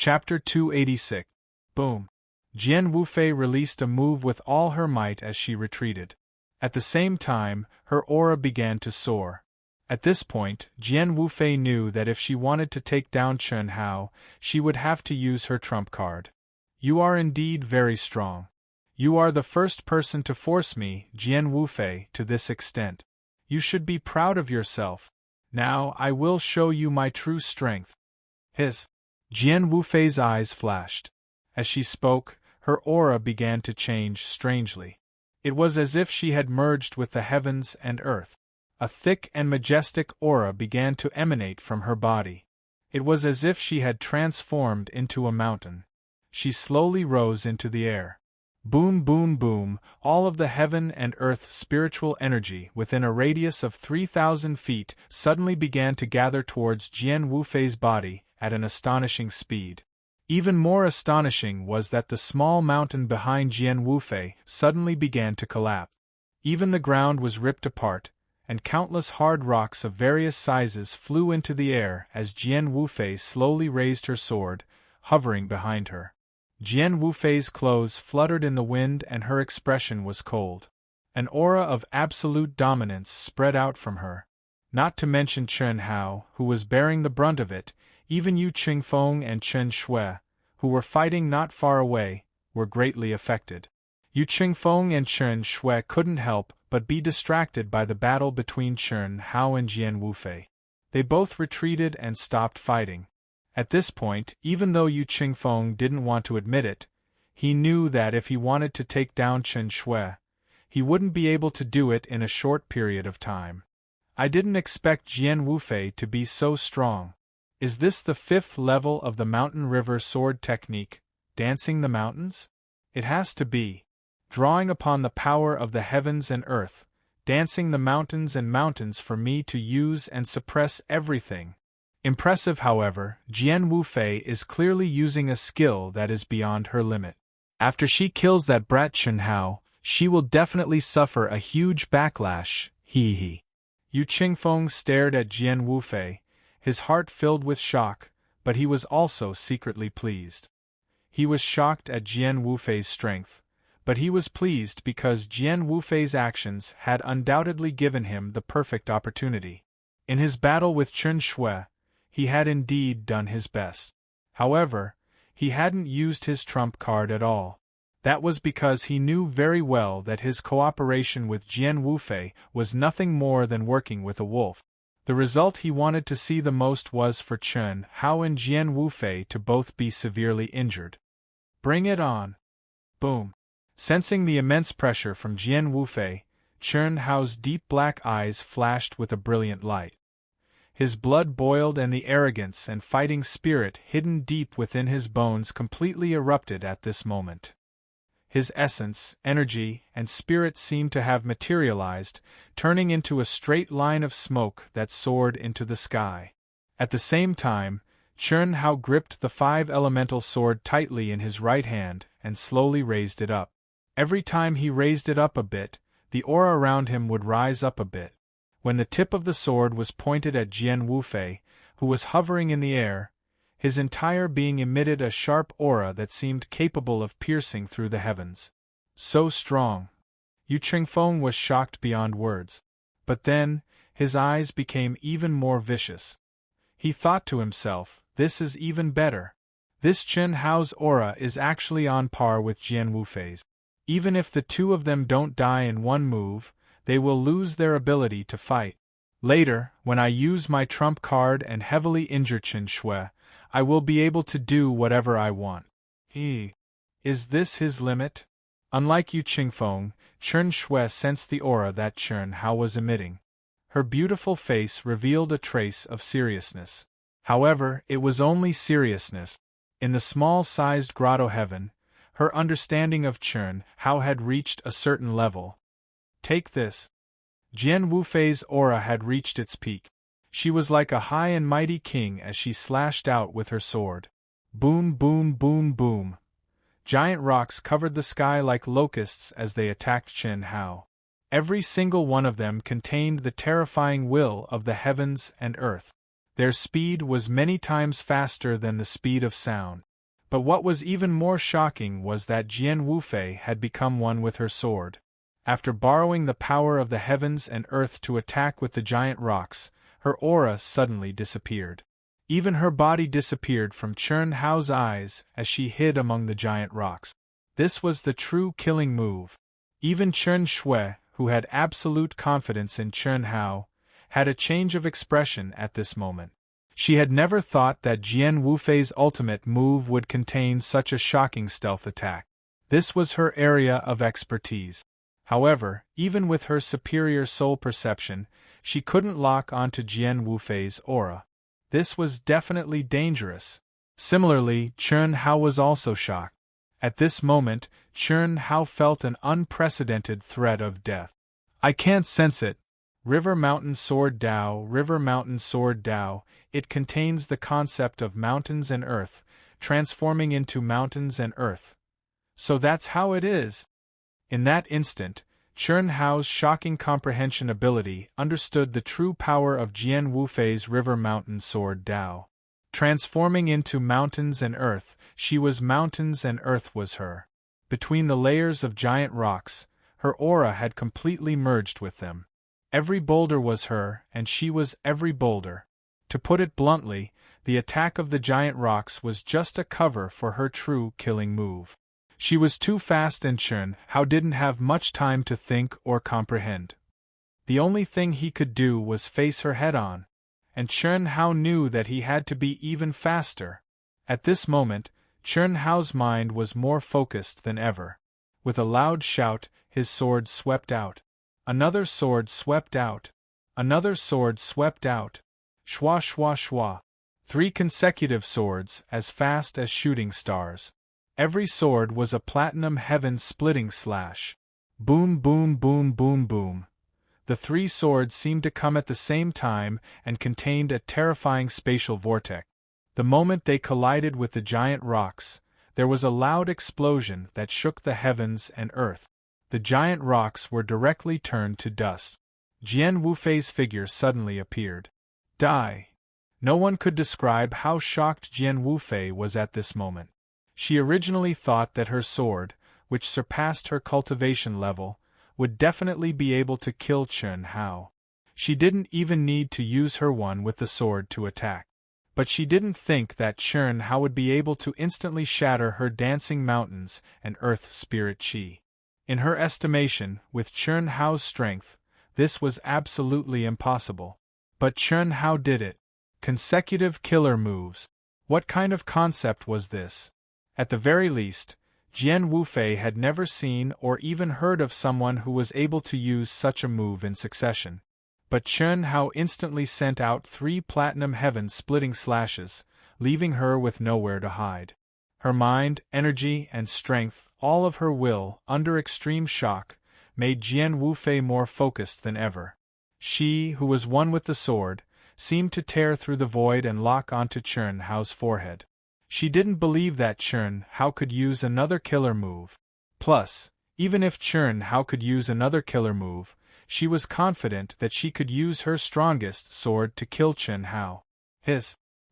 Chapter 286. Boom. Jian Wufei released a move with all her might as she retreated. At the same time, her aura began to soar. At this point, Jian Wufei knew that if she wanted to take down Chen Hao, she would have to use her trump card. You are indeed very strong. You are the first person to force me, Jian Wufei, to this extent. You should be proud of yourself. Now I will show you my true strength. Jian Wufei's eyes flashed. As she spoke, her aura began to change strangely. It was as if she had merged with the heavens and earth. A thick and majestic aura began to emanate from her body. It was as if she had transformed into a mountain. She slowly rose into the air. Boom, boom, boom, all of the heaven and earth spiritual energy within a radius of 3,000 feet suddenly began to gather towards Jian Wufei's body at an astonishing speed. Even more astonishing was that the small mountain behind Jian Wufei suddenly began to collapse. Even the ground was ripped apart, and countless hard rocks of various sizes flew into the air as Jian Wufei slowly raised her sword, hovering behind her. Jian Wufei's clothes fluttered in the wind and her expression was cold. An aura of absolute dominance spread out from her. Not to mention Chen Hao, who was bearing the brunt of it. Even Yu Qingfeng and Chen Shui, who were fighting not far away, were greatly affected. Yu Qingfeng and Chen Shui couldn't help but be distracted by the battle between Chen Hao and Jian Wufei. They both retreated and stopped fighting. At this point, even though Yu Qingfeng didn't want to admit it, he knew that if he wanted to take down Chen Shui, he wouldn't be able to do it in a short period of time. I didn't expect Jian Wufei to be so strong. Is this the 5th level of the Mountain River Sword technique, dancing the mountains? It has to be. Drawing upon the power of the heavens and earth, dancing the mountains and mountains for me to use and suppress everything. Impressive, however, Jian Wufei is clearly using a skill that is beyond her limit. After she kills that brat Chen Hao, she will definitely suffer a huge backlash, Yu Qingfeng stared at Jian Wufei, his heart filled with shock, but he was also secretly pleased. He was shocked at Jian Wufei's strength, but he was pleased because Jian Wufei's actions had undoubtedly given him the perfect opportunity. In his battle with Chen Shui, he had indeed done his best. However, he hadn't used his trump card at all. That was because he knew very well that his cooperation with Jian Wufei was nothing more than working with a wolf. The result he wanted to see the most was for Chen Hao and Jian Wufei to both be severely injured. Bring it on. Boom. Sensing the immense pressure from Jian Wufei, Chen Hao's deep black eyes flashed with a brilliant light. His blood boiled and the arrogance and fighting spirit hidden deep within his bones completely erupted at this moment. His essence, energy, and spirit seemed to have materialized, turning into a straight line of smoke that soared into the sky. At the same time, Chen Hao gripped the 5-elemental sword tightly in his right hand and slowly raised it up. Every time he raised it up a bit, the aura around him would rise up a bit. When the tip of the sword was pointed at Jian Wufei, who was hovering in the air, his entire being emitted a sharp aura that seemed capable of piercing through the heavens. So strong. Yu Qingfeng was shocked beyond words. But then, his eyes became even more vicious. He thought to himself, this is even better. This Chen Hao's aura is actually on par with Jian Wufei's. Even if the two of them don't die in one move, they will lose their ability to fight. Later, when I use my trump card and heavily injure Chen Shui, I will be able to do whatever I want. Is this his limit? Unlike Yu Qingfeng, Chen Shui sensed the aura that Chen Hao was emitting. Her beautiful face revealed a trace of seriousness. However, it was only seriousness. In the small-sized grotto heaven, her understanding of Chen Hao had reached a certain level. Take this. Jian Wufei's aura had reached its peak. She was like a high and mighty king as she slashed out with her sword. Boom, boom, boom, boom. Giant rocks covered the sky like locusts as they attacked Chen Hao. Every single one of them contained the terrifying will of the heavens and earth. Their speed was many times faster than the speed of sound. But what was even more shocking was that Jian Wufei had become one with her sword. After borrowing the power of the heavens and earth to attack with the giant rocks, her aura suddenly disappeared. Even her body disappeared from Chen Hao's eyes as she hid among the giant rocks. This was the true killing move. Even Chen Shui, who had absolute confidence in Chen Hao, had a change of expression at this moment. She had never thought that Jian Wufei's ultimate move would contain such a shocking stealth attack. This was her area of expertise. However, even with her superior soul perception, she couldn't lock onto Jian Wufei's aura. This was definitely dangerous. Similarly, Chen Hao was also shocked. At this moment, Chen Hao felt an unprecedented threat of death. I can't sense it. River Mountain Sword Dao, River Mountain Sword Dao, it contains the concept of mountains and earth, transforming into mountains and earth. So that's how it is. In that instant, Chen Hao's shocking comprehension ability understood the true power of Jian Wufei's River Mountain Sword Dao. Transforming into mountains and earth, she was mountains and earth was her. Between the layers of giant rocks, her aura had completely merged with them. Every boulder was her, and she was every boulder. To put it bluntly, the attack of the giant rocks was just a cover for her true killing move. She was too fast and Chen Hao didn't have much time to think or comprehend. The only thing he could do was face her head-on, and Chen Hao knew that he had to be even faster. At this moment, Chen Hao's mind was more focused than ever. With a loud shout, his sword swept out. Another sword swept out. Another sword swept out. Shwa shwa shwa. 3 consecutive swords, as fast as shooting stars. Every sword was a platinum heaven-splitting slash. Boom boom boom boom boom. The 3 swords seemed to come at the same time and contained a terrifying spatial vortex. The moment they collided with the giant rocks, there was a loud explosion that shook the heavens and earth. The giant rocks were directly turned to dust. Jian Wufei's figure suddenly appeared. Die! No one could describe how shocked Jian Wufei was at this moment. She originally thought that her sword, which surpassed her cultivation level, would definitely be able to kill Chen Hao. She didn't even need to use her one with the sword to attack. But she didn't think that Chen Hao would be able to instantly shatter her dancing mountains and earth spirit chi. In her estimation, with Chen Hao's strength, this was absolutely impossible. But Chen Hao did it. Consecutive killer moves. What kind of concept was this? At the very least, Jian Wufei had never seen or even heard of someone who was able to use such a move in succession. But Chen Hao instantly sent out 3 platinum heaven-splitting slashes, leaving her with nowhere to hide. Her mind, energy, and strength, all of her will, under extreme shock, made Jian Wufei more focused than ever. She, who was one with the sword, seemed to tear through the void and lock onto Chen Hao's forehead. She didn't believe that Chen Hao could use another killer move. Plus, even if Chen Hao could use another killer move, she was confident that she could use her strongest sword to kill Chen Hao.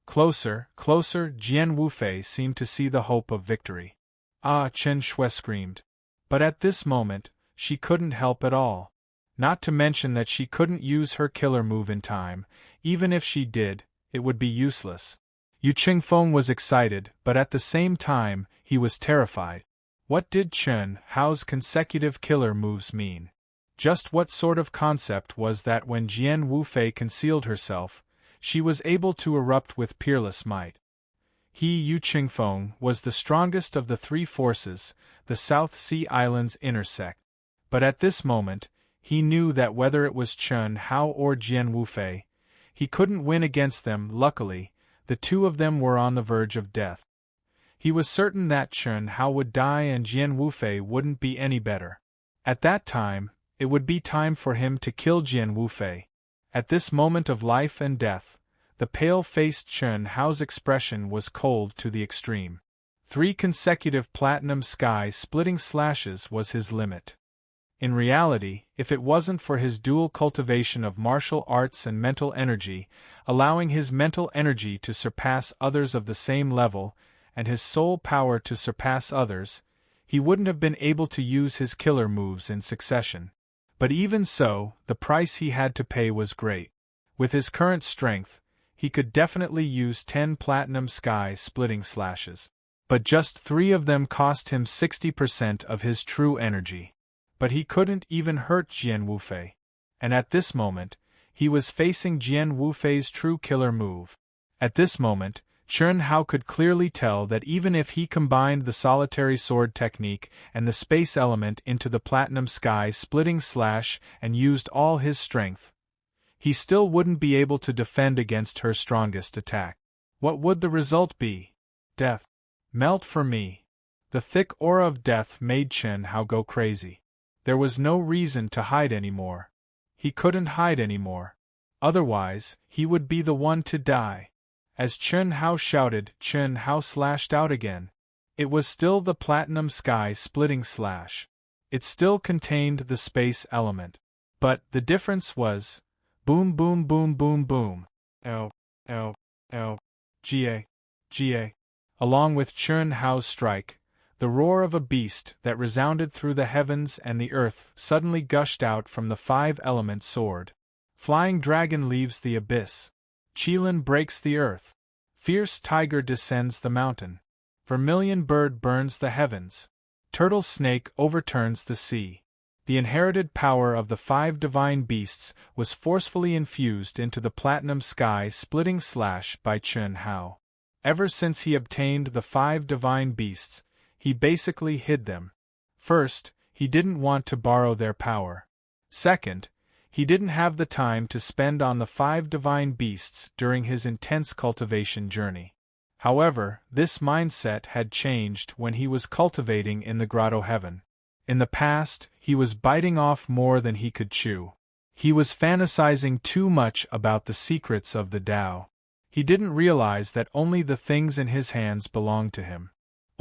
Closer, Jian Wufei seemed to see the hope of victory. Ah, Chen Shui screamed. But at this moment, she couldn't help at all. Not to mention that she couldn't use her killer move in time. Even if she did, it would be useless. Yu Qingfeng was excited, but at the same time, he was terrified. What did Chen Hao's consecutive killer moves mean? Just what sort of concept was that when Jian Wufei concealed herself, she was able to erupt with peerless might? Yu Qingfeng was the strongest of the 3 forces the South Sea Islands intersect. But at this moment, he knew that whether it was Chen Hao or Jian Wufei, he couldn't win against them. Luckily, the 2 of them were on the verge of death. He was certain that Chen Hao would die and Jian Wufei wouldn't be any better. At that time, it would be time for him to kill Jian Wufei. At this moment of life and death, the pale-faced Chen Hao's expression was cold to the extreme. 3 consecutive platinum sky-splitting slashes was his limit. In reality, if it wasn't for his dual cultivation of martial arts and mental energy, allowing his mental energy to surpass others of the same level, and his sole power to surpass others, he wouldn't have been able to use his killer moves in succession. But even so, the price he had to pay was great. With his current strength, he could definitely use 10 platinum sky-splitting slashes. But just 3 of them cost him 60% of his true energy. But he couldn't even hurt Jian Wufei. And at this moment, he was facing Jian Wufei's true killer move. At this moment, Chen Hao could clearly tell that even if he combined the solitary sword technique and the space element into the platinum sky-splitting slash and used all his strength, he still wouldn't be able to defend against her strongest attack. What would the result be? Death. Melt for me. The thick aura of death made Chen Hao go crazy. There was no reason to hide anymore. He couldn't hide anymore. Otherwise, he would be the one to die. As Chen Hao shouted, Chen Hao slashed out again. It was still the platinum sky-splitting slash. It still contained the space element. But the difference was, boom boom boom boom boom. L, L, L, Ga, Ga. Along with Chen Hao's strike, the roar of a beast that resounded through the heavens and the earth suddenly gushed out from the 5-element sword. Flying dragon leaves the abyss. Qilin breaks the earth. Fierce tiger descends the mountain. Vermilion bird burns the heavens. Turtle snake overturns the sea. The inherited power of the 5 divine beasts was forcefully infused into the platinum sky-splitting slash by Chen Hao. Ever since he obtained the 5 divine beasts, he basically hid them. First, he didn't want to borrow their power. Second, he didn't have the time to spend on the 5 divine beasts during his intense cultivation journey. However, this mindset had changed when he was cultivating in the Grotto Heaven. In the past, he was biting off more than he could chew. He was fantasizing too much about the secrets of the Tao. He didn't realize that only the things in his hands belonged to him.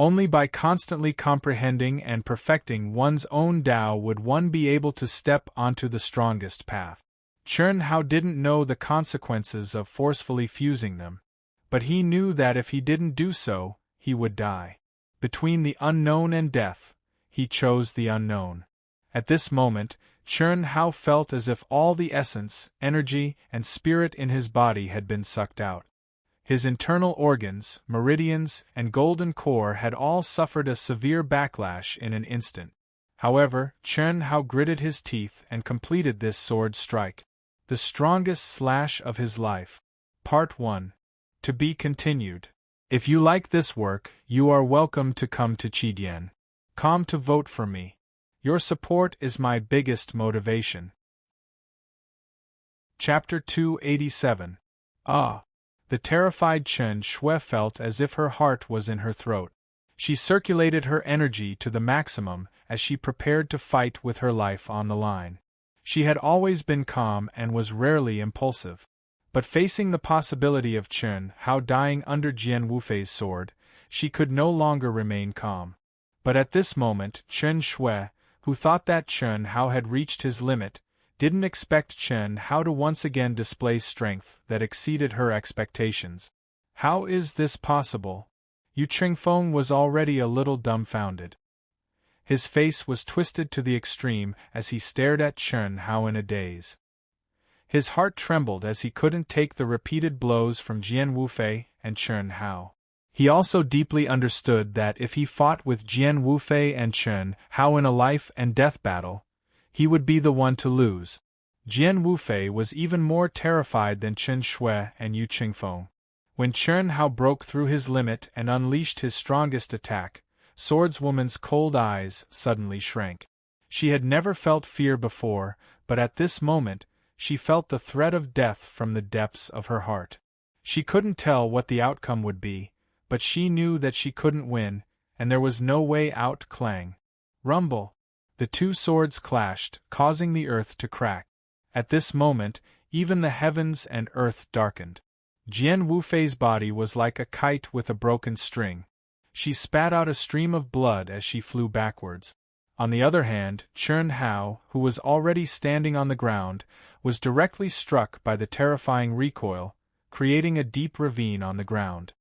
Only by constantly comprehending and perfecting one's own Tao would one be able to step onto the strongest path. Chen Hao didn't know the consequences of forcefully fusing them, but he knew that if he didn't do so, he would die. Between the unknown and death, he chose the unknown. At this moment, Chen Hao felt as if all the essence, energy, and spirit in his body had been sucked out. His internal organs, meridians, and golden core had all suffered a severe backlash in an instant. However, Chen Hao gritted his teeth and completed this sword strike. The strongest slash of his life. Part 1. To be continued. If you like this work, you are welcome to come to Qidian.com to vote for me. Your support is my biggest motivation. Chapter 287. Ah! The terrified Chen Shui felt as if her heart was in her throat. She circulated her energy to the maximum as she prepared to fight with her life on the line. She had always been calm and was rarely impulsive. But facing the possibility of Chen Hao dying under Jian Wufei's sword, she could no longer remain calm. But at this moment, Chen Shui, who thought that Chen Hao had reached his limit, didn't expect Chen Hao to once again display strength that exceeded her expectations. How is this possible? Yu Qingfeng was already a little dumbfounded. His face was twisted to the extreme as he stared at Chen Hao in a daze. His heart trembled as he couldn't take the repeated blows from Jian Wufei and Chen Hao. He also deeply understood that if he fought with Jian Wufei and Chen Hao in a life-and-death battle, he would be the one to lose. Jian Wufei was even more terrified than Chen Shui and Yu Qingfeng. When Chen Hao broke through his limit and unleashed his strongest attack, Swordswoman's cold eyes suddenly shrank. She had never felt fear before, but at this moment, she felt the threat of death from the depths of her heart. She couldn't tell what the outcome would be, but she knew that she couldn't win, and there was no way out. Clang. Rumble. The two swords clashed, causing the earth to crack. At this moment, even the heavens and earth darkened. Jian Wufei's body was like a kite with a broken string. She spat out a stream of blood as she flew backwards. On the other hand, Chen Hao, who was already standing on the ground, was directly struck by the terrifying recoil, creating a deep ravine on the ground.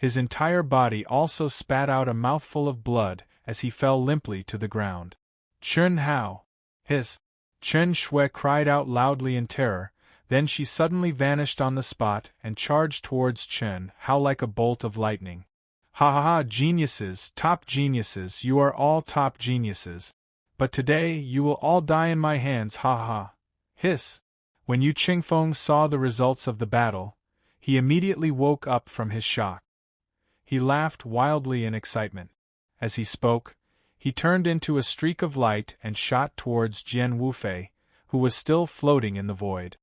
His entire body also spat out a mouthful of blood as he fell limply to the ground. Chen Hao! Hiss! Chen Shui cried out loudly in terror, then she suddenly vanished on the spot and charged towards Chen Hao like a bolt of lightning. Ha ha ha, geniuses, top geniuses, you are all top geniuses. But today you will all die in my hands, ha ha ha. Hiss! When Yu Qingfeng saw the results of the battle, he immediately woke up from his shock. He laughed wildly in excitement. As he spoke, he turned into a streak of light and shot towards Jian Wufei, who was still floating in the void.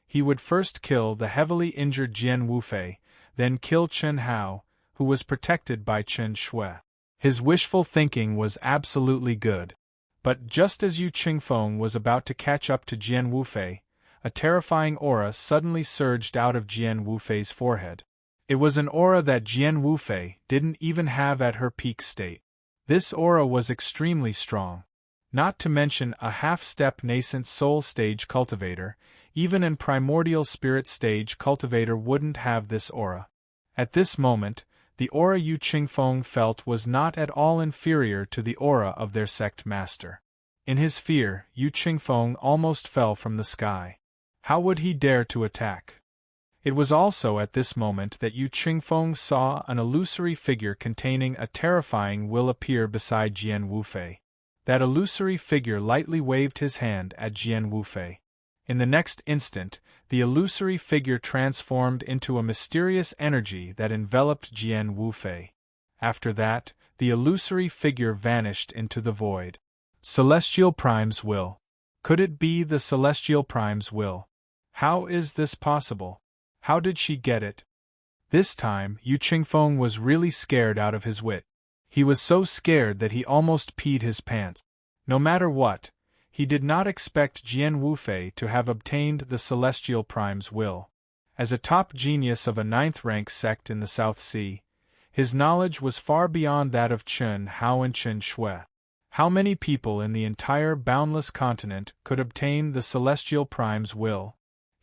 He would first kill the heavily injured Jian Wufei, then kill Chen Hao, who was protected by Chen Shui. His wishful thinking was absolutely good. But just as Yu Qingfeng was about to catch up to Jian Wufei, a terrifying aura suddenly surged out of Jian Wufei's forehead. It was an aura that Jian Wufei didn't even have at her peak state. This aura was extremely strong. Not to mention a half-step nascent soul stage cultivator, even an primordial spirit stage cultivator wouldn't have this aura. At this moment, the aura Yu Qingfeng felt was not at all inferior to the aura of their sect master. In his fear, Yu Qingfeng almost fell from the sky. How would he dare to attack? It was also at this moment that Yu Qingfeng saw an illusory figure containing a terrifying will appear beside Jian Wufei. That illusory figure lightly waved his hand at Jian Wufei. In the next instant, the illusory figure transformed into a mysterious energy that enveloped Jian Wufei. After that, the illusory figure vanished into the void. Celestial Prime's will. Could it be the Celestial Prime's will? How is this possible? How did she get it? This time, Yu Qingfeng was really scared out of his wit. He was so scared that he almost peed his pants. No matter what, he did not expect Jian Wufei to have obtained the Celestial Prime's will. As a top genius of a 9th-rank sect in the South Sea, his knowledge was far beyond that of Chen Hao and Chen Shui. How many people in the entire boundless continent could obtain the Celestial Prime's will?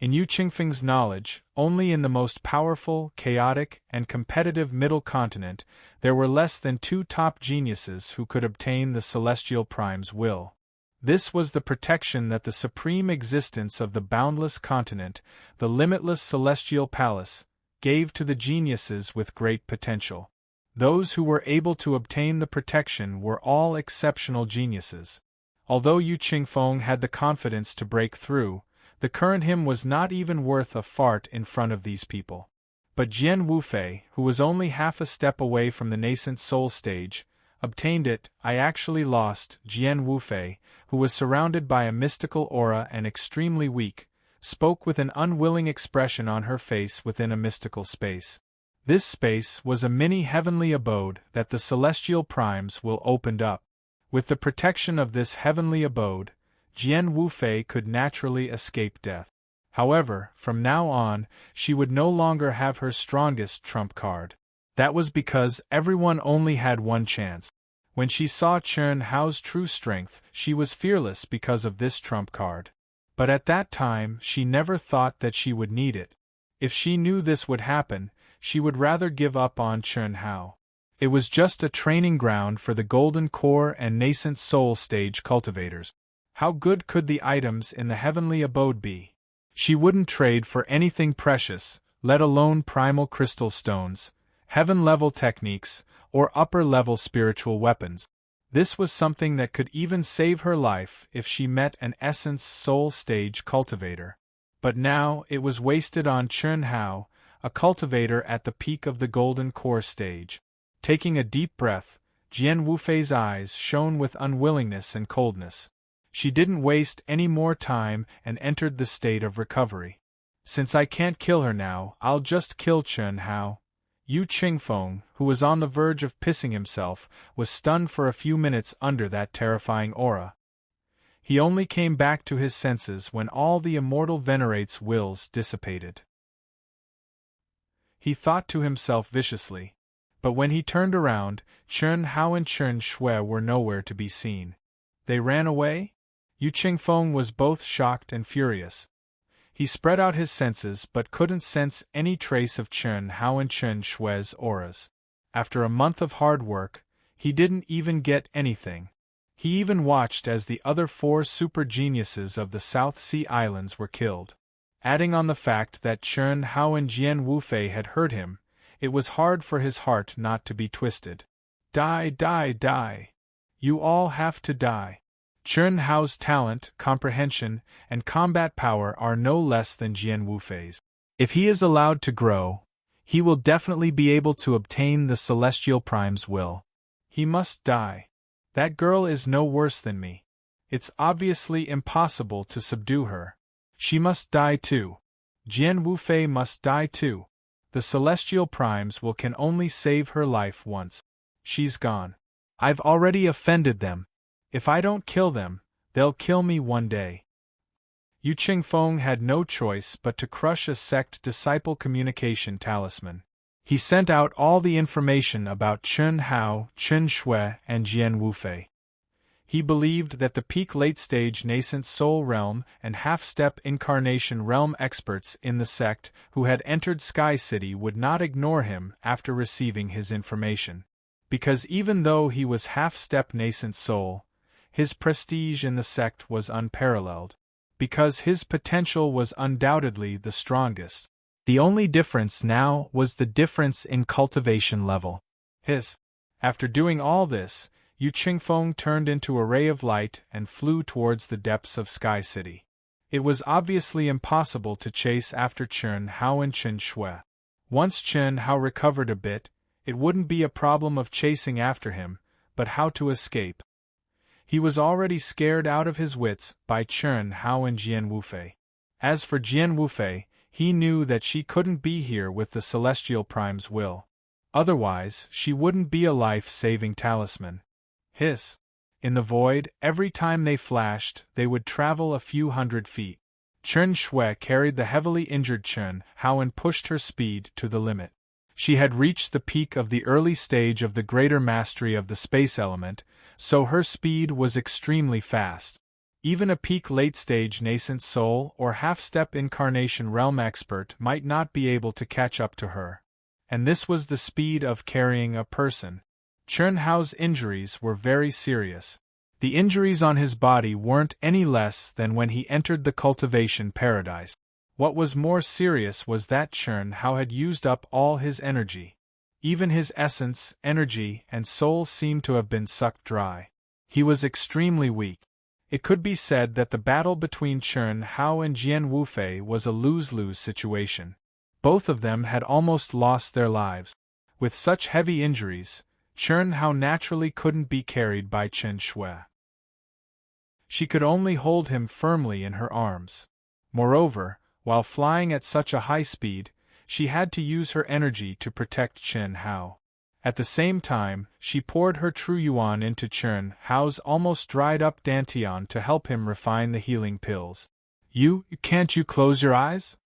In Yu Qingfeng's knowledge, only in the most powerful, chaotic, and competitive Middle Continent, there were less than 2 top geniuses who could obtain the Celestial Prime's will. This was the protection that the supreme existence of the boundless continent, the limitless celestial palace, gave to the geniuses with great potential. Those who were able to obtain the protection were all exceptional geniuses. Although Yu Qingfeng had the confidence to break through, the current him was not even worth a fart in front of these people. But Jian Wufei, who was only half a step away from the nascent soul stage, obtained it. I actually lost. Jian Wufei, who was surrounded by a mystical aura and extremely weak, spoke with an unwilling expression on her face within a mystical space. This space was a mini heavenly abode that the Celestial Primes will opened up. With the protection of this heavenly abode, Jian Wufei could naturally escape death. However, from now on, she would no longer have her strongest trump card. That was because everyone only had one chance. When she saw Chen Hao's true strength, she was fearless because of this trump card. But at that time, she never thought that she would need it. If she knew this would happen, she would rather give up on Chen Hao. It was just a training ground for the Golden Core and Nascent Soul stage cultivators. How good could the items in the heavenly abode be? She wouldn't trade for anything precious, let alone primal crystal stones, heaven-level techniques, or upper-level spiritual weapons. This was something that could even save her life if she met an Essence Soul stage cultivator. But now it was wasted on Chen Hao, a cultivator at the peak of the Golden Core stage. Taking a deep breath, Jian Wufei's eyes shone with unwillingness and coldness. She didn't waste any more time and entered the state of recovery. Since I can't kill her now, I'll just kill Chen Hao. Yu Qingfeng, who was on the verge of pissing himself, was stunned for a few minutes under that terrifying aura. He only came back to his senses when all the immortal Venerate's wills dissipated. He thought to himself viciously. But when he turned around, Chen Hao and Chen Shui were nowhere to be seen. They ran away? Yu Qingfeng was both shocked and furious. He spread out his senses but couldn't sense any trace of Chen Hao and Chen Shui's auras. After a month of hard work, he didn't even get anything. He even watched as the other 4 super geniuses of the South Sea Islands were killed. Adding on the fact that Chen Hao and Jian Wufei had hurt him, it was hard for his heart not to be twisted. Die, die, die. You all have to die. Chen Hao's talent, comprehension, and combat power are no less than Jian Wufei's. If he is allowed to grow, he will definitely be able to obtain the Celestial Prime's will. He must die. That girl is no worse than me. It's obviously impossible to subdue her. She must die too. Jian Wufei must die too. The Celestial Primes can only save her life once. She's gone. I've already offended them. If I don't kill them, they'll kill me one day. Yu Qingfeng had no choice but to crush a sect-disciple communication talisman. He sent out all the information about Chen Hao, Chen Shui, and Jian Wufei. He believed that the peak late-stage nascent soul realm and half-step incarnation realm experts in the sect who had entered Sky City would not ignore him after receiving his information. Because even though he was half-step nascent soul, his prestige in the sect was unparalleled. Because his potential was undoubtedly the strongest. The only difference now was the difference in cultivation level. After doing all this, Yu Qingfeng turned into a ray of light and flew towards the depths of Sky City. It was obviously impossible to chase after Chen Hao and Chen Shui. Once Chen Hao recovered a bit, it wouldn't be a problem of chasing after him, but how to escape. He was already scared out of his wits by Chen Hao and Jian Wufei. As for Jian Wufei, he knew that she couldn't be here with the Celestial Prime's will. Otherwise, she wouldn't be a life-saving talisman. In the void, every time they flashed, they would travel a few hundred feet. Chen Shui carried the heavily injured Chen Hao and pushed her speed to the limit. She had reached the peak of the early stage of the greater mastery of the space element, so her speed was extremely fast. Even a peak late-stage nascent soul or half-step incarnation realm expert might not be able to catch up to her. And this was the speed of carrying a person. Chen Hao's injuries were very serious. The injuries on his body weren't any less than when he entered the cultivation paradise. What was more serious was that Chen Hao had used up all his energy. Even his essence, energy, and soul seemed to have been sucked dry. He was extremely weak. It could be said that the battle between Chen Hao and Jian Wufei was a lose-lose situation. Both of them had almost lost their lives. With such heavy injuries, Chen Hao naturally couldn't be carried by Chen Shui. She could only hold him firmly in her arms. Moreover, while flying at such a high speed, she had to use her energy to protect Chen Hao. At the same time, she poured her true yuan into Chen Hao's almost dried-up dantian to help him refine the healing pills. Can't you close your eyes?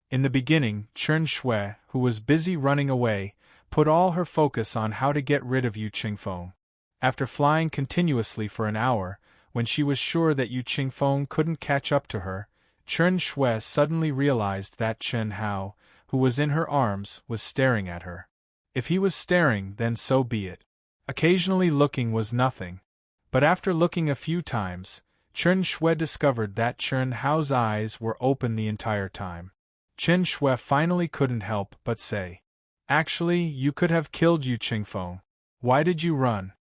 In the beginning, Chen Shui, who was busy running away, put all her focus on how to get rid of Yu Qingfeng. After flying continuously for an hour, when she was sure that Yu Qingfeng couldn't catch up to her, Chen Shui suddenly realized that Chen Hao, who was in her arms, was staring at her. If he was staring, then so be it. Occasionally looking was nothing. But after looking a few times, Chen Shui discovered that Chen Hao's eyes were open the entire time. Chen Shui finally couldn't help but say, "Actually, you could have killed Yu Qingfeng. Why did you run?"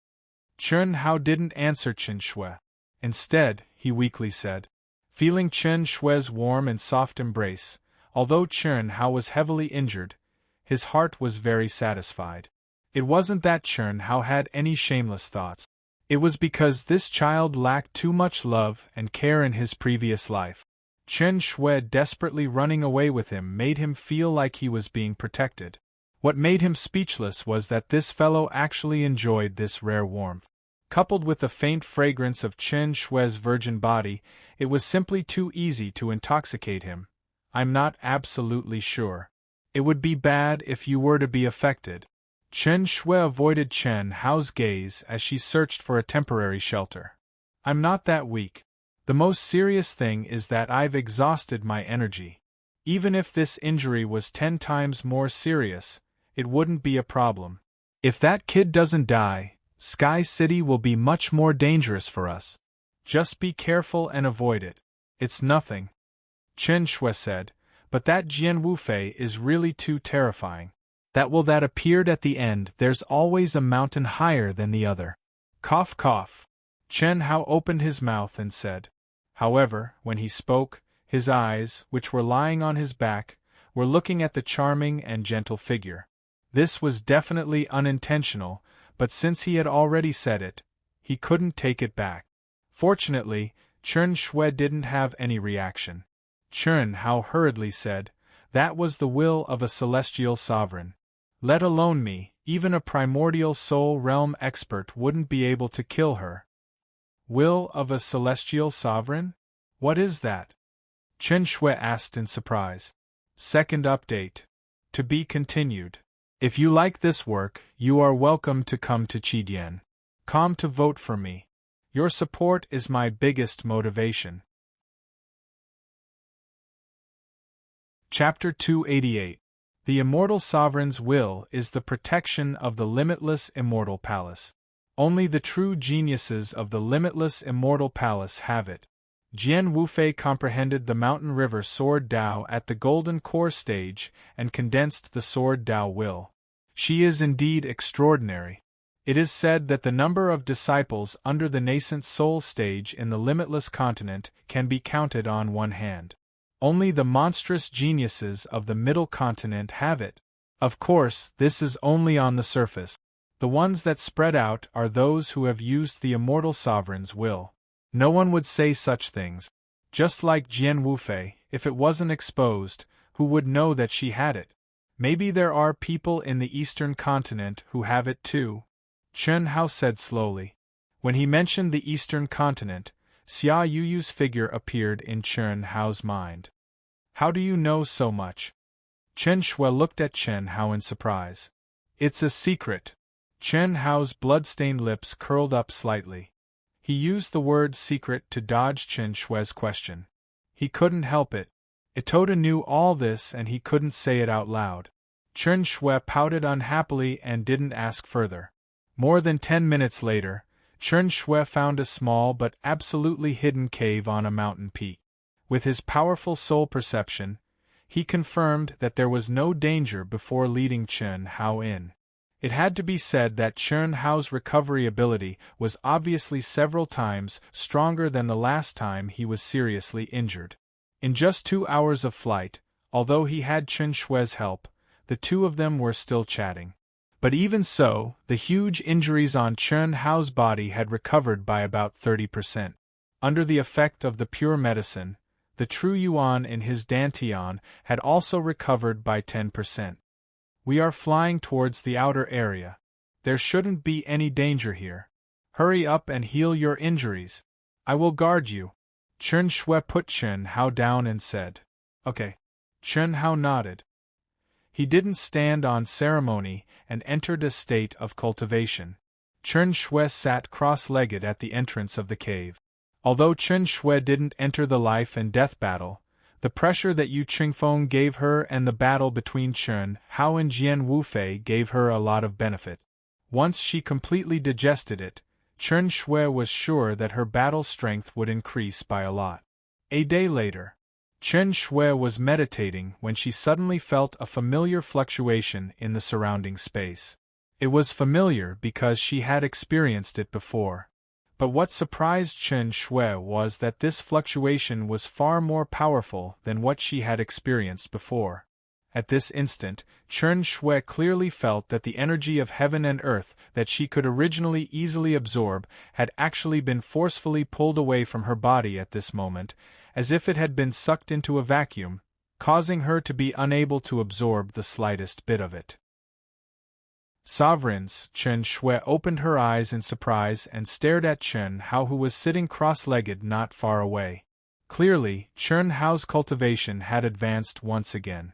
Chen Hao didn't answer Chen Shui. Instead, he weakly said, feeling Chen Shui's warm and soft embrace, although Chen Hao was heavily injured, his heart was very satisfied. It wasn't that Chen Hao had any shameless thoughts. It was because this child lacked too much love and care in his previous life. Chen Shui desperately running away with him made him feel like he was being protected. What made him speechless was that this fellow actually enjoyed this rare warmth. Coupled with the faint fragrance of Chen Shui's virgin body, it was simply too easy to intoxicate him. I'm not absolutely sure. It would be bad if you were to be affected. Chen Shui avoided Chen Hao's gaze as she searched for a temporary shelter. I'm not that weak. The most serious thing is that I've exhausted my energy. Even if this injury was 10 times more serious, it wouldn't be a problem. If that kid doesn't die, Sky City will be much more dangerous for us. Just be careful and avoid it. It's nothing, Chen Shui said, but that Jian Wufei is really too terrifying. That appeared at the end. There's always a mountain higher than the other. Cough cough. Chen Hao opened his mouth and said. However, when he spoke, his eyes, which were lying on his back, were looking at the charming and gentle figure. This was definitely unintentional, but since he had already said it, he couldn't take it back. Fortunately, Chen Shui didn't have any reaction. Chen Hao hurriedly said, "That was the will of a celestial sovereign. Let alone me, even a primordial soul realm expert wouldn't be able to kill her." Will of a celestial sovereign? What is that? Chen Shui asked in surprise. Second update. To be continued. If you like this work, you are welcome to come to Chidian.com to vote for me. Your support is my biggest motivation. Chapter 288. The Immortal Sovereign's Will is the protection of the limitless Immortal Palace. Only the true geniuses of the limitless Immortal Palace have it. Jian Wufei comprehended the Mountain River Sword Dao at the Golden Core stage and condensed the Sword Dao will. She is indeed extraordinary. It is said that the number of disciples under the nascent soul stage in the limitless continent can be counted on one hand. Only the monstrous geniuses of the middle continent have it. Of course, this is only on the surface. The ones that spread out are those who have used the Immortal Sovereign's will. No one would say such things. Just like Jian Wufei, if it wasn't exposed, who would know that she had it? Maybe there are people in the eastern continent who have it too, Chen Hao said slowly. When he mentioned the eastern continent, Xia Yuyu's figure appeared in Chen Hao's mind. How do you know so much? Chen Shui looked at Chen Hao in surprise. It's a secret. Chen Hao's blood-stained lips curled up slightly. He used the word secret to dodge Chen Shui's question. He couldn't help it. Itoda knew all this and he couldn't say it out loud. Chen Shui pouted unhappily and didn't ask further. More than 10 minutes later, Chen Shui found a small but absolutely hidden cave on a mountain peak. With his powerful soul perception, he confirmed that there was no danger before leading Chen Hao in. It had to be said that Chen Hao's recovery ability was obviously several times stronger than the last time he was seriously injured. In just 2 hours of flight, although he had Chen Shui's help, the two of them were still chatting. But even so, the huge injuries on Chen Hao's body had recovered by about 30%. Under the effect of the pure medicine, the true yuan in his dantian had also recovered by 10%. We are flying towards the outer area. There shouldn't be any danger here. Hurry up and heal your injuries. I will guard you. Chen Shui put Chen Hao down and said, "Okay." Chen Hao nodded. He didn't stand on ceremony and entered a state of cultivation. Chen Shui sat cross-legged at the entrance of the cave. Although Chen Shui didn't enter the life and death battle, the pressure that Yu Qingfeng gave her and the battle between Chen Hao and Jian Wufei gave her a lot of benefit. Once she completely digested it, Chen Shui was sure that her battle strength would increase by a lot. A day later, Chen Shui was meditating when she suddenly felt a familiar fluctuation in the surrounding space. It was familiar because she had experienced it before. But what surprised Chen Shui was that this fluctuation was far more powerful than what she had experienced before. At this instant, Chen Shui clearly felt that the energy of heaven and earth that she could originally easily absorb had actually been forcefully pulled away from her body at this moment, as if it had been sucked into a vacuum, causing her to be unable to absorb the slightest bit of it. Sovereigns, Chen Shui opened her eyes in surprise and stared at Chen Hao, who was sitting cross-legged not far away. Clearly, Chen Hao's cultivation had advanced once again.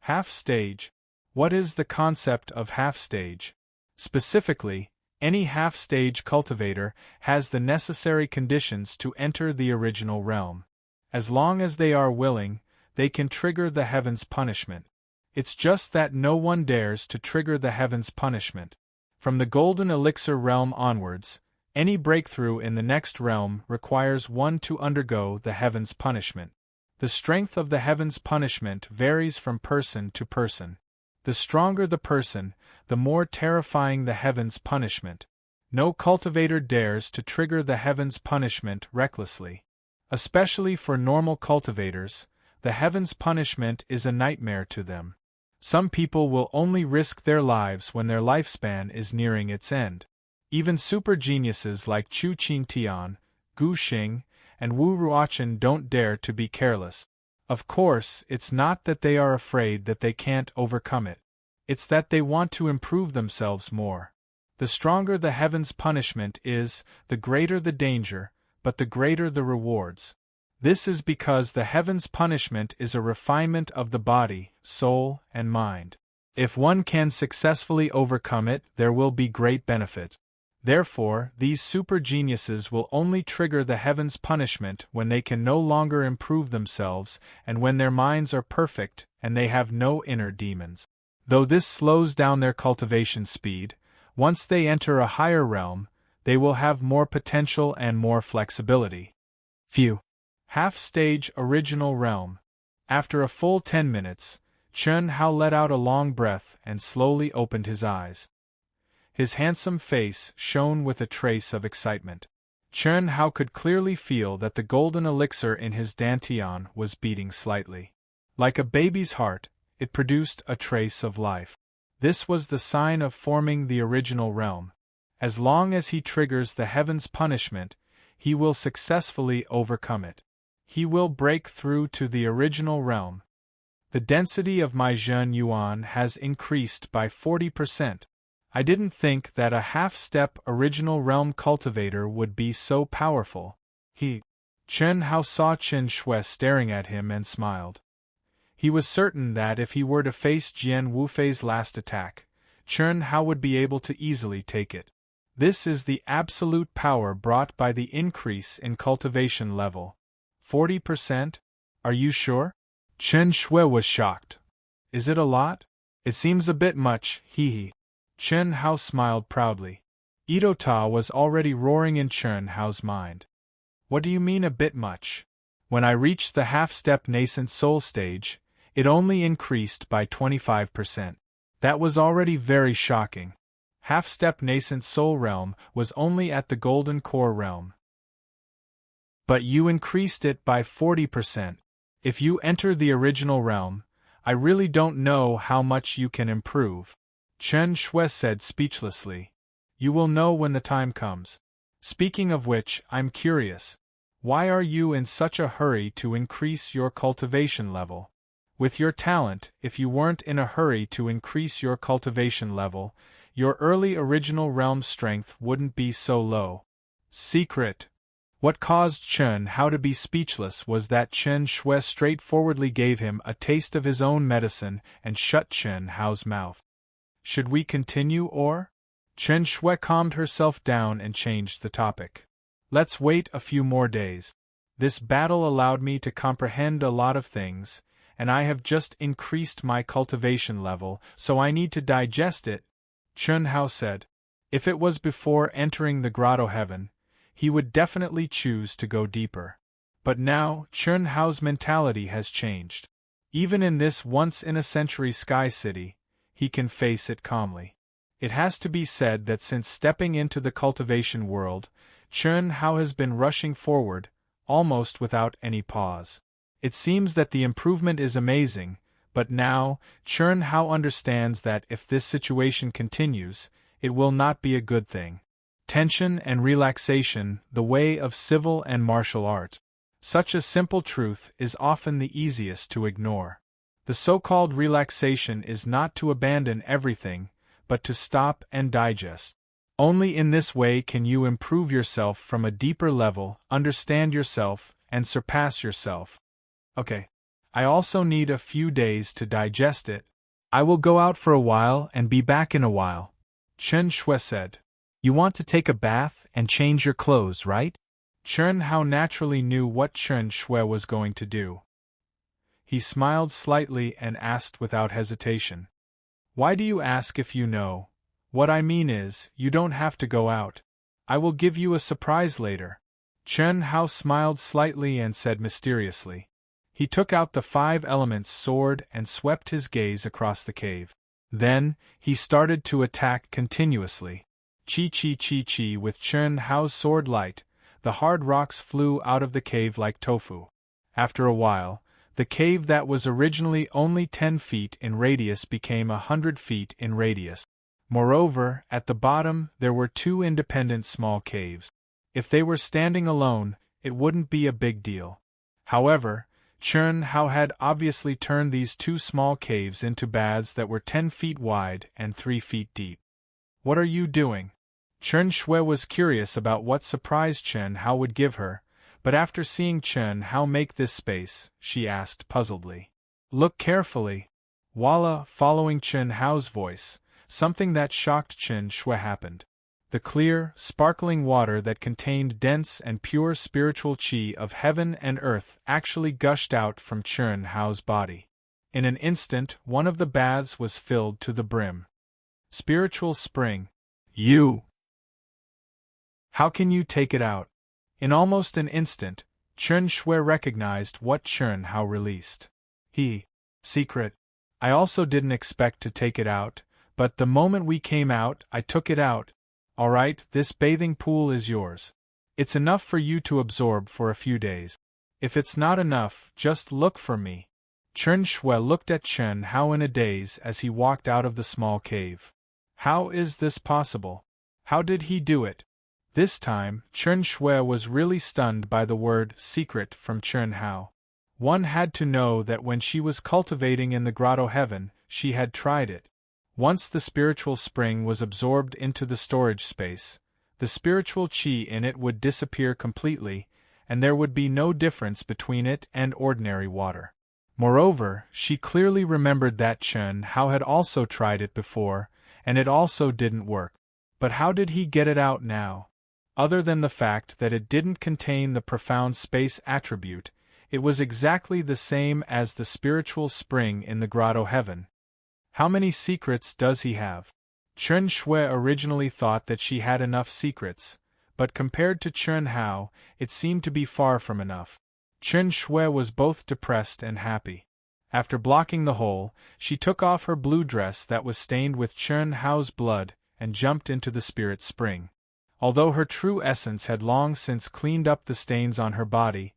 Half-stage? What is the concept of half-stage? Specifically, any half-stage cultivator has the necessary conditions to enter the original realm. As long as they are willing, they can trigger the heavens' punishment. It's just that no one dares to trigger the heavens' punishment. From the golden elixir realm onwards, any breakthrough in the next realm requires one to undergo the heavens' punishment. The strength of the heavens' punishment varies from person to person. The stronger the person, the more terrifying the heavens' punishment. No cultivator dares to trigger the heavens' punishment recklessly. Especially for normal cultivators, the heavens' punishment is a nightmare to them. Some people will only risk their lives when their lifespan is nearing its end. Even super geniuses like Chu Qingtian, Gu Xing, and Wu Ruochen don't dare to be careless. Of course, it's not that they are afraid that they can't overcome it. It's that they want to improve themselves more. The stronger the heavens' punishment is, the greater the danger, but the greater the rewards. This is because the heavens' punishment is a refinement of the body, soul, and mind. If one can successfully overcome it, there will be great benefit. Therefore, these super geniuses will only trigger the heavens' punishment when they can no longer improve themselves and when their minds are perfect and they have no inner demons. Though this slows down their cultivation speed, once they enter a higher realm, they will have more potential and more flexibility. Phew. Half-stage original realm. After a full 10 minutes, Chen Hao let out a long breath and slowly opened his eyes. His handsome face shone with a trace of excitement. Chen Hao could clearly feel that the golden elixir in his dantian was beating slightly. Like a baby's heart, it produced a trace of life. This was the sign of forming the original realm. As long as he triggers the heavens' punishment, he will successfully overcome it. He will break through to the original realm. The density of my Zhen Yuan has increased by 40%. I didn't think that a half-step original realm cultivator would be so powerful. Chen Hao saw Chen Shui staring at him and smiled. He was certain that if he were to face Jian Wufei's last attack, Chen Hao would be able to easily take it. This is the absolute power brought by the increase in cultivation level. 40%? Are you sure? Chen Shui was shocked. Is it a lot? It seems a bit much, hee. Chen Hao smiled proudly. Ito Ta was already roaring in Chen Hao's mind. What do you mean a bit much? When I reached the half-step nascent soul stage, it only increased by 25%. That was already very shocking. Half-step nascent soul realm was only at the golden core realm. But you increased it by 40%. If you enter the original realm, I really don't know how much you can improve. Chen Shui said speechlessly. You will know when the time comes. Speaking of which, I'm curious. Why are you in such a hurry to increase your cultivation level? With your talent, if you weren't in a hurry to increase your cultivation level, your early original realm strength wouldn't be so low. Secret. What caused Chen Hao to be speechless was that Chen Shui straightforwardly gave him a taste of his own medicine and shut Chen Hao's mouth. Should we continue or? Chen Shui calmed herself down and changed the topic. Let's wait a few more days. This battle allowed me to comprehend a lot of things, and I have just increased my cultivation level, so I need to digest it, Chen Hao said. If it was before entering the grotto heaven, he would definitely choose to go deeper. But now, Chen Hao's mentality has changed. Even in this once-in-a-century sky city, he can face it calmly. It has to be said that since stepping into the cultivation world, Chen Hao has been rushing forward, almost without any pause. It seems that the improvement is amazing, but now, Chen Hao understands that if this situation continues, it will not be a good thing. Tension and relaxation, the way of civil and martial art. Such a simple truth is often the easiest to ignore. The so-called relaxation is not to abandon everything, but to stop and digest. Only in this way can you improve yourself from a deeper level, understand yourself, and surpass yourself. Okay. I also need a few days to digest it. I will go out for a while and be back in a while, Chen Shui said. You want to take a bath and change your clothes, right? Chen Hao naturally knew what Chen Shui was going to do. He smiled slightly and asked without hesitation. Why do you ask if you know? What I mean is, you don't have to go out. I will give you a surprise later. Chen Hao smiled slightly and said mysteriously. He took out the 5 elements sword and swept his gaze across the cave. Then, he started to attack continuously. Chi. With Chen Hao's sword light, the hard rocks flew out of the cave like tofu. After a while, the cave that was originally only 10 feet in radius became 100 feet in radius. Moreover, at the bottom there were 2 independent small caves. If they were standing alone, it wouldn't be a big deal. However, Chen Hao had obviously turned these 2 small caves into baths that were 10 feet wide and 3 feet deep. What are you doing? Chen Shui was curious about what surprise Chen Hao would give her, but after seeing Chen Hao make this space, she asked puzzledly. Look carefully. Voila! Following Chen Hao's voice, something that shocked Chen Shui happened. The clear, sparkling water that contained dense and pure spiritual qi of heaven and earth actually gushed out from Chen Hao's body. In an instant, one of the baths was filled to the brim. Spiritual spring. You! How can you take it out? In almost an instant, Chen Shui recognized what Chen Hao released. Secret. I also didn't expect to take it out, but the moment we came out, I took it out. Alright, this bathing pool is yours. It's enough for you to absorb for a few days. If it's not enough, just look for me. Chen Shui looked at Chen Hao in a daze as he walked out of the small cave. How is this possible? How did he do it? This time, Chen Shui was really stunned by the word secret from Chen Hao. One had to know that when she was cultivating in the grotto heaven, she had tried it. Once the spiritual spring was absorbed into the storage space, the spiritual qi in it would disappear completely, and there would be no difference between it and ordinary water. Moreover, she clearly remembered that Chen Hao had also tried it before, and it also didn't work. But how did he get it out now? Other than the fact that it didn't contain the profound space attribute, it was exactly the same as the spiritual spring in the grotto heaven. How many secrets does he have? Chen Shui originally thought that she had enough secrets, but compared to Chen Hao, it seemed to be far from enough. Chen Shui was both depressed and happy. After blocking the hole, she took off her blue dress that was stained with Chen Hao's blood and jumped into the spirit spring. Although her true essence had long since cleaned up the stains on her body,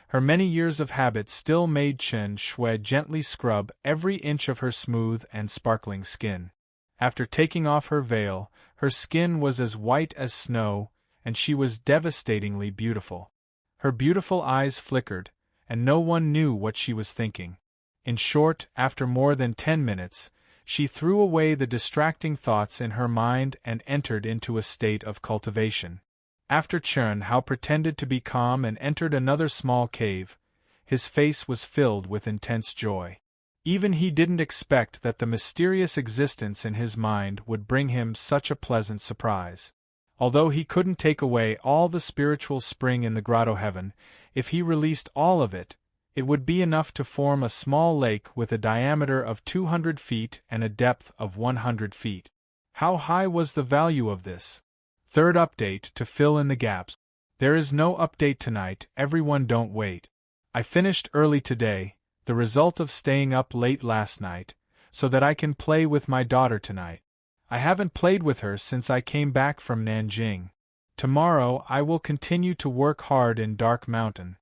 her many years of habit still made Chen Shui gently scrub every inch of her smooth and sparkling skin. After taking off her veil, her skin was as white as snow, and she was devastatingly beautiful. Her beautiful eyes flickered, and no one knew what she was thinking. In short, after more than 10 minutes, she threw away the distracting thoughts in her mind and entered into a state of cultivation. After Chen Hao pretended to be calm and entered another small cave, his face was filled with intense joy. Even he didn't expect that the mysterious existence in his mind would bring him such a pleasant surprise. Although he couldn't take away all the spiritual spring in the grotto heaven, if he released all of it, it would be enough to form a small lake with a diameter of 200 feet and a depth of 100 feet. How high was the value of this? Third update to fill in the gaps. There is no update tonight, everyone don't wait. I finished early today, the result of staying up late last night, so that I can play with my daughter tonight. I haven't played with her since I came back from Nanjing. Tomorrow I will continue to work hard in Dark Mountain.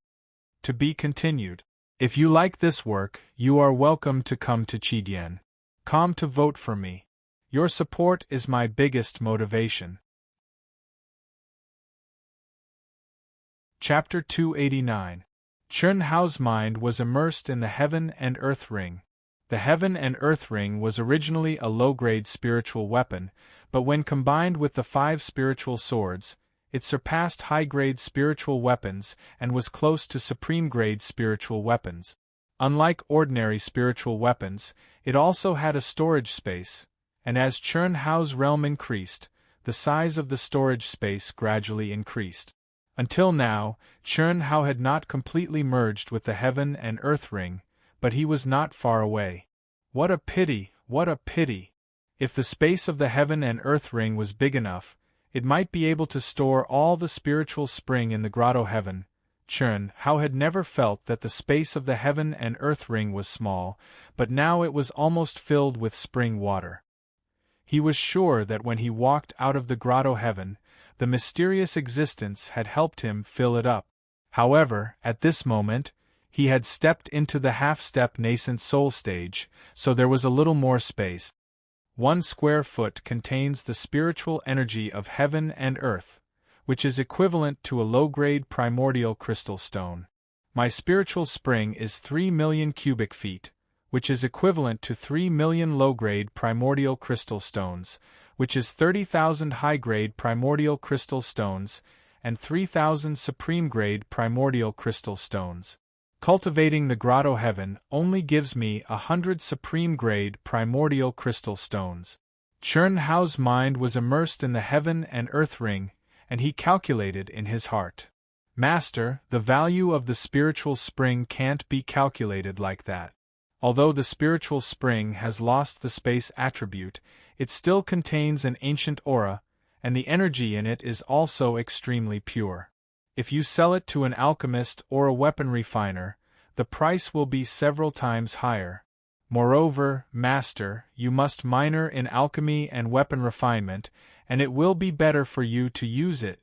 To be continued. If you like this work, you are welcome to come to Chidian.com to vote for me. Your support is my biggest motivation. Chapter 289. Chen Hao's mind was immersed in the Heaven and Earth Ring. The Heaven and Earth Ring was originally a low-grade spiritual weapon, but when combined with the 5 spiritual swords, it surpassed high-grade spiritual weapons and was close to supreme-grade spiritual weapons. Unlike ordinary spiritual weapons, it also had a storage space, and as Chen Hao's realm increased, the size of the storage space gradually increased. Until now, Chen Hao had not completely merged with the Heaven and Earth Ring, but he was not far away. What a pity, what a pity! If the space of the heaven and earth ring was big enough, it might be able to store all the spiritual spring in the grotto heaven. Chun Hao had never felt that the space of the heaven and earth ring was small, but now it was almost filled with spring water. He was sure that when he walked out of the grotto heaven, the mysterious existence had helped him fill it up. However, at this moment, he had stepped into the half-step nascent soul stage, so there was a little more space. 1 square foot contains the spiritual energy of heaven and earth, which is equivalent to a low-grade primordial crystal stone. My spiritual spring is 3 million cubic feet, which is equivalent to 3 million low-grade primordial crystal stones, which is 30,000 high-grade primordial crystal stones, and 3,000 supreme-grade primordial crystal stones. Cultivating the grotto heaven only gives me 100 supreme-grade primordial crystal stones. Chun Hao's mind was immersed in the heaven and earth ring, and he calculated in his heart. Master, the value of the spiritual spring can't be calculated like that. Although the spiritual spring has lost the space attribute, it still contains an ancient aura, and the energy in it is also extremely pure. If you sell it to an alchemist or a weapon refiner, the price will be several times higher. Moreover, Master, you must minor in alchemy and weapon refinement, and it will be better for you to use it,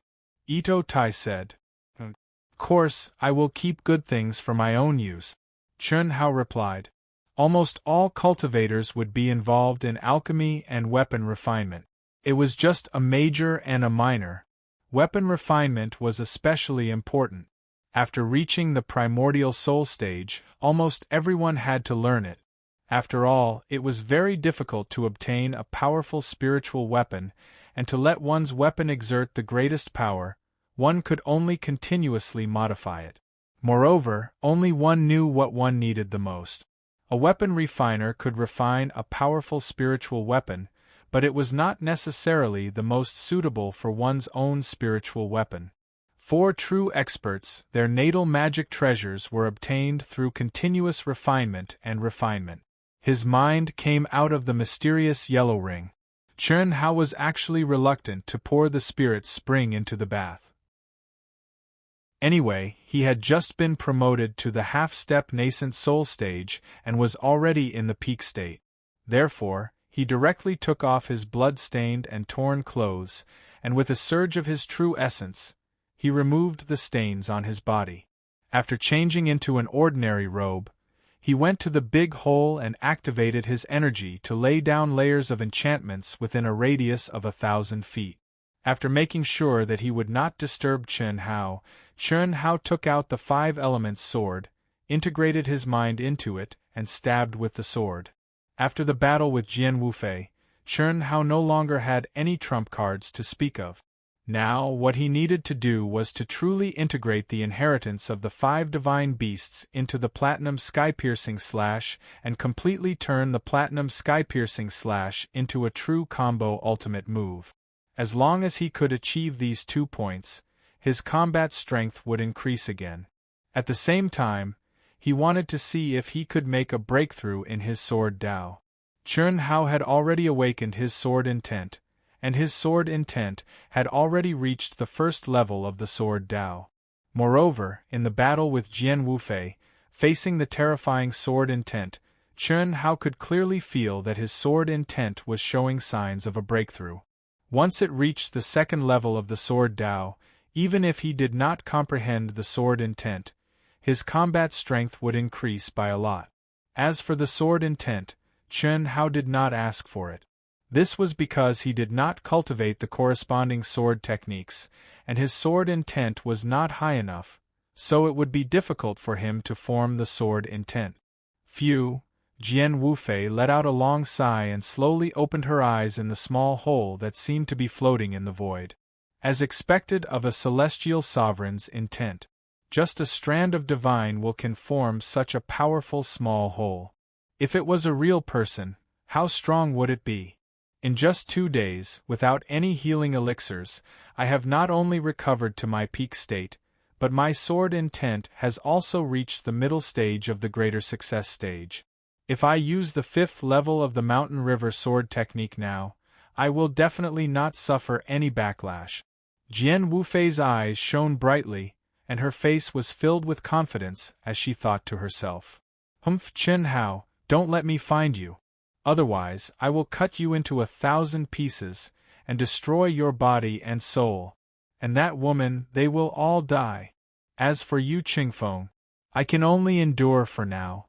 Ito Tai said. Of course, I will keep good things for my own use, Chun Hao replied. Almost all cultivators would be involved in alchemy and weapon refinement. It was just a major and a minor. Weapon refinement was especially important. After reaching the primordial soul stage, almost everyone had to learn it. After all, it was very difficult to obtain a powerful spiritual weapon, and to let one's weapon exert the greatest power, one could only continuously modify it. Moreover, only one knew what one needed the most. A weapon refiner could refine a powerful spiritual weapon, but it was not necessarily the most suitable for one's own spiritual weapon. For true experts, their natal magic treasures were obtained through continuous refinement and refinement. His mind came out of the mysterious yellow ring. Chun Hao was actually reluctant to pour the spirit spring into the bath. Anyway, he had just been promoted to the half-step nascent soul stage and was already in the peak state. Therefore, he directly took off his blood-stained and torn clothes, and with a surge of his true essence, he removed the stains on his body. After changing into an ordinary robe, he went to the big hole and activated his energy to lay down layers of enchantments within a radius of 1,000 feet. After making sure that he would not disturb Chun Hao took out the 5 elements sword, integrated his mind into it, and stabbed with the sword. After the battle with Jian Wufei, Chun Hao no longer had any trump cards to speak of. Now, what he needed to do was to truly integrate the inheritance of the 5 divine beasts into the platinum sky-piercing slash and completely turn the platinum sky-piercing slash into a true combo ultimate move. As long as he could achieve these 2 points, his combat strength would increase again. At the same time, he wanted to see if he could make a breakthrough in his sword Dao. Chun Hao had already awakened his sword intent, and his sword intent had already reached the first level of the sword Dao. Moreover, in the battle with Jian Wufei, facing the terrifying sword intent, Chun Hao could clearly feel that his sword intent was showing signs of a breakthrough. Once it reached the second level of the sword Dao, even if he did not comprehend the sword intent, his combat strength would increase by a lot. As for the sword intent, Chun Hao did not ask for it. This was because he did not cultivate the corresponding sword techniques, and his sword intent was not high enough, so it would be difficult for him to form the sword intent. Phew! Jian Wufei let out a long sigh and slowly opened her eyes in the small hole that seemed to be floating in the void. As expected of a celestial sovereign's intent, just a strand of divine will can form such a powerful small hole. If it was a real person, how strong would it be? In just 2 days, without any healing elixirs, I have not only recovered to my peak state, but my sword intent has also reached the middle stage of the greater success stage. If I use the 5th level of the Mountain River sword technique now, I will definitely not suffer any backlash. Jian Wufei's eyes shone brightly, and her face was filled with confidence as she thought to herself. Humph, Chen Hao, don't let me find you. Otherwise, I will cut you into 1,000 pieces, and destroy your body and soul. And that woman, they will all die. As for you, Qingfeng, I can only endure for now.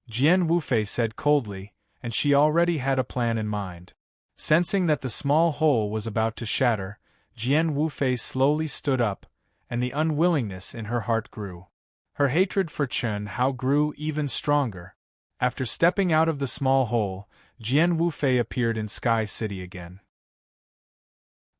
Jian Wufei said coldly, and she already had a plan in mind. Sensing that the small hole was about to shatter, Jian Wufei slowly stood up, and the unwillingness in her heart grew. Her hatred for Chen Hao grew even stronger. After stepping out of the small hole, Jian Wufei appeared in Sky City again.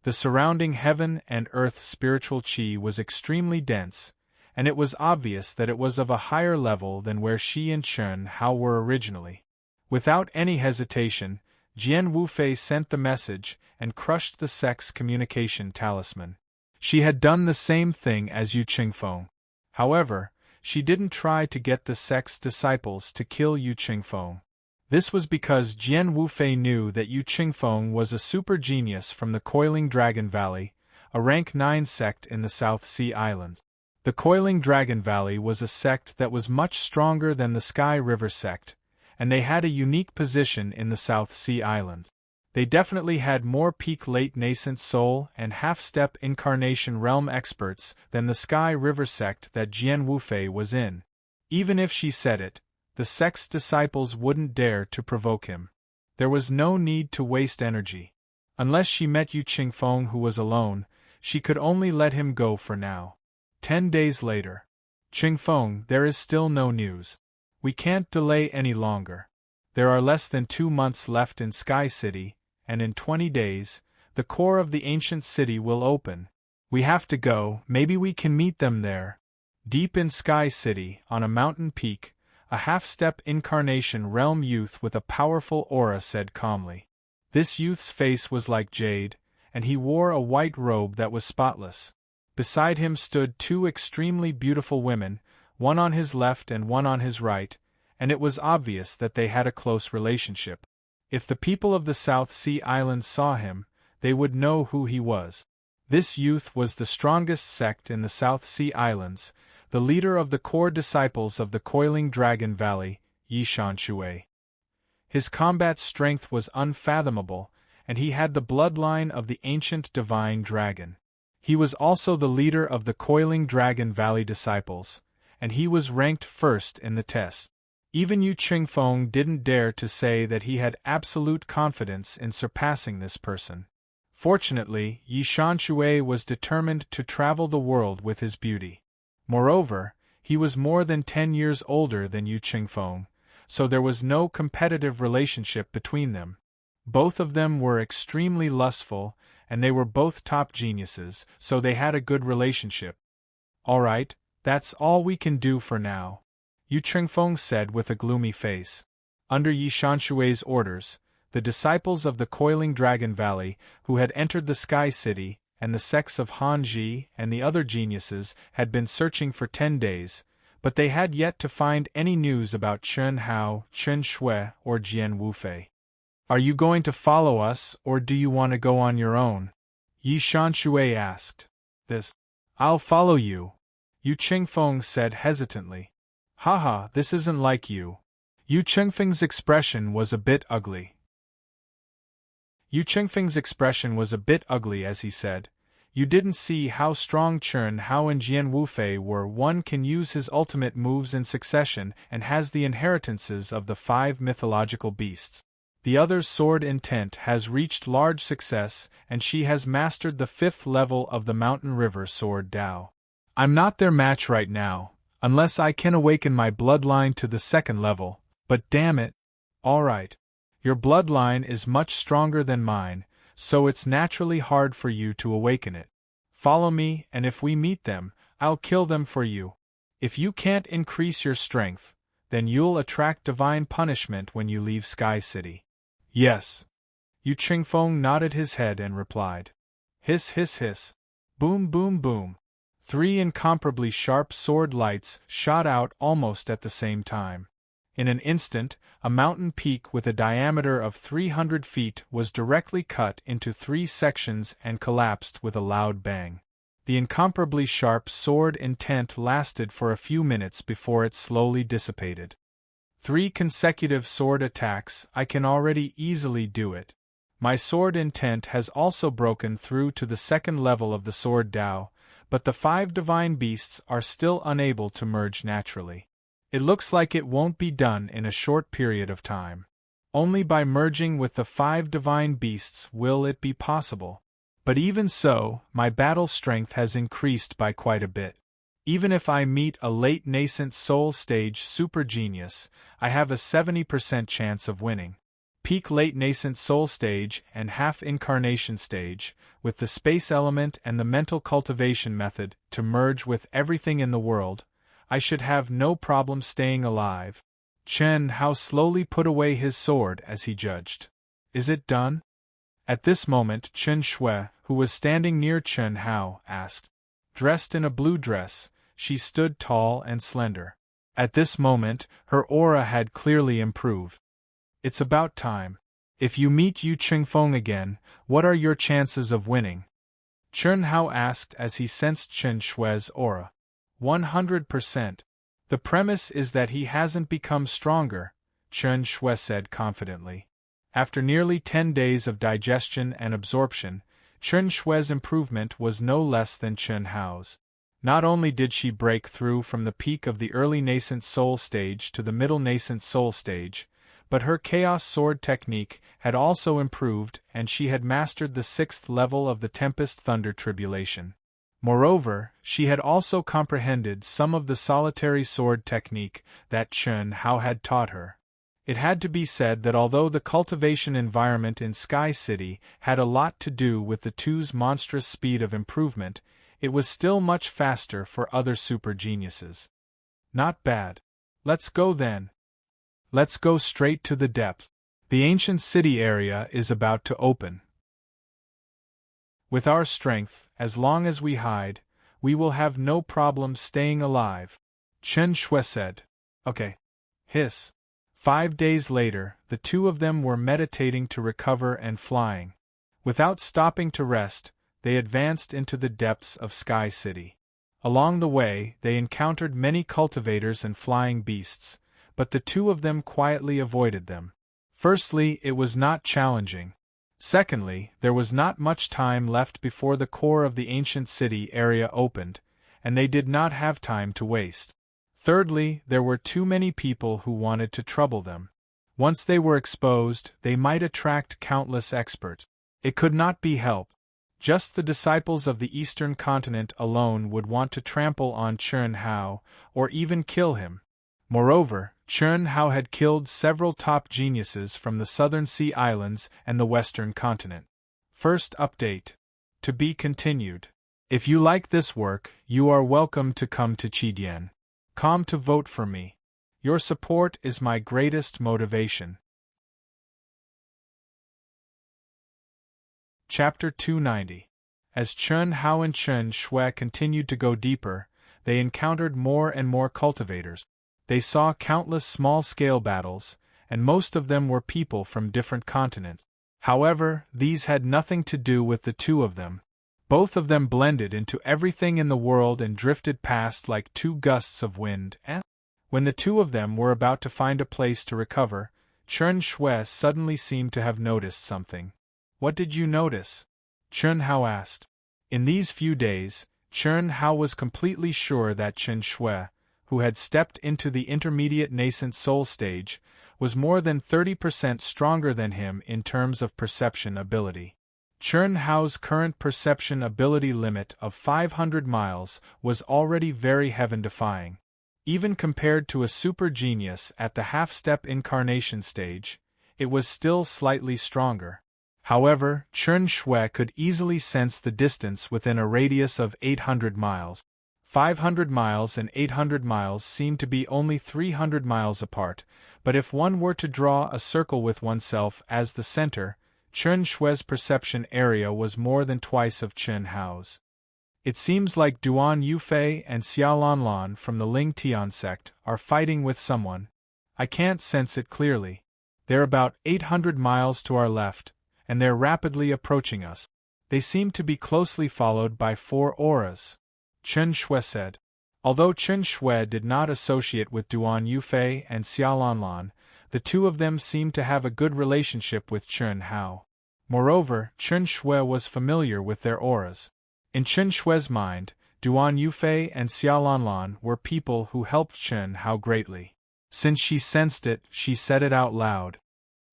The surrounding heaven and earth spiritual qi was extremely dense, and it was obvious that it was of a higher level than where she and Chen Hao were originally. Without any hesitation, Jian Wufei sent the message and crushed the sex communication talisman. She had done the same thing as Yu Qingfeng. However, she didn't try to get the sex disciples to kill Yu Qingfeng. This was because Jian Wufei knew that Yu Qingfeng was a super genius from the Coiling Dragon Valley, a rank 9 sect in the South Sea Islands. The Coiling Dragon Valley was a sect that was much stronger than the Sky River sect, and they had a unique position in the South Sea Islands. They definitely had more peak late nascent soul and half-step incarnation realm experts than the Sky River sect that Jian Wufei was in. Even if she said it, the sect's disciples wouldn't dare to provoke him. There was no need to waste energy. Unless she met Yu Qingfeng, who was alone, she could only let him go for now. 10 days later. Qingfeng, there is still no news. We can't delay any longer. There are less than 2 months left in Sky City, and in 20 days, the core of the ancient city will open. We have to go, maybe we can meet them there. Deep in Sky City, on a mountain peak, a half-step incarnation realm youth with a powerful aura said calmly. This youth's face was like jade, and he wore a white robe that was spotless. Beside him stood 2 extremely beautiful women, one on his left and one on his right, and it was obvious that they had a close relationship. If the people of the South Sea Islands saw him, they would know who he was. This youth was the strongest sect in the South Sea Islands, the leader of the core disciples of the Coiling Dragon Valley, Yi Shanshui. His combat strength was unfathomable, and he had the bloodline of the ancient divine dragon. He was also the leader of the Coiling Dragon Valley disciples, and he was ranked first in the test. Even Yu Qingfeng didn't dare to say that he had absolute confidence in surpassing this person. Fortunately, Yi Shanshui was determined to travel the world with his beauty. Moreover, he was more than 10 years older than Yu Qingfeng, so there was no competitive relationship between them. Both of them were extremely lustful, and they were both top geniuses, so they had a good relationship. All right, that's all we can do for now, Yu Qingfeng said with a gloomy face. Under Yi Shanshui's orders, the disciples of the Coiling Dragon Valley, who had entered the Sky City, and the sects of Han Ji and the other geniuses had been searching for 10 days, but they had yet to find any news about Chen Hao, Chen Shui, or Jian Wufei. Are you going to follow us, or do you want to go on your own? Yi Shanshui asked. I'll follow you, Yu Qingfeng said hesitantly. Haha, this isn't like you. Yu Qingfeng's expression was a bit ugly. As he said, "You didn't see how strong Chen Hao and Jian Wufei were. One can use his ultimate moves in succession and has the inheritances of the 5 mythological beasts. The other's sword intent has reached large success, and she has mastered the 5th level of the Mountain River sword Dao. I'm not their match right now, unless I can awaken my bloodline to the 2nd level, but damn it. Alright. Your bloodline is much stronger than mine, so it's naturally hard for you to awaken it. Follow me, and if we meet them, I'll kill them for you. If you can't increase your strength, then you'll attract divine punishment when you leave Sky City." "Yes." Yu Qingfeng nodded his head and replied. Hiss hiss hiss. Boom boom boom. 3 incomparably sharp sword lights shot out almost at the same time. In an instant, a mountain peak with a diameter of 300 feet was directly cut into 3 sections and collapsed with a loud bang. The incomparably sharp sword intent lasted for a few minutes before it slowly dissipated. 3 consecutive sword attacks, I can already easily do it. My sword intent has also broken through to the second level of the sword Dao, but the 5 divine beasts are still unable to merge naturally. It looks like it won't be done in a short period of time. Only by merging with the 5 divine beasts will it be possible. But even so, my battle strength has increased by quite a bit. Even if I meet a late nascent soul stage super genius, I have a 70% chance of winning. Peak late nascent soul stage and half incarnation stage, with the space element and the mental cultivation method to merge with everything in the world, I should have no problem staying alive. Chen Hao slowly put away his sword as he judged. Is it done? At this moment Chen Shui, who was standing near Chen Hao, asked. Dressed in a blue dress, she stood tall and slender. At this moment, her aura had clearly improved. It's about time. If you meet Yu Qingfeng again, what are your chances of winning? Chen Hao asked as he sensed Chen Shui's aura. 100%. The premise is that he hasn't become stronger, Chen Shui said confidently. After nearly 10 days of digestion and absorption, Chen Shui's improvement was no less than Chen Hao's. Not only did she break through from the peak of the early nascent soul stage to the middle nascent soul stage, but her chaos sword technique had also improved and she had mastered the 6th level of the Tempest Thunder Tribulation. Moreover, she had also comprehended some of the solitary sword technique that Chen Hao had taught her. It had to be said that although the cultivation environment in Sky City had a lot to do with the two's monstrous speed of improvement, it was still much faster for other super geniuses. Not bad. Let's go then. Let's go straight to the depth. The ancient city area is about to open. With our strength, as long as we hide, we will have no problem staying alive, Chen Shui said. Okay. Hiss. 5 days later, the two of them were meditating to recover and flying. Without stopping to rest, they advanced into the depths of Sky City. Along the way, they encountered many cultivators and flying beasts, but the two of them quietly avoided them. Firstly, it was not challenging. Secondly, there was not much time left before the core of the ancient city area opened, and they did not have time to waste. Thirdly, there were too many people who wanted to trouble them. Once they were exposed, they might attract countless experts. It could not be helped. Just the disciples of the Eastern continent alone would want to trample on Chen Hao, or even kill him. Moreover, Chen Hao had killed several top geniuses from the Southern Sea Islands and the Western continent. First update. To be continued. If you like this work, you are welcome to come to Qidian. Come to vote for me. Your support is my greatest motivation. Chapter 290. As Chen Hao and Chen Shui continued to go deeper, they encountered more and more cultivators. They saw countless small-scale battles, and most of them were people from different continents. However, these had nothing to do with the two of them. Both of them blended into everything in the world and drifted past like 2 gusts of wind. When the two of them were about to find a place to recover, Chen Shui suddenly seemed to have noticed something. What did you notice? Chen Hao asked. In these few days, Chen Hao was completely sure that Chen Shui, who had stepped into the intermediate nascent soul stage, was more than 30% stronger than him in terms of perception ability. Chen Hao's current perception ability limit of 500 miles was already very heaven-defying. Even compared to a super genius at the half-step incarnation stage, it was still slightly stronger. However, Chen Shui could easily sense the distance within a radius of 800 miles. 500 miles and 800 miles seemed to be only 300 miles apart, but if one were to draw a circle with oneself as the center, Chen Shui's perception area was more than twice of Chen Hao's. It seems like Duan Yufei and Xiaolanlan from the Ling Tian sect are fighting with someone. I can't sense it clearly. They're about 800 miles to our left, and they're rapidly approaching us. They seem to be closely followed by 4 auras, Chen Shui said. Although Chen Shui did not associate with Duan Yufei and Xiaolanlan, the two of them seemed to have a good relationship with Chen Hao. Moreover, Chen Shui was familiar with their auras. In Chen Shui's mind, Duan Yufei and Xiaolanlan were people who helped Chen Hao greatly. Since she sensed it, she said it out loud.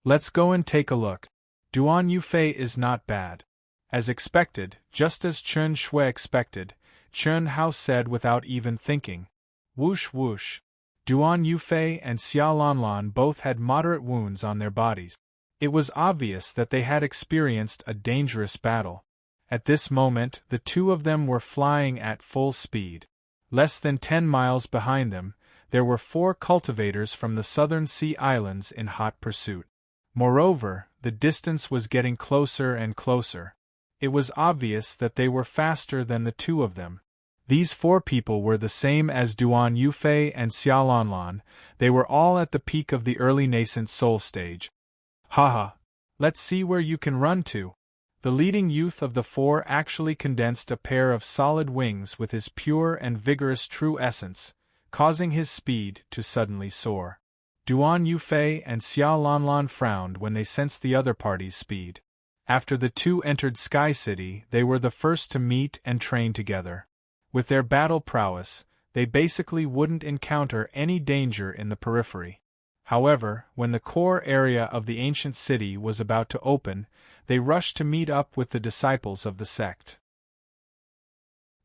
Let's go and take a look. Duan Yufei is not bad. As expected, just as Chen Shui expected, Chen Hao said without even thinking. Whoosh whoosh. Duan Yufei and Xiaolanlan both had moderate wounds on their bodies. It was obvious that they had experienced a dangerous battle. At this moment, the two of them were flying at full speed. Less than 10 miles behind them, there were 4 cultivators from the southern sea islands in hot pursuit. Moreover, the distance was getting closer and closer. It was obvious that they were faster than the two of them. These 4 people were the same as Duan Yufei and Xiaolanlan. They were all at the peak of the early nascent soul stage. Haha. Let's see where you can run to. The leading youth of the 4 actually condensed a pair of solid wings with his pure and vigorous true essence, causing his speed to suddenly soar. Duan Yufei and Xiaolanlan frowned when they sensed the other party's speed. After the two entered Sky City, they were the first to meet and train together. With their battle prowess, they basically wouldn't encounter any danger in the periphery. However, when the core area of the ancient city was about to open, they rushed to meet up with the disciples of the sect.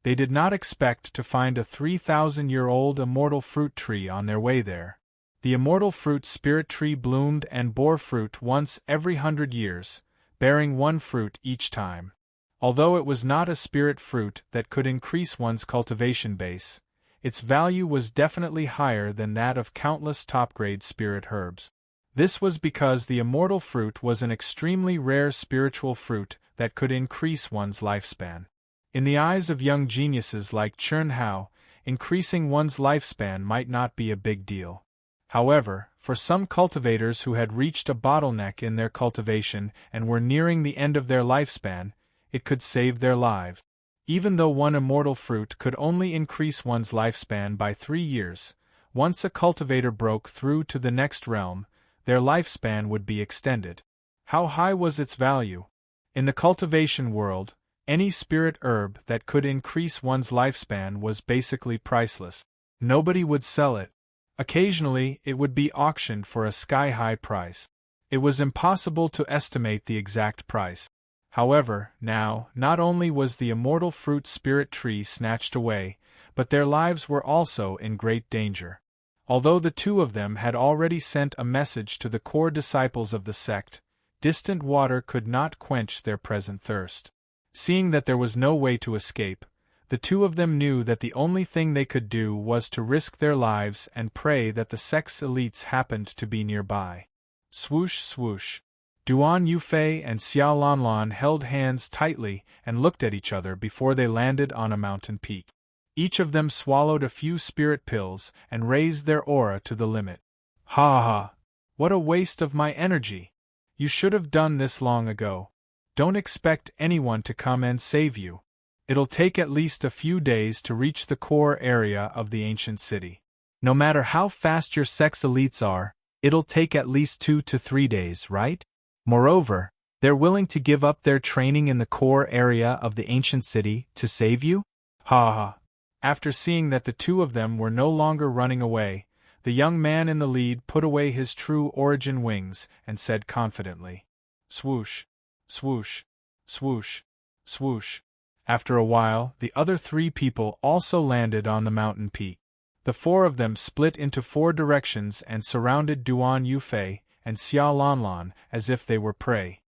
They did not expect to find a 3,000-year-old immortal fruit tree on their way there. The immortal fruit spirit tree bloomed and bore fruit once every 100 years, bearing 1 fruit each time. Although it was not a spirit fruit that could increase one's cultivation base, its value was definitely higher than that of countless top-grade spirit herbs. This was because the immortal fruit was an extremely rare spiritual fruit that could increase one's lifespan. In the eyes of young geniuses like Chen Hao, increasing one's lifespan might not be a big deal. However, for some cultivators who had reached a bottleneck in their cultivation and were nearing the end of their lifespan, it could save their lives. Even though one immortal fruit could only increase one's lifespan by 3 years, once a cultivator broke through to the next realm, their lifespan would be extended. How high was its value? In the cultivation world, any spirit herb that could increase one's lifespan was basically priceless. Nobody would sell it. Occasionally, it would be auctioned for a sky-high price. It was impossible to estimate the exact price. However, now, not only was the immortal fruit spirit tree snatched away, but their lives were also in great danger. Although the two of them had already sent a message to the core disciples of the sect, distant water could not quench their present thirst. Seeing that there was no way to escape, the two of them knew that the only thing they could do was to risk their lives and pray that the sect's elites happened to be nearby. Swoosh swoosh. Duan Yufei and Xiaolanlan held hands tightly and looked at each other before they landed on a mountain peak. Each of them swallowed a few spirit pills and raised their aura to the limit. Ha ha! What a waste of my energy! You should have done this long ago. Don't expect anyone to come and save you. It'll take at least a few days to reach the core area of the ancient city. No matter how fast your sect's elites are, it'll take at least 2 to 3 days, right? Moreover, they're willing to give up their training in the core area of the ancient city to save you? Ha ha! After seeing that the two of them were no longer running away, the young man in the lead put away his true origin wings and said confidently, swoosh, swoosh, swoosh, swoosh. After a while, the other 3 people also landed on the mountain peak. The 4 of them split into 4 directions and surrounded Duan Yufei and Xiaolanlan as if they were prey.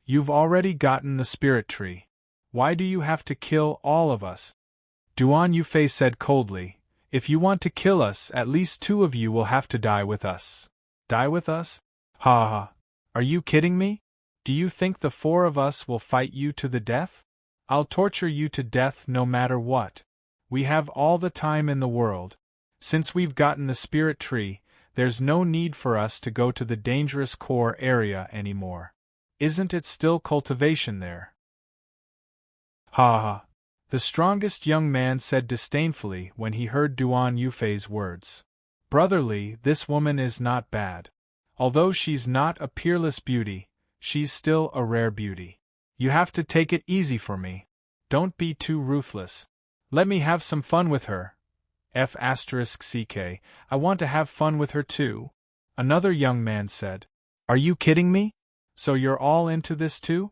You've already gotten the spirit tree. Why do you have to kill all of us? Duan Yufei said coldly, if you want to kill us, at least 2 of you will have to die with us. Die with us? Ha ha! Are you kidding me? Do you think the 4 of us will fight you to the death? I'll torture you to death no matter what. We have all the time in the world. Since we've gotten the spirit tree, there's no need for us to go to the dangerous core area anymore. Isn't it still cultivation there? Ha ha! The strongest young man said disdainfully when he heard Duan Yufei's words. Brotherly, this woman is not bad. Although she's not a peerless beauty, she's still a rare beauty. You have to take it easy for me. Don't be too ruthless. Let me have some fun with her. F***ck, I want to have fun with her too. Another young man said. Are you kidding me? So you're all into this too?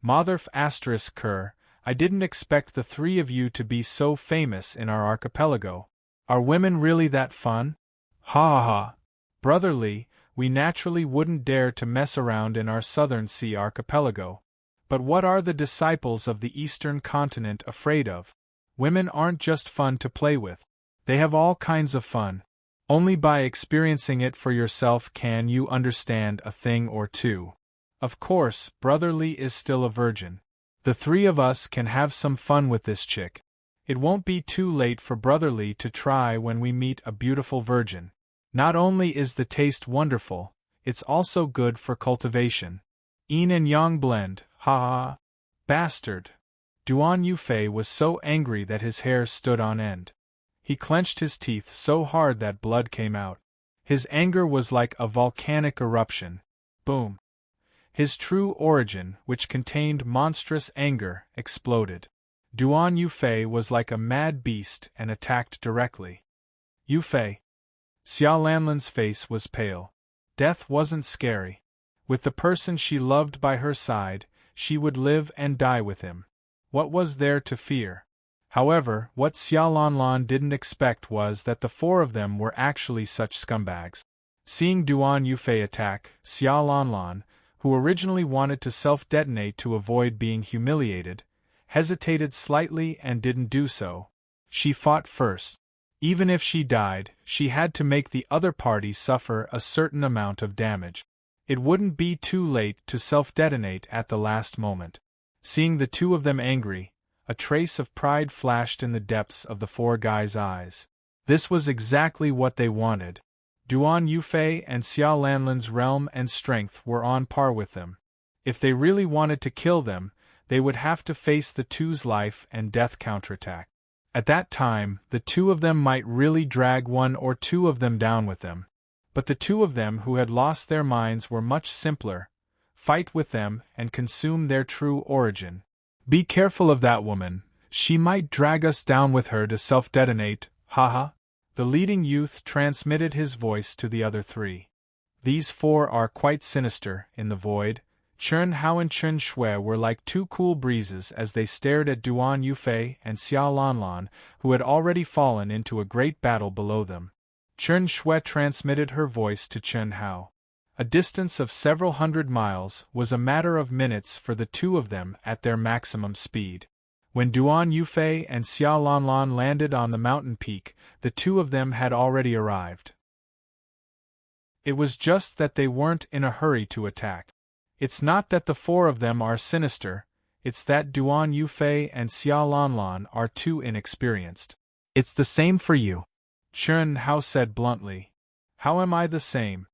Mother***ker, I didn't expect the three of you to be so famous in our archipelago. Are women really that fun? Ha ha ha. Brotherly, we naturally wouldn't dare to mess around in our southern sea archipelago. But what are the disciples of the eastern continent afraid of? Women aren't just fun to play with. They have all kinds of fun. Only by experiencing it for yourself can you understand a thing or two. Of course, Brotherly is still a virgin. The three of us can have some fun with this chick. It won't be too late for Brotherly to try when we meet a beautiful virgin. Not only is the taste wonderful, it's also good for cultivation. Yin and yang blend, ha ha. Bastard. Duan Yufei was so angry that his hair stood on end. He clenched his teeth so hard that blood came out. His anger was like a volcanic eruption. Boom. His true origin, which contained monstrous anger, exploded. Duan Yufei was like a mad beast and attacked directly. Yufei. Xia Lanlan's face was pale. Death wasn't scary. With the person she loved by her side, she would live and die with him. What was there to fear? However, what Xia Lanlan didn't expect was that the four of them were actually such scumbags. Seeing Duan Yufei attack, Xia Lanlan, who originally wanted to self-detonate to avoid being humiliated, hesitated slightly and didn't do so. She fought first. Even if she died, she had to make the other party suffer a certain amount of damage. It wouldn't be too late to self-detonate at the last moment. Seeing the two of them angry, a trace of pride flashed in the depths of the four guys' eyes. This was exactly what they wanted. Duan Yufei and Xia Lanlan's realm and strength were on par with them. If they really wanted to kill them, they would have to face the two's life and death counterattack. At that time, the two of them might really drag one or two of them down with them. But the two of them who had lost their minds were much simpler. Fight with them and consume their true origin. Be careful of that woman, she might drag us down with her to self-detonate, haha. The leading youth transmitted his voice to the other three. These four are quite sinister, in the void. Chen Hao and Chen Shui were like two cool breezes as they stared at Duan Yufei and Xia Lanlan, who had already fallen into a great battle below them. Chen Shui transmitted her voice to Chen Hao. A distance of several hundred miles was a matter of minutes for the two of them at their maximum speed. When Duan Yufei and Xia Lanlan landed on the mountain peak, the two of them had already arrived. It was just that they weren't in a hurry to attack. It's not that the four of them are sinister, it's that Duan Yufei and Xia Lanlan are too inexperienced. It's the same for you. Chen Hao said bluntly. How am I the same?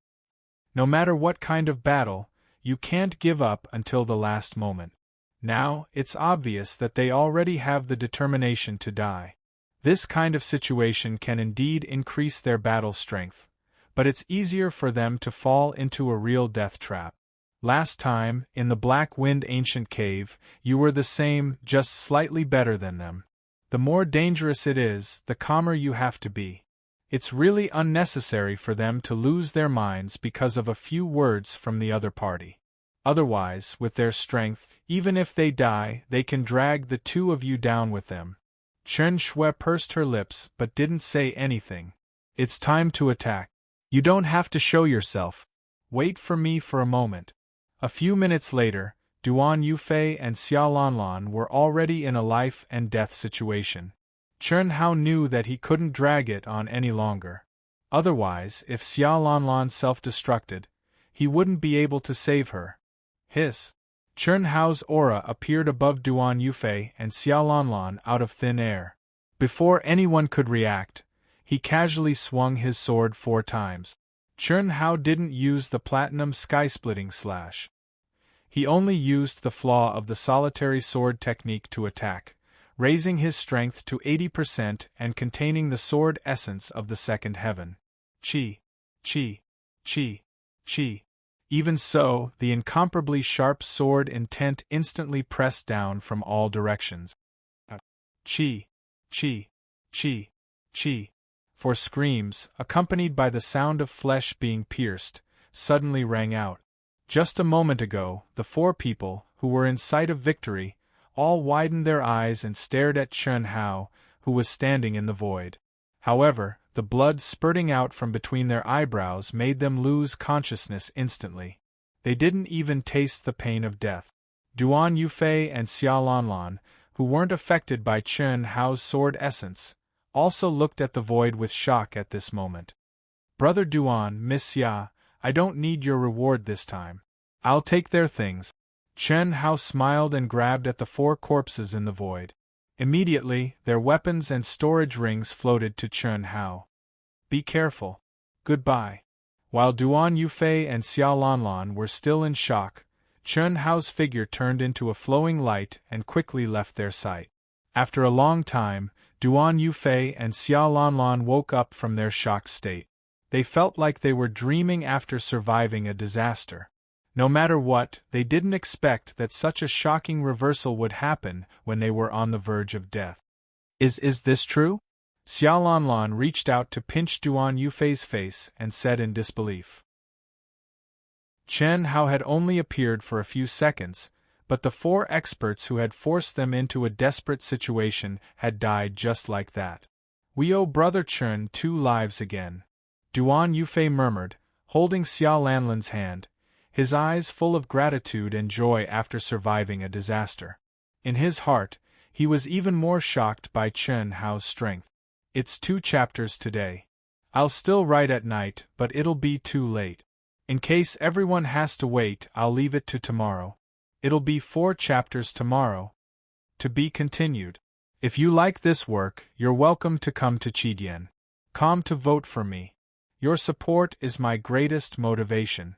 No matter what kind of battle, you can't give up until the last moment. Now, it's obvious that they already have the determination to die. This kind of situation can indeed increase their battle strength, but it's easier for them to fall into a real death trap. Last time, in the Black Wind Ancient Cave, you were the same, just slightly better than them. The more dangerous it is, the calmer you have to be. It's really unnecessary for them to lose their minds because of a few words from the other party. Otherwise, with their strength, even if they die, they can drag the two of you down with them. Chen Shui pursed her lips but didn't say anything. It's time to attack. You don't have to show yourself. Wait for me for a moment. A few minutes later, Duan Yufei and Xia Lanlan were already in a life and death situation. Chen Hao knew that he couldn't drag it on any longer. Otherwise, if Xia Lanlan self-destructed, he wouldn't be able to save her. Hiss! Chun Hao's aura appeared above Duan Yufei and Xiaolanlan out of thin air. Before anyone could react, he casually swung his sword 4 times. Chun Hao didn't use the platinum sky-splitting slash. He only used the flaw of the solitary sword technique to attack, raising his strength to 80% and containing the sword essence of the second heaven. Chi, chi, chi, chi. Even so, the incomparably sharp sword intent instantly pressed down from all directions. Chi, chi, chi, chi. For screams, accompanied by the sound of flesh being pierced, suddenly rang out. Just a moment ago, the 4 people, who were in sight of victory, all widened their eyes and stared at Chun Hao, who was standing in the void. However, the blood spurting out from between their eyebrows made them lose consciousness instantly. They didn't even taste the pain of death. Duan Yufei and Xiaolanlan, who weren't affected by Chun Hao's sword essence, also looked at the void with shock at this moment. Brother Duan, Miss Xia, I don't need your reward this time. I'll take their things. Chun Hao smiled and grabbed at the 4 corpses in the void. Immediately, their weapons and storage rings floated to Chun Hao. Be careful. Goodbye. While Duan Yufei and Xiaolanlan were still in shock, Chun Hao's figure turned into a flowing light and quickly left their sight. After a long time, Duan Yufei and Xiaolanlan woke up from their shocked state. They felt like they were dreaming after surviving a disaster. No matter what, they didn't expect that such a shocking reversal would happen when they were on the verge of death. Is this true? Xiaolanlan reached out to pinch Duan Yufei's face and said in disbelief. Chun Hao had only appeared for a few seconds, but the 4 experts who had forced them into a desperate situation had died just like that. We owe Brother Chun 2 lives again, Duan Yufei murmured, holding Xiaolanlan's hand, his eyes full of gratitude and joy after surviving a disaster. In his heart, he was even more shocked by Chun Hao's strength. It's 2 chapters today. I'll still write at night, but it'll be too late. In case everyone has to wait, I'll leave it to tomorrow. It'll be 4 chapters tomorrow. To be continued. If you like this work, you're welcome to come to Chidian. Come to vote for me. Your support is my greatest motivation.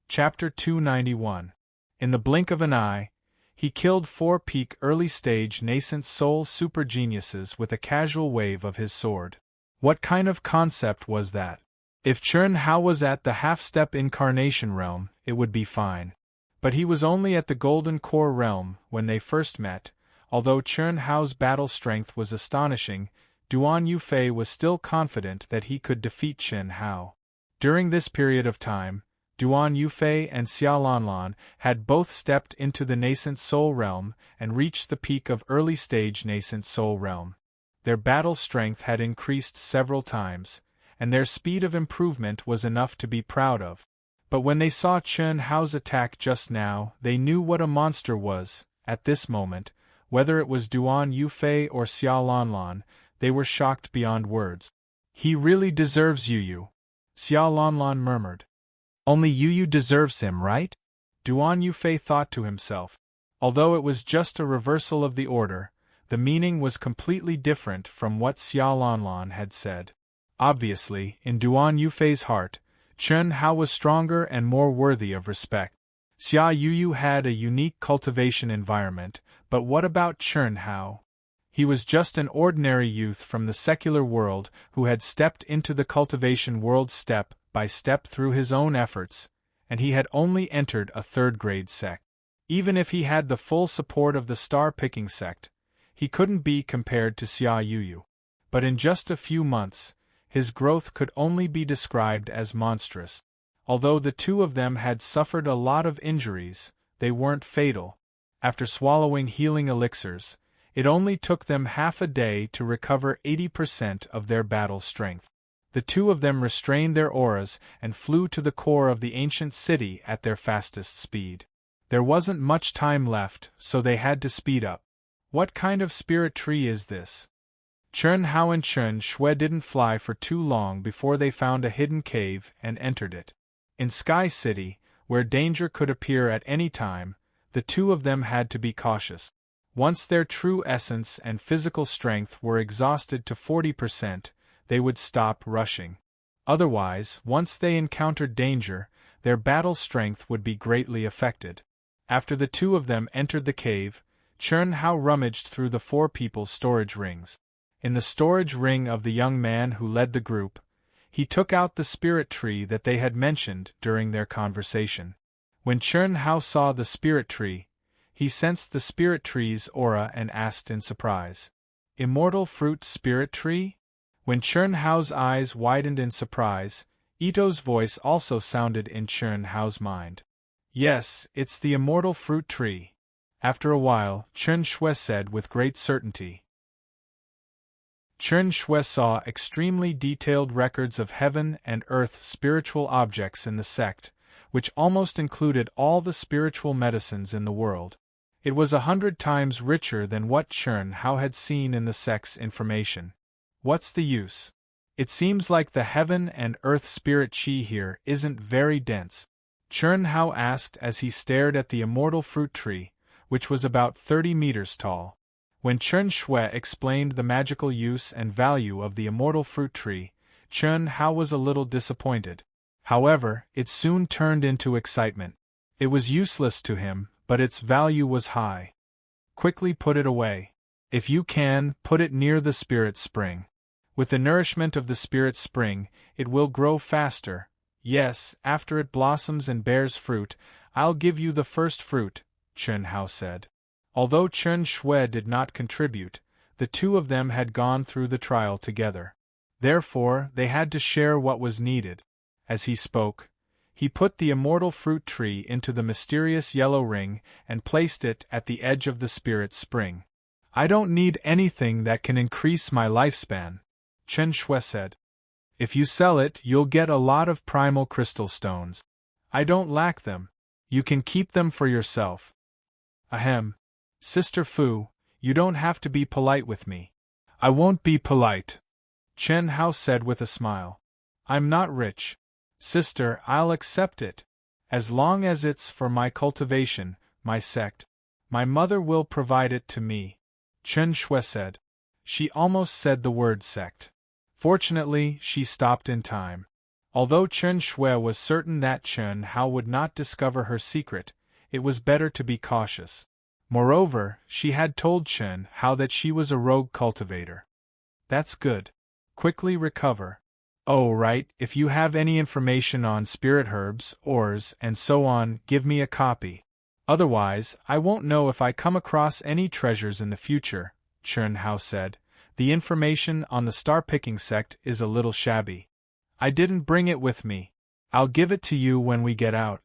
Chapter 291. In the blink of an eye, he killed 4 peak early-stage nascent soul super-geniuses with a casual wave of his sword. What kind of concept was that? If Chun Hao was at the half-step incarnation realm, it would be fine. But he was only at the golden core realm when they first met. Although Chun Hao's battle strength was astonishing, Duan Yufei was still confident that he could defeat Chun Hao. During this period of time, Duan Yufei and Xiaolanlan had both stepped into the nascent soul realm and reached the peak of early-stage nascent soul realm. Their battle strength had increased several times, and their speed of improvement was enough to be proud of. But when they saw Chun Hao's attack just now, they knew what a monster was. At this moment, whether it was Duan Yufei or Xiaolanlan, they were shocked beyond words. He really deserves Yu. Xiaolanlan murmured. Only Yu deserves him, right? Duan Yufei thought to himself. Although it was just a reversal of the order, the meaning was completely different from what Xiaolanlan had said. Obviously, in Duan Yufei's heart, Chun Hao was stronger and more worthy of respect. Xia Yu had a unique cultivation environment, but what about Chun Hao? He was just an ordinary youth from the secular world who had stepped into the cultivation world step by step through his own efforts, and he had only entered a 3rd-grade sect. Even if he had the full support of the star-picking sect, he couldn't be compared to Xia Yu. But in just a few months, his growth could only be described as monstrous. Although the 2 of them had suffered a lot of injuries, they weren't fatal. After swallowing healing elixirs, it only took them half a day to recover 80% of their battle strength. The 2 of them restrained their auras and flew to the core of the ancient city at their fastest speed. There wasn't much time left, so they had to speed up. What kind of spirit tree is this? Chun Hao and Chun Shui didn't fly for too long before they found a hidden cave and entered it. In Sky City, where danger could appear at any time, the two of them had to be cautious. Once their true essence and physical strength were exhausted to 40%, they would stop rushing. Otherwise, once they encountered danger, their battle strength would be greatly affected. After the two of them entered the cave, Chun Hao rummaged through the four people's storage rings. In the storage ring of the young man who led the group, he took out the spirit tree that they had mentioned during their conversation. When Chun Hao saw the spirit tree, he sensed the spirit tree's aura and asked in surprise, "Immortal fruit spirit tree?" When Chun Hao's eyes widened in surprise, Ito's voice also sounded in Chun Hao's mind. "Yes, it's the immortal fruit tree." After a while, Chun Shui said with great certainty. Chun Shui saw extremely detailed records of heaven and earth spiritual objects in the sect, which almost included all the spiritual medicines in the world. It was 100 times richer than what Chun Hao had seen in the sect's information. What's the use? It seems like the heaven and earth spirit chi here isn't very dense. Chun Hao asked as he stared at the immortal fruit tree, which was about 30 meters tall. When Chun Shui explained the magical use and value of the immortal fruit tree, Chun Hao was a little disappointed. However, it soon turned into excitement. It was useless to him, but its value was high. Quickly put it away. If you can, put it near the spirit spring. With the nourishment of the spirit spring, it will grow faster. Yes, after it blossoms and bears fruit, I'll give you the first fruit, Chun Hao said. Although Chun Shui did not contribute, the two of them had gone through the trial together. Therefore, they had to share what was needed. As he spoke, he put the immortal fruit tree into the mysterious yellow ring and placed it at the edge of the spirit spring. "I don't need anything that can increase my lifespan," Chun Shui said. "If you sell it, you'll get a lot of primal crystal stones. I don't lack them. You can keep them for yourself." "Ahem. Sister Fu, you don't have to be polite with me." "I won't be polite," Chun Hao said with a smile. "I'm not rich. Sister, I'll accept it. As long as it's for my cultivation, my sect. My mother will provide it to me," Chun Shui said. She almost said the word sect. Fortunately, she stopped in time. Although Chun Shui was certain that Chun Hao would not discover her secret, it was better to be cautious. Moreover, she had told Chun Hao that she was a rogue cultivator. "That's good. Quickly recover. Oh, right, if you have any information on spirit herbs, ores, and so on, give me a copy. Otherwise, I won't know if I come across any treasures in the future," Chun Hao said. "The information on the star-picking sect is a little shabby. I didn't bring it with me. I'll give it to you when we get out."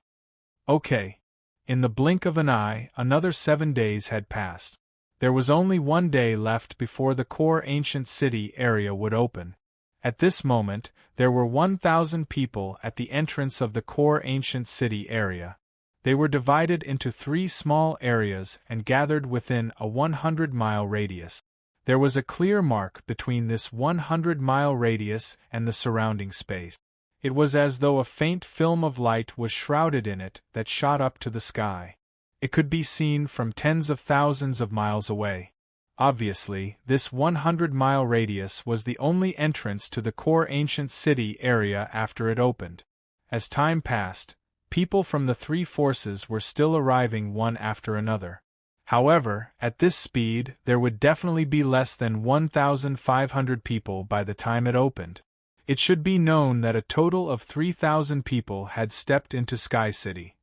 "Okay." In the blink of an eye, another 7 days had passed. There was only 1 day left before the core ancient city area would open. At this moment, there were 1,000 people at the entrance of the core ancient city area. They were divided into 3 small areas and gathered within a 100-mile radius. There was a clear mark between this 100-mile radius and the surrounding space. It was as though a faint film of light was shrouded in it that shot up to the sky. It could be seen from tens of thousands of miles away. Obviously, this 100-mile radius was the only entrance to the core ancient city area after it opened. As time passed, people from the 3 forces were still arriving one after another. However, at this speed, there would definitely be less than 1,500 people by the time it opened. It should be known that a total of 3,000 people had stepped into Sky City.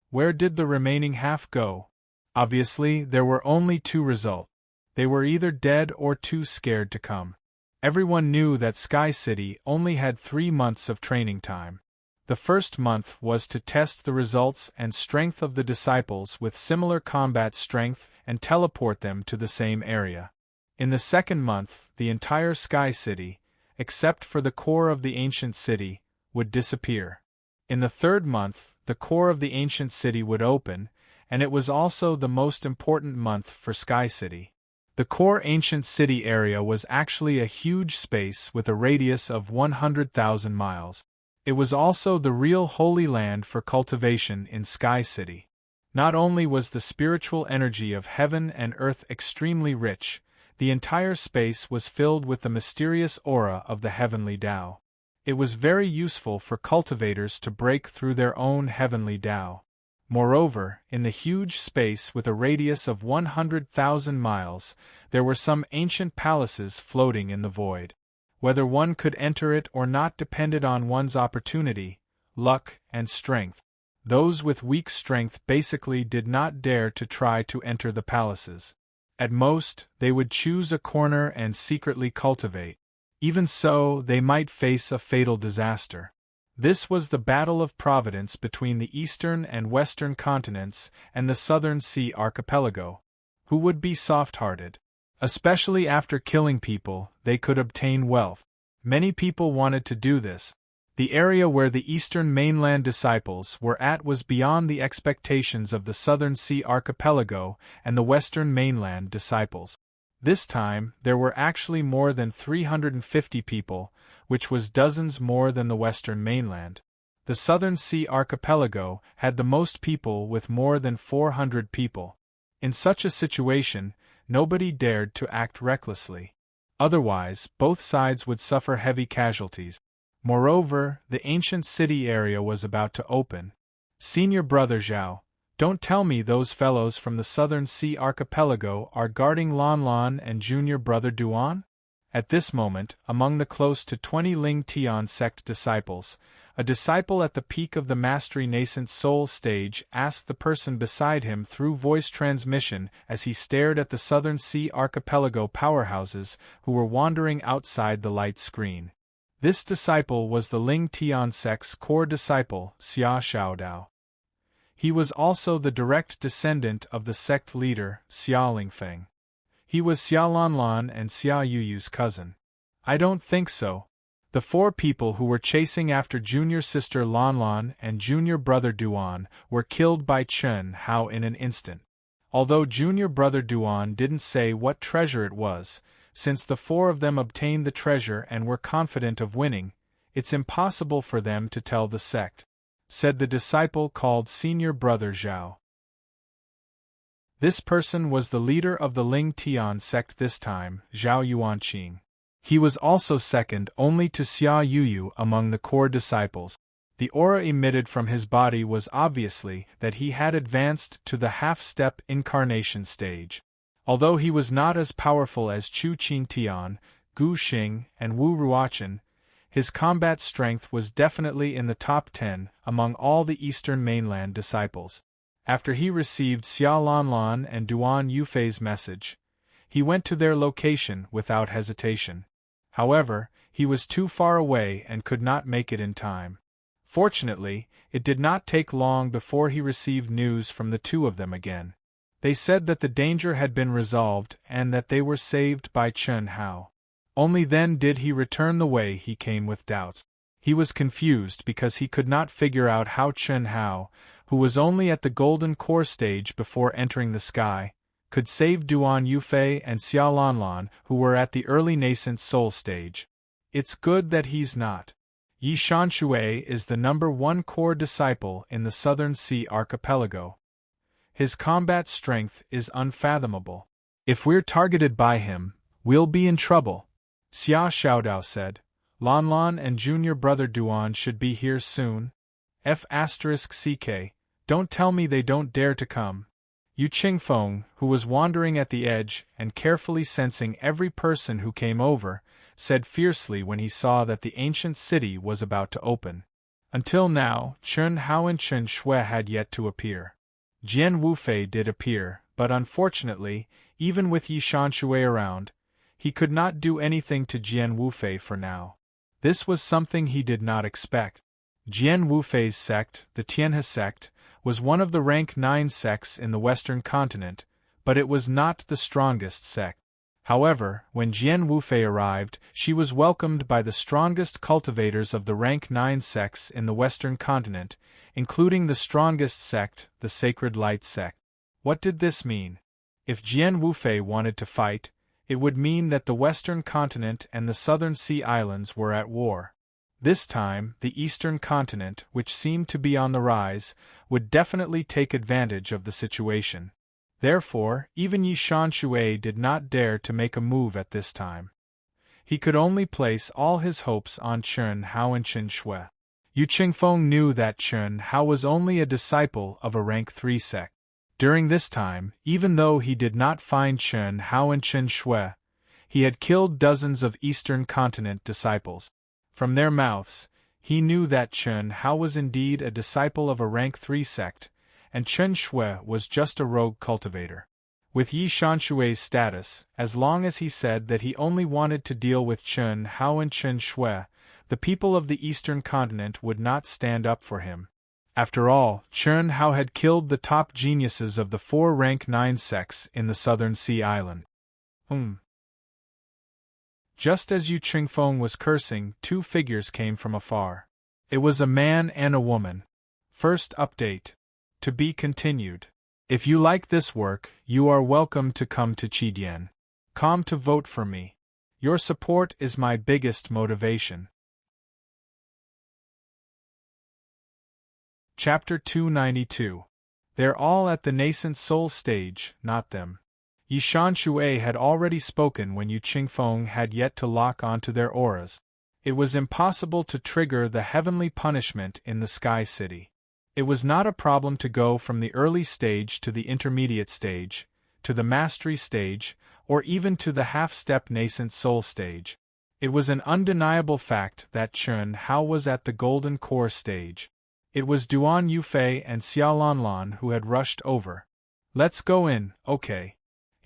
Where did the remaining half go? Obviously, there were only 2 results. They were either dead or too scared to come. Everyone knew that Sky City only had 3 months of training time. The first month was to test the results and strength of the disciples with similar combat strength and teleport them to the same area. In the second month, the entire Sky City, except for the core of the ancient city, would disappear. In the third month, the core of the ancient city would open, and it was also the most important month for Sky City. The core ancient city area was actually a huge space with a radius of 100,000 miles. It was also the real holy land for cultivation in Sky City. Not only was the spiritual energy of heaven and earth extremely rich, the entire space was filled with the mysterious aura of the heavenly Tao. It was very useful for cultivators to break through their own heavenly Tao. Moreover, in the huge space with a radius of 100,000 miles, there were some ancient palaces floating in the void. Whether one could enter it or not depended on one's opportunity, luck, and strength. Those with weak strength basically did not dare to try to enter the palaces. At most, they would choose a corner and secretly cultivate. Even so, they might face a fatal disaster. This was the battle of providence between the eastern and western continents and the southern sea archipelago. Who would be soft-hearted? Especially after killing people, they could obtain wealth. Many people wanted to do this. The area where the eastern mainland disciples were at was beyond the expectations of the southern sea archipelago and the western mainland disciples. This time, there were actually more than 350 people, which was dozens more than the western mainland. The southern sea archipelago had the most people with more than 400 people. In such a situation, nobody dared to act recklessly. Otherwise, both sides would suffer heavy casualties. Moreover, the ancient city area was about to open. Senior Brother Zhao, don't tell me those fellows from the southern sea archipelago are guarding Lan Lan and Junior Brother Duan? At this moment, among the close to 20 Ling Tian sect disciples, a disciple at the peak of the mastery nascent soul stage asked the person beside him through voice transmission as he stared at the southern sea archipelago powerhouses who were wandering outside the light screen. This disciple was the Ling Tian sect's core disciple, Xia Xiaodao. He was also the direct descendant of the sect leader, Xia Lingfeng. He was Xia Lanlan and Xia Yuyu's cousin. I don't think so. The four people who were chasing after junior sister Lanlan and junior brother Duan were killed by Chen Hao in an instant. Although junior brother Duan didn't say what treasure it was, since the four of them obtained the treasure and were confident of winning, it's impossible for them to tell the sect, said the disciple called Senior Brother Zhao. This person was the leader of the Ling Tian sect this time, Zhao Yuanqing. He was also second only to Xia Yuyu among the core disciples. The aura emitted from his body was obviously that he had advanced to the half-step incarnation stage. Although he was not as powerful as Chu Qingtian, Gu Xing, and Wu Ruochen, his combat strength was definitely in the top 10 among all the eastern mainland disciples. After he received Xia Lanlan and Duan Yufei's message, he went to their location without hesitation. However, he was too far away and could not make it in time. Fortunately, it did not take long before he received news from the two of them again. They said that the danger had been resolved and that they were saved by Chen Hao. Only then did he return the way he came with doubts. He was confused because he could not figure out how Chen Hao, who was only at the golden core stage before entering the sky, could save Duan Yufei and Xia Lanlan who were at the early nascent soul stage. It's good that he's not. Yi Shanshui is the #1 core disciple in the Southern Sea Archipelago. His combat strength is unfathomable. If we're targeted by him, we'll be in trouble, Xia Xiaodao said. Lanlan and junior brother Duan should be here soon. F***ck, don't tell me they don't dare to come. Yu Qingfeng, who was wandering at the edge and carefully sensing every person who came over, said fiercely when he saw that the ancient city was about to open. Until now, Chen Hao and Chen Shui had yet to appear. Jian Wufei did appear, but unfortunately, even with Yi Shanshui around, he could not do anything to Jian Wufei for now. This was something he did not expect. Jian Wufei's sect, the Tianhe sect, was one of the rank 9 sects in the western continent, but it was not the strongest sect. However, when Jian Wufei arrived, she was welcomed by the strongest cultivators of the rank 9 sects in the western continent, including the strongest sect, the Sacred Light sect. What did this mean? If Jian Wufei wanted to fight, it would mean that the western continent and the southern sea islands were at war. This time, the eastern continent, which seemed to be on the rise, would definitely take advantage of the situation. Therefore, even Yi Shanshui did not dare to make a move at this time. He could only place all his hopes on Chen Hao and Chen Shui. Yu Qingfeng knew that Chen Hao was only a disciple of a rank 3 sect. During this time, even though he did not find Chen Hao and Chen Shui, he had killed dozens of Eastern Continent disciples. From their mouths, he knew that Chen Hao was indeed a disciple of a rank 3 sect, and Chen Shui was just a rogue cultivator. With Yi Shanshui's status, as long as he said that he only wanted to deal with Chen Hao and Chen Shui, the people of the Eastern Continent would not stand up for him. After all, Chen Hao had killed the top geniuses of the 4 rank 9 sects in the Southern Sea Island. Just as Yu Qingfeng was cursing, 2 figures came from afar. It was a man and a woman. First update. To be continued. If you like this work, you are welcome to come to Qidian.com to vote for me. Your support is my biggest motivation. Chapter 292. They're all at the nascent soul stage, not them. Yi Shanshui had already spoken when Yu Qingfeng had yet to lock onto their auras. It was impossible to trigger the heavenly punishment in the Sky City. It was not a problem to go from the early stage to the intermediate stage, to the mastery stage, or even to the half-step nascent soul stage. It was an undeniable fact that Chen Hao was at the golden core stage. It was Duan Yufei and Xia Lanlan who had rushed over. Let's go in, okay.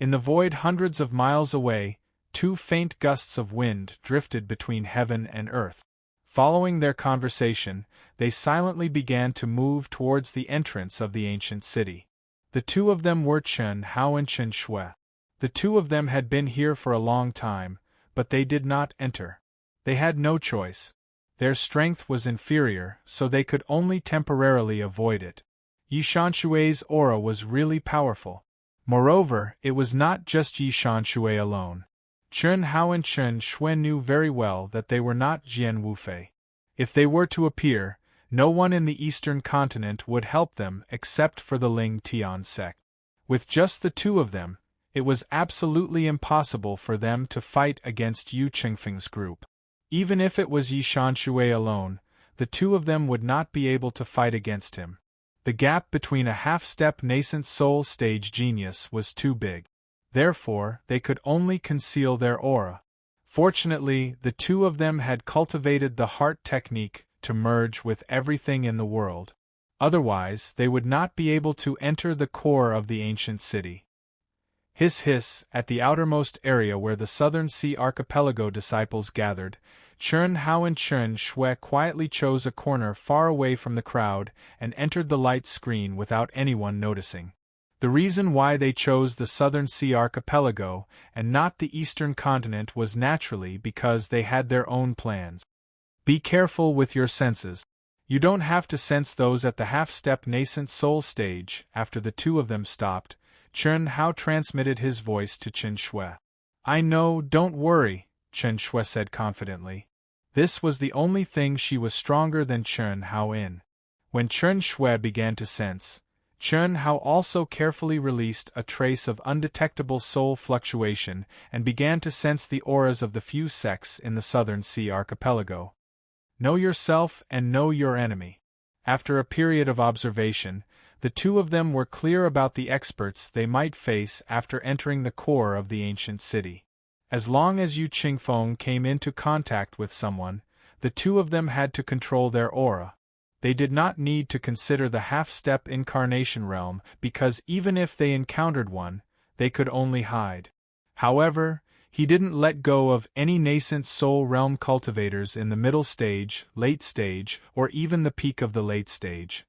In the void hundreds of miles away, 2 faint gusts of wind drifted between heaven and earth. Following their conversation, they silently began to move towards the entrance of the ancient city. The 2 of them were Chen Hao and Chen Shui. The 2 of them had been here for a long time, but they did not enter. They had no choice. Their strength was inferior, so they could only temporarily avoid it. Yi Shanshui's aura was really powerful. Moreover, it was not just Yi Shanshui alone. Chen Hao and Chen Shui knew very well that they were not Jian Wufei. If they were to appear, no one in the Eastern Continent would help them except for the Ling Tian sect. With just the 2 of them, it was absolutely impossible for them to fight against Yu Qingfeng's group. Even if it was Yi Shanshui alone, the 2 of them would not be able to fight against him. The gap between a half-step nascent soul stage genius was too big. Therefore, they could only conceal their aura. Fortunately, the 2 of them had cultivated the heart technique to merge with everything in the world. Otherwise, they would not be able to enter the core of the ancient city. Hiss hiss, at the outermost area where the Southern Sea Archipelago disciples gathered, Chen Hao and Chen Shui quietly chose a corner far away from the crowd and entered the light screen without anyone noticing. The reason why they chose the Southern Sea Archipelago and not the Eastern Continent was naturally because they had their own plans. Be careful with your senses. You don't have to sense those at the half-step nascent soul stage. After the 2 of them stopped, Chen Hao transmitted his voice to Chen Shui. I know, don't worry, Chen Shui said confidently. This was the only thing she was stronger than Chen Hao in. When Chen Shui began to sense, Chen Hao also carefully released a trace of undetectable soul fluctuation and began to sense the auras of the few sects in the Southern Sea Archipelago. Know yourself and know your enemy. After a period of observation, the 2 of them were clear about the experts they might face after entering the core of the ancient city. As long as Yu Qingfeng came into contact with someone, the 2 of them had to control their aura. They did not need to consider the half-step incarnation realm because even if they encountered one, they could only hide. However, he didn't let go of any nascent soul realm cultivators in the middle stage, late stage, or even the peak of the late stage.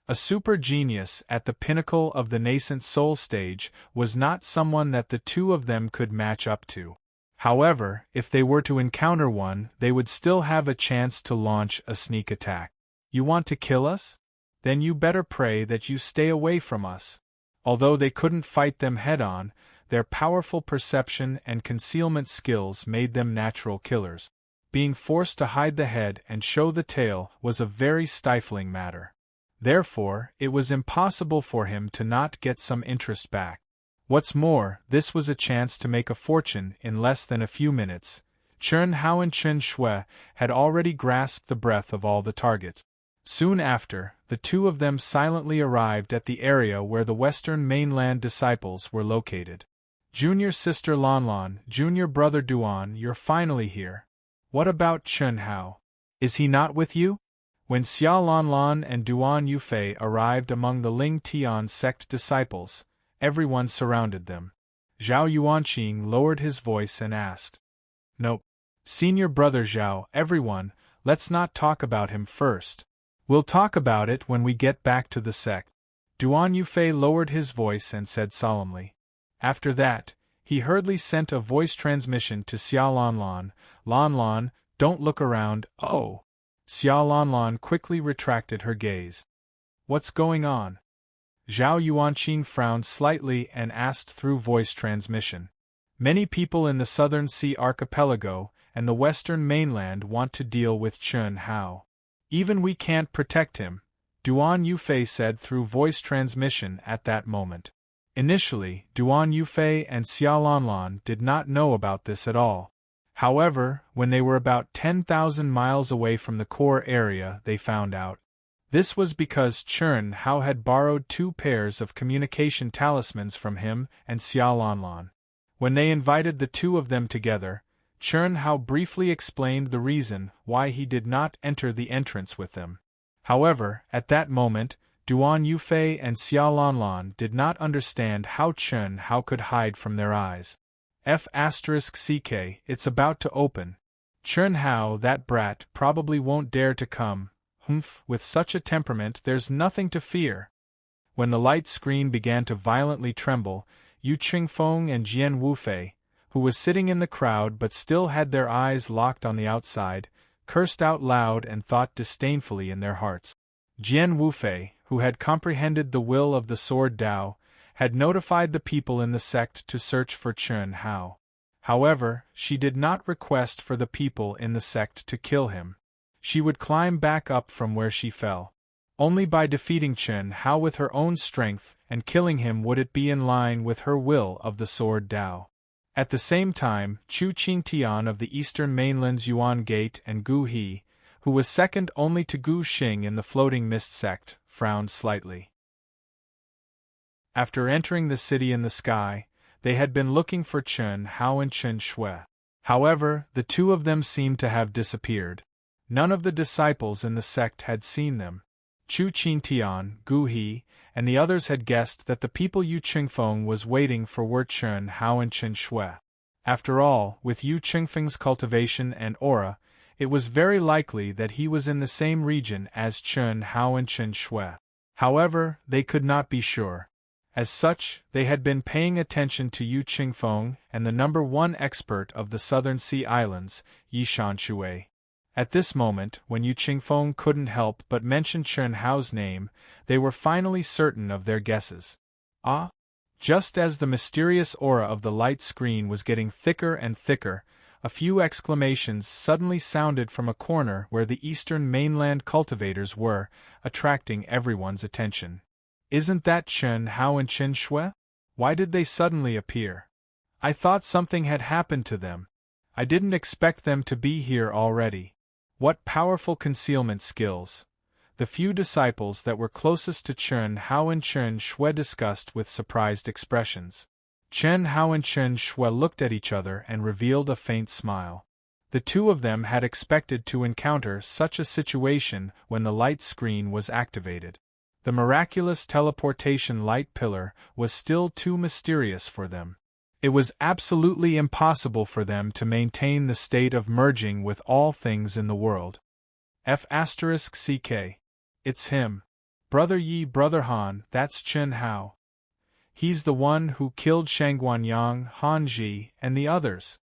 A super genius at the pinnacle of the nascent soul stage was not someone that the 2 of them could match up to. However, if they were to encounter one, they would still have a chance to launch a sneak attack. You want to kill us? Then you better pray that you stay away from us. Although they couldn't fight them head-on, their powerful perception and concealment skills made them natural killers. being forced to hide the head and show the tail was a very stifling matter. Therefore, it was impossible for him to not get some interest back. What's more, this was a chance to make a fortune in less than a few minutes. Chen Hao and Chen Shui had already grasped the breath of all the targets. Soon after, the two of them silently arrived at the area where the Western mainland disciples were located. Junior sister Lanlan, junior brother Duan, you're finally here. What about Chen Hao? Is he not with you? When Xia Lanlan and Duan Yufei arrived among the Ling Tian sect disciples, everyone surrounded them. Zhao Yuanqing lowered his voice and asked. Nope. Senior brother Zhao, everyone, let's not talk about him first. We'll talk about it when we get back to the sect. Duan Yufei lowered his voice and said solemnly. After that, he hurriedly sent a voice transmission to Xia Lanlan. Lanlan, don't look around, oh. Xia Lanlan quickly retracted her gaze. What's going on? Zhao Yuanqing frowned slightly and asked through voice transmission. Many people in the Southern Sea Archipelago and the Western mainland want to deal with Chen Hao. Even we can't protect him, Duan Yufei said through voice transmission at that moment. Initially, Duan Yufei and Xia Lanlan did not know about this at all. However, when they were about 10,000 miles away from the core area, they found out. This was because Chen Hao had borrowed 2 pairs of communication talismans from him and Xia Lanlan. When they invited the two of them together, Chen Hao briefly explained the reason why he did not enter the entrance with them. However, at that moment, Duan Yufei and Xia Lanlan did not understand how Chen Hao could hide from their eyes. F***CK, it's about to open. Chen Hao, that brat, probably won't dare to come. With such a temperament there's nothing to fear. When the light screen began to violently tremble, Yu Qingfeng and Jian Wufei, who was sitting in the crowd but still had their eyes locked on the outside, cursed out loud and thought disdainfully in their hearts. Jian Wufei, who had comprehended the will of the Sword Dao, had notified the people in the sect to search for Chen Hao. However, she did not request for the people in the sect to kill him. She would climb back up from where she fell. Only by defeating Chen Hao with her own strength and killing him would it be in line with her will of the Sword Dao. At the same time, Chu Qingtian of the eastern mainland's Yuan Gate and Gu He, who was second only to Gu Xing in the Floating Mist sect, frowned slightly. After entering the city in the sky, they had been looking for Chen Hao and Chen Shui. However, the two of them seemed to have disappeared. None of the disciples in the sect had seen them. Chu Qingtian, Gu He, and the others had guessed that the people Yu Qingfeng was waiting for were Chen Hao and Chen Shui. After all, with Yu Qingfeng's cultivation and aura, it was very likely that he was in the same region as Chen Hao and Chen Shui. However, they could not be sure. As such, they had been paying attention to Yu Qingfeng and the #1 expert of the Southern Sea Islands, Yi Shanshui. At this moment, when Yu Qingfeng couldn't help but mention Chen Hao's name, they were finally certain of their guesses. Ah! Just as the mysterious aura of the light screen was getting thicker and thicker, a few exclamations suddenly sounded from a corner where the eastern mainland cultivators were, attracting everyone's attention. Isn't that Chen Hao and Chen Shui? Why did they suddenly appear? I thought something had happened to them. I didn't expect them to be here already. What powerful concealment skills! The few disciples that were closest to Chen Hao and Chen Shui discussed with surprised expressions. Chen Hao and Chen Shui looked at each other and revealed a faint smile. The two of them had expected to encounter such a situation when the light screen was activated. The miraculous teleportation light pillar was still too mysterious for them. It was absolutely impossible for them to maintain the state of merging with all things in the world. F***CK. It's him. Brother Yi, Brother Han, that's Chen Hao. He's the one who killed Shangguanyang, Han Ji, and the others.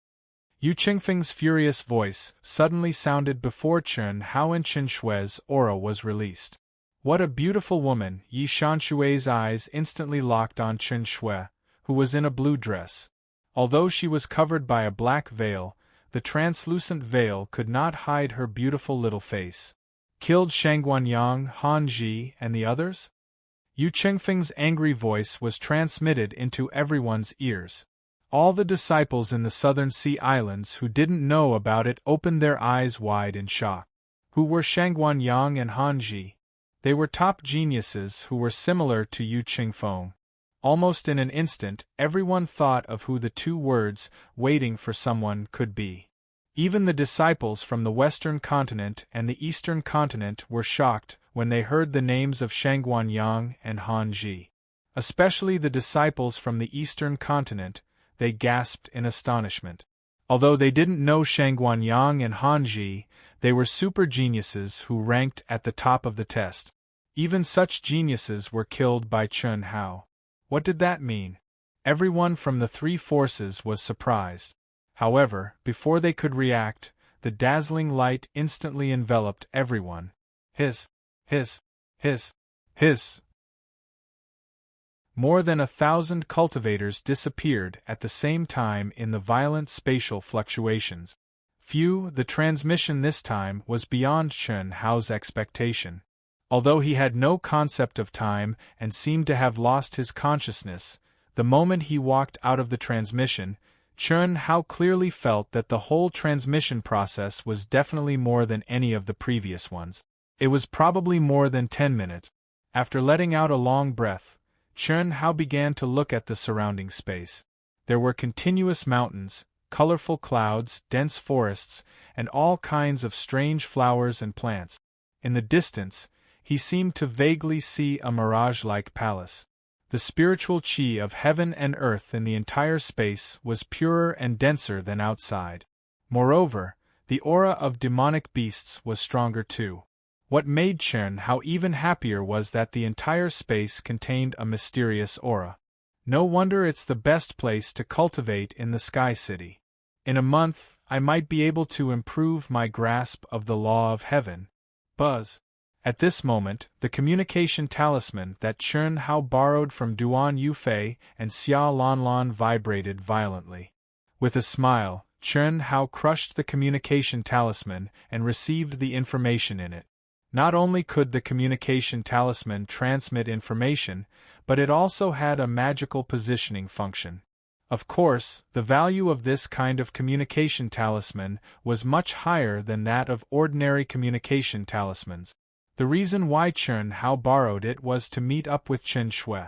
Yu Qingfeng's furious voice suddenly sounded before Chen Hao and Chen Shui's aura was released. What a beautiful woman! Yi Shanshui's eyes instantly locked on Chen Shui, who was in a blue dress. Although she was covered by a black veil, the translucent veil could not hide her beautiful little face. Killed Shangguanyang, Han Ji, and the others? Yu Qingfeng's angry voice was transmitted into everyone's ears. All the disciples in the Southern Sea Islands who didn't know about it opened their eyes wide in shock. Who were Shangguanyang and Han Ji? They were top geniuses who were similar to Yu Qingfeng. Almost in an instant, everyone thought of who the two words, waiting for someone, could be. Even the disciples from the Western continent and the Eastern continent were shocked when they heard the names of Shangguanyang and Han Ji. Especially the disciples from the Eastern continent, they gasped in astonishment. Although they didn't know Shangguanyang and Han Ji, they were super geniuses who ranked at the top of the test. Even such geniuses were killed by Chen Hao. What did that mean? Everyone from the three forces was surprised. However, before they could react, the dazzling light instantly enveloped everyone. Hiss. More than 1,000 cultivators disappeared at the same time in the violent spatial fluctuations. The transmission this time was beyond Chen Hao's expectation. Although he had no concept of time and seemed to have lost his consciousness, the moment he walked out of the transmission, Chen Hao clearly felt that the whole transmission process was definitely more than any of the previous ones. It was probably more than 10 minutes. After letting out a long breath, Chen Hao began to look at the surrounding space. There were continuous mountains, colorful clouds, dense forests, and all kinds of strange flowers and plants. In the distance, he seemed to vaguely see a mirage-like palace. The spiritual chi of heaven and earth in the entire space was purer and denser than outside. Moreover, the aura of demonic beasts was stronger too. What made Chen Hao even happier was that the entire space contained a mysterious aura. No wonder it's the best place to cultivate in the Sky City. In a month, I might be able to improve my grasp of the law of heaven. Buzz. At this moment, the communication talisman that Chen Hao borrowed from Duan Yufei and Xia Lanlan vibrated violently. With a smile, Chen Hao crushed the communication talisman and received the information in it. Not only could the communication talisman transmit information, but it also had a magical positioning function. Of course, the value of this kind of communication talisman was much higher than that of ordinary communication talismans. The reason why Chen Hao borrowed it was to meet up with Chen Shui.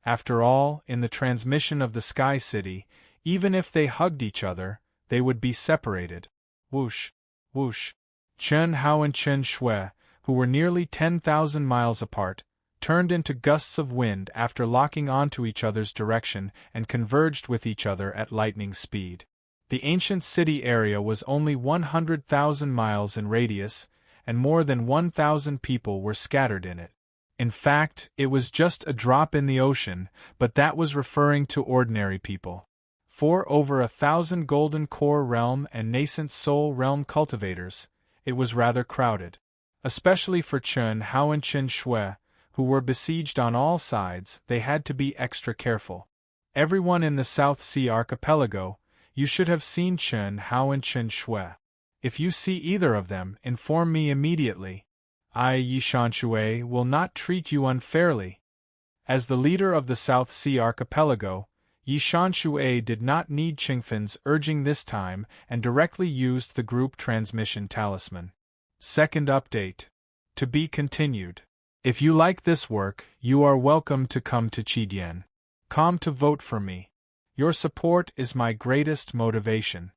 After all, in the transmission of the Sky City, even if they hugged each other, they would be separated. Whoosh, whoosh. Chen Hao and Chen Shui, who were nearly 10,000 miles apart, turned into gusts of wind after locking onto each other's direction and converged with each other at lightning speed. The ancient city area was only 100,000 miles in radius, and more than 1,000 people were scattered in it. In fact, it was just a drop in the ocean, but that was referring to ordinary people. For over 1,000 Golden Core Realm and Nascent Soul Realm cultivators, it was rather crowded. Especially for Chen Hao and Chen Shui, who were besieged on all sides, they had to be extra careful. Everyone in the South Sea Archipelago, you should have seen Chen Hao and Chen Shui. If you see either of them, inform me immediately. I, Yi Shanshui, will not treat you unfairly. As the leader of the South Sea Archipelago, Yi Shanshui did not need Qingfen's urging this time and directly used the group transmission talisman. Second update. To be continued. If you like this work, you are welcome to come to Qidian.com to vote for me. Your support is my greatest motivation.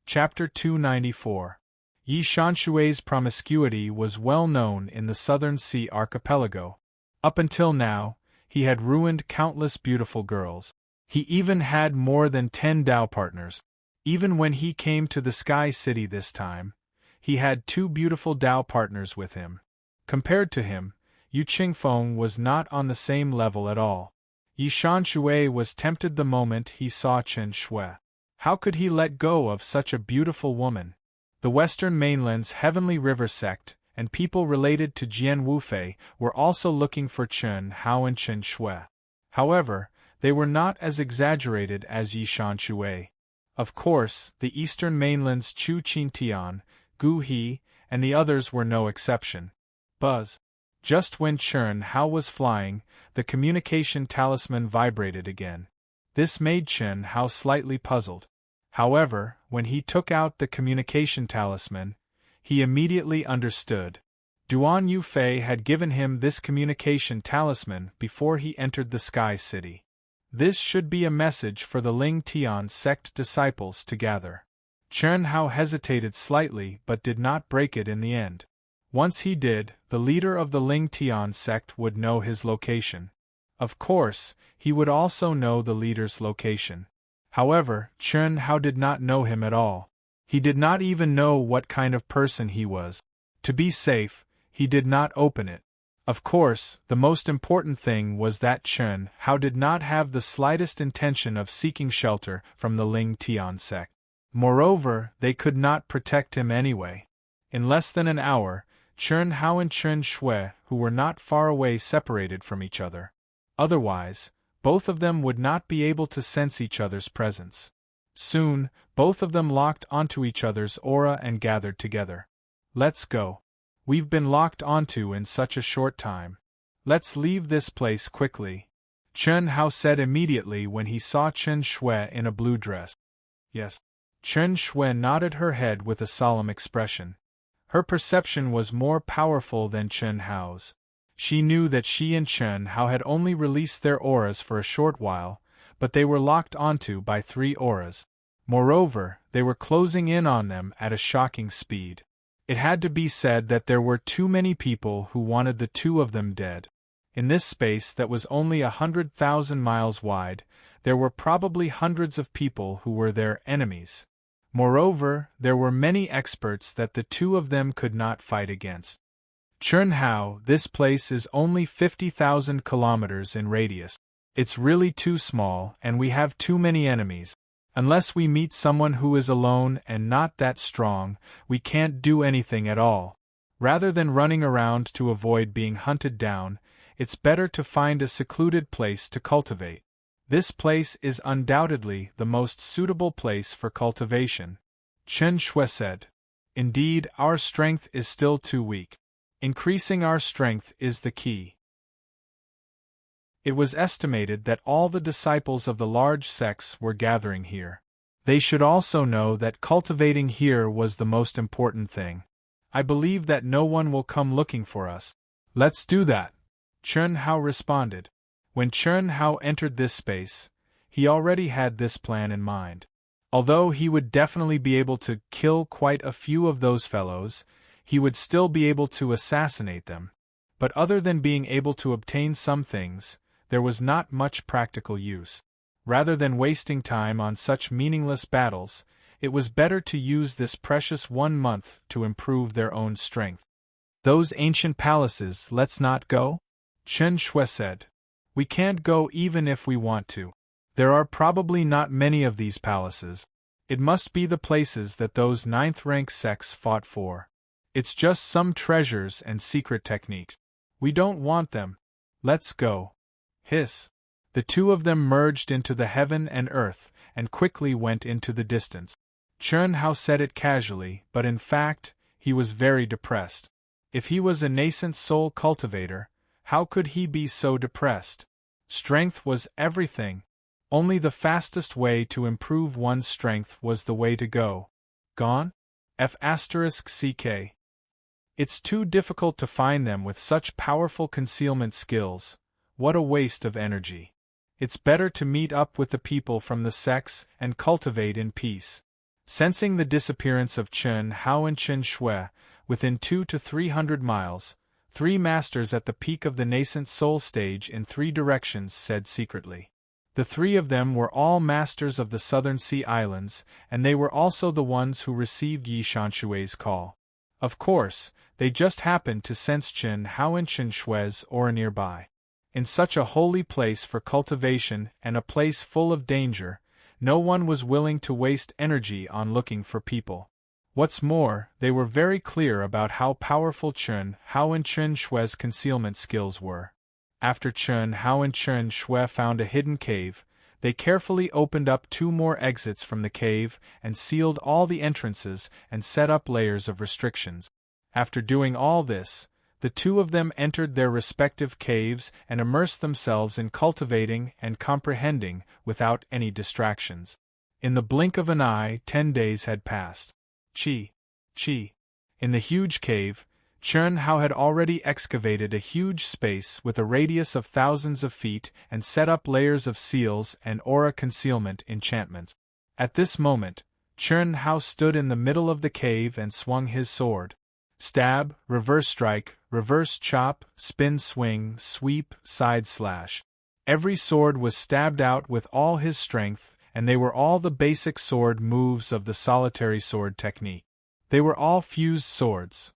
Chapter 294. Yi Shanshui's promiscuity was well known in the Southern Sea Archipelago. Up until now, he had ruined countless beautiful girls. He even had more than 10 Dao partners. Even when he came to the Sky City this time, he had 2 beautiful Dao partners with him. Compared to him, Yu Qingfeng was not on the same level at all. Yi Shanshui was tempted the moment he saw Chen Shui. How could he let go of such a beautiful woman? The Western Mainland's Heavenly River sect and people related to Jian Wufei were also looking for Chen Hao and Chen Shui. However, they were not as exaggerated as Yi Shui. Of course, the eastern mainland's Chu Qintian, Gu He, and the others were no exception. Buzz. Just when Chen Hao was flying, the communication talisman vibrated again. This made Chen Hao slightly puzzled. However, when he took out the communication talisman, he immediately understood. Duan Yufei had given him this communication talisman before he entered the Sky City. This should be a message for the Ling Tian sect disciples to gather. Chen Hao hesitated slightly but did not break it in the end. Once he did, the leader of the Ling Tian sect would know his location. Of course, he would also know the leader's location. However, Chen Hao did not know him at all. He did not even know what kind of person he was. To be safe, he did not open it. Of course, the most important thing was that Chen Hao did not have the slightest intention of seeking shelter from the Ling Tian sect. Moreover, they could not protect him anyway. In less than an hour, Chen Hao and Chen Shui, who were not far away, separated from each other. Otherwise, both of them would not be able to sense each other's presence. Soon, both of them locked onto each other's aura and gathered together. Let's go. We've been locked onto in such a short time. Let's leave this place quickly, Chen Hao said immediately when he saw Chen Shui in a blue dress. Yes. Chen Shui nodded her head with a solemn expression. Her perception was more powerful than Chen Hao's. She knew that she and Chen Hao had only released their auras for a short while, but they were locked onto by 3 auras. Moreover, they were closing in on them at a shocking speed. It had to be said that there were too many people who wanted the two of them dead. In this space that was only 100,000 miles wide, there were probably hundreds of people who were their enemies. Moreover, there were many experts that the two of them could not fight against. Chen Hao, this place is only 50,000 kilometers in radius. It's really too small, and we have too many enemies. Unless we meet someone who is alone and not that strong, we can't do anything at all. Rather than running around to avoid being hunted down, it's better to find a secluded place to cultivate. This place is undoubtedly the most suitable place for cultivation, Chen Shui said. Indeed, our strength is still too weak. Increasing our strength is the key. It was estimated that all the disciples of the large sects were gathering here. They should also know that cultivating here was the most important thing. I believe that no one will come looking for us. Let's do that, Chen Hao responded. When Chen Hao entered this space, he already had this plan in mind. Although he would definitely be able to kill quite a few of those fellows, he would still be able to assassinate them. But other than being able to obtain some things, there was not much practical use. Rather than wasting time on such meaningless battles, it was better to use this precious 1 month to improve their own strength. Those ancient palaces, let's not go? Chen Shui said. We can't go even if we want to. There are probably not many of these palaces. It must be the places that those 9th-rank sects fought for. It's just some treasures and secret techniques. We don't want them. Let's go. Hiss. The two of them merged into the heaven and earth, and quickly went into the distance. Chen Hao said it casually, but in fact, he was very depressed. If he was a nascent soul cultivator, how could he be so depressed? Strength was everything. Only the fastest way to improve one's strength was the way to go. Gone? F***ck. It's too difficult to find them with such powerful concealment skills. What a waste of energy. It's better to meet up with the people from the sects and cultivate in peace. Sensing the disappearance of Chen Hao and Chen Shui, within 200 to 300 miles, 3 masters at the peak of the nascent soul stage in 3 directions said secretly. The 3 of them were all masters of the Southern Sea Islands, and they were also the ones who received Yi Shanshui's call. Of course, they just happened to sense Chen Hao and Chen Shui's aura nearby. In such a holy place for cultivation and a place full of danger, no one was willing to waste energy on looking for people. What's more, they were very clear about how powerful Chen Hao and Chen Shui's concealment skills were. After Chen Hao and Chen Shui found a hidden cave, they carefully opened up 2 more exits from the cave and sealed all the entrances and set up layers of restrictions. After doing all this, the 2 of them entered their respective caves and immersed themselves in cultivating and comprehending without any distractions. In the blink of an eye, 10 days had passed. Chi. In the huge cave, Chen Hao had already excavated a huge space with a radius of thousands of feet and set up layers of seals and aura concealment enchantments. At this moment, Chen Hao stood in the middle of the cave and swung his sword. Stab, reverse strike, reverse chop, spin swing, sweep, side slash. Every sword was stabbed out with all his strength, and they were all the basic sword moves of the solitary sword technique. They were all fused swords.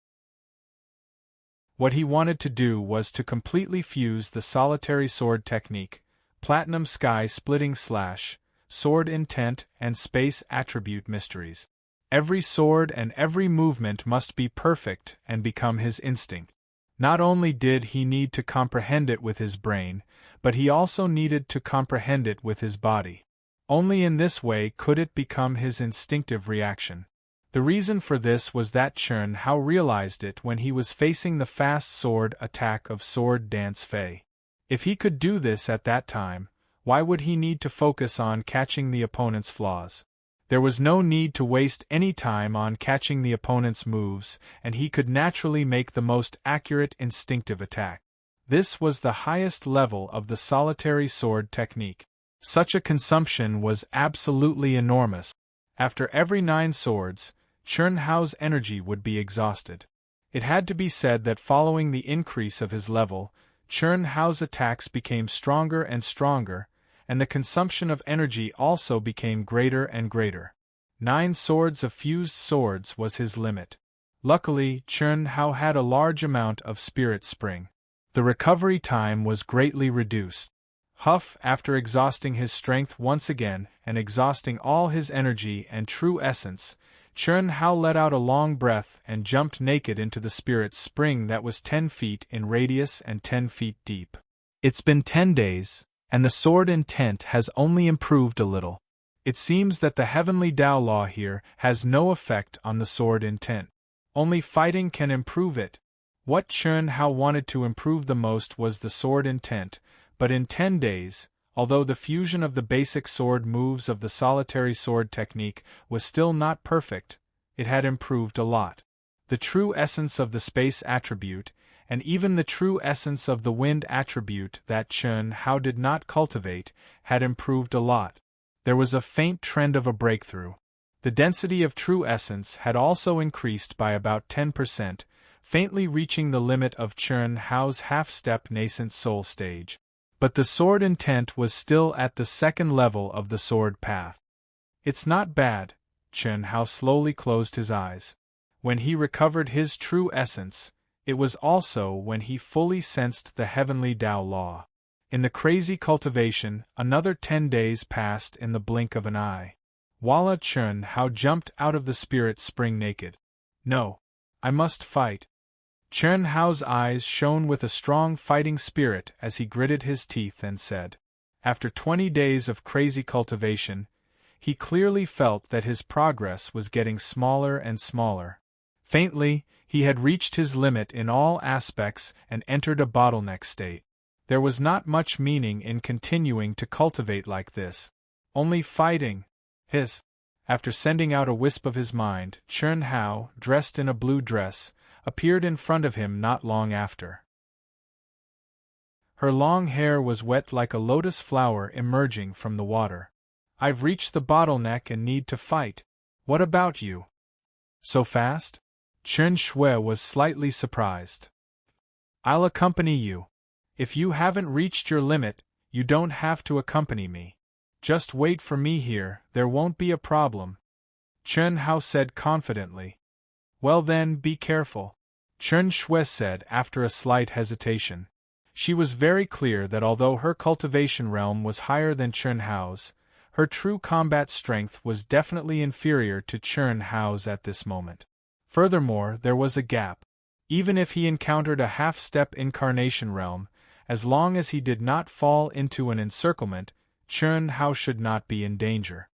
What he wanted to do was to completely fuse the solitary sword technique, platinum sky splitting slash, sword intent, and space attribute mysteries. Every sword and every movement must be perfect and become his instinct. Not only did he need to comprehend it with his brain, but he also needed to comprehend it with his body. Only in this way could it become his instinctive reaction. The reason for this was that Chen Hao realized it when he was facing the fast sword attack of Sword Dance Fei. If he could do this at that time, why would he need to focus on catching the opponent's flaws? There was no need to waste any time on catching the opponent's moves, and he could naturally make the most accurate instinctive attack. This was the highest level of the solitary sword technique. Such a consumption was absolutely enormous. After every 9 swords, Chen Hao's energy would be exhausted. It had to be said that following the increase of his level, Chen Hao's attacks became stronger and stronger, and the consumption of energy also became greater and greater. 9 swords of fused swords was his limit. Luckily, Chen Hao had a large amount of spirit spring. The recovery time was greatly reduced. Huff, after exhausting his strength once again and exhausting all his energy and true essence, Chen Hao let out a long breath and jumped naked into the spirit spring that was 10 feet in radius and 10 feet deep. It's been 10 days, and the sword intent has only improved a little. It seems that the heavenly Tao law here has no effect on the sword intent. Only fighting can improve it. What Chen Hao wanted to improve the most was the sword intent, but in 10 days, although the fusion of the basic sword moves of the solitary sword technique was still not perfect, it had improved a lot. The true essence of the space attribute, and even the true essence of the wind attribute that Chen Hao did not cultivate, had improved a lot. There was a faint trend of a breakthrough. The density of true essence had also increased by about 10%, faintly reaching the limit of Chen Hao's half-step nascent soul stage. But the sword intent was still at the 2nd level of the sword path. It's not bad. Chen Hao slowly closed his eyes. When he recovered his true essence, it was also when he fully sensed the heavenly Tao law. In the crazy cultivation, another 10 days passed in the blink of an eye. Voila! Chen Hao jumped out of the spirit spring naked. No. I must fight. Chen Hao's eyes shone with a strong fighting spirit as he gritted his teeth and said. After 20 days of crazy cultivation, he clearly felt that his progress was getting smaller and smaller. Faintly, he had reached his limit in all aspects and entered a bottleneck state. There was not much meaning in continuing to cultivate like this. Only fighting. After sending out a wisp of his mind, Chen Hao, dressed in a blue dress, appeared in front of him not long after. Her long hair was wet like a lotus flower emerging from the water. I've reached the bottleneck and need to fight. What about you? So fast? Chen Shui was slightly surprised. I'll accompany you. If you haven't reached your limit, you don't have to accompany me. Just wait for me here, there won't be a problem. Chen Hao said confidently. Well then, be careful. Chen Shui said after a slight hesitation. She was very clear that although her cultivation realm was higher than Chen Hao's, her true combat strength was definitely inferior to Chen Hao's at this moment. Furthermore, there was a gap. Even if he encountered a half-step incarnation realm, as long as he did not fall into an encirclement, Chun Hao should not be in danger.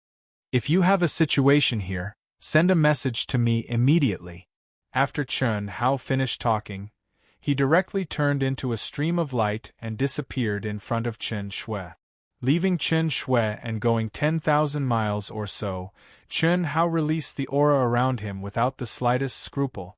If you have a situation here, send a message to me immediately. After Chun Hao finished talking, he directly turned into a stream of light and disappeared in front of Chen Shui. Leaving Chen Shui and going 10,000 miles or so, Chun Hao released the aura around him without the slightest scruple.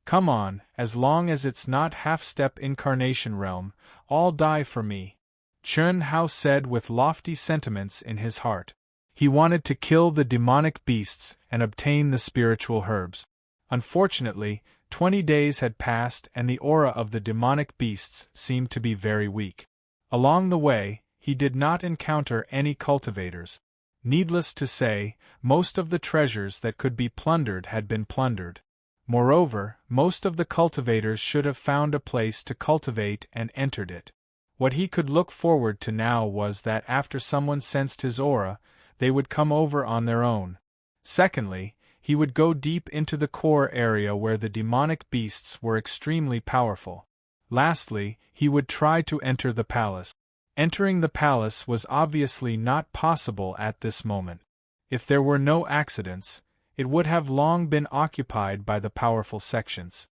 Come on, as long as it's not half-step incarnation realm, all die for me, Chun Hao said with lofty sentiments in his heart. He wanted to kill the demonic beasts and obtain the spiritual herbs. Unfortunately, 20 days had passed and the aura of the demonic beasts seemed to be very weak. Along the way, he did not encounter any cultivators. Needless to say, most of the treasures that could be plundered had been plundered. Moreover, most of the cultivators should have found a place to cultivate and entered it. What he could look forward to now was that after someone sensed his aura, they would come over on their own. Secondly, he would go deep into the core area where the demonic beasts were extremely powerful. Lastly, he would try to enter the palace. Entering the palace was obviously not possible at this moment. If there were no accidents, it would have long been occupied by the powerful sections.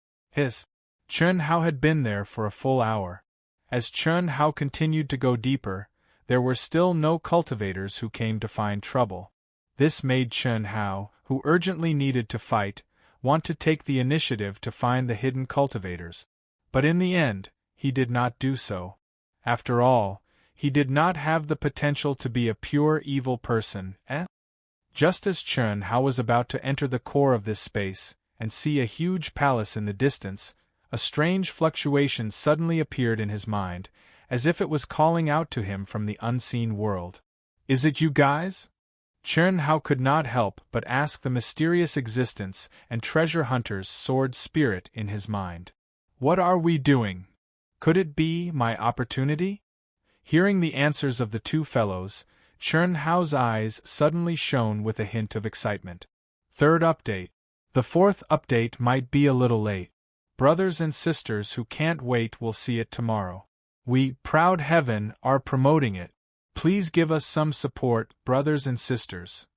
Chun Hao had been there for a full hour. As Chun Hao continued to go deeper, there were still no cultivators who came to find trouble. This made Chun Hao, who urgently needed to fight, want to take the initiative to find the hidden cultivators. But in the end, he did not do so. After all, he did not have the potential to be a pure evil person, Just as Chun Hao was about to enter the core of this space, and see a huge palace in the distance, a strange fluctuation suddenly appeared in his mind, as if it was calling out to him from the unseen world. Is it you guys? Chun Hao could not help but ask the mysterious existence and treasure hunter's sword spirit in his mind. What are we doing? Could it be my opportunity? Hearing the answers of the two fellows, Chun Hao's eyes suddenly shone with a hint of excitement. Third update. The fourth update might be a little late. Brothers and sisters who can't wait will see it tomorrow. We, Proud Heaven, are promoting it. Please give us some support, brothers and sisters.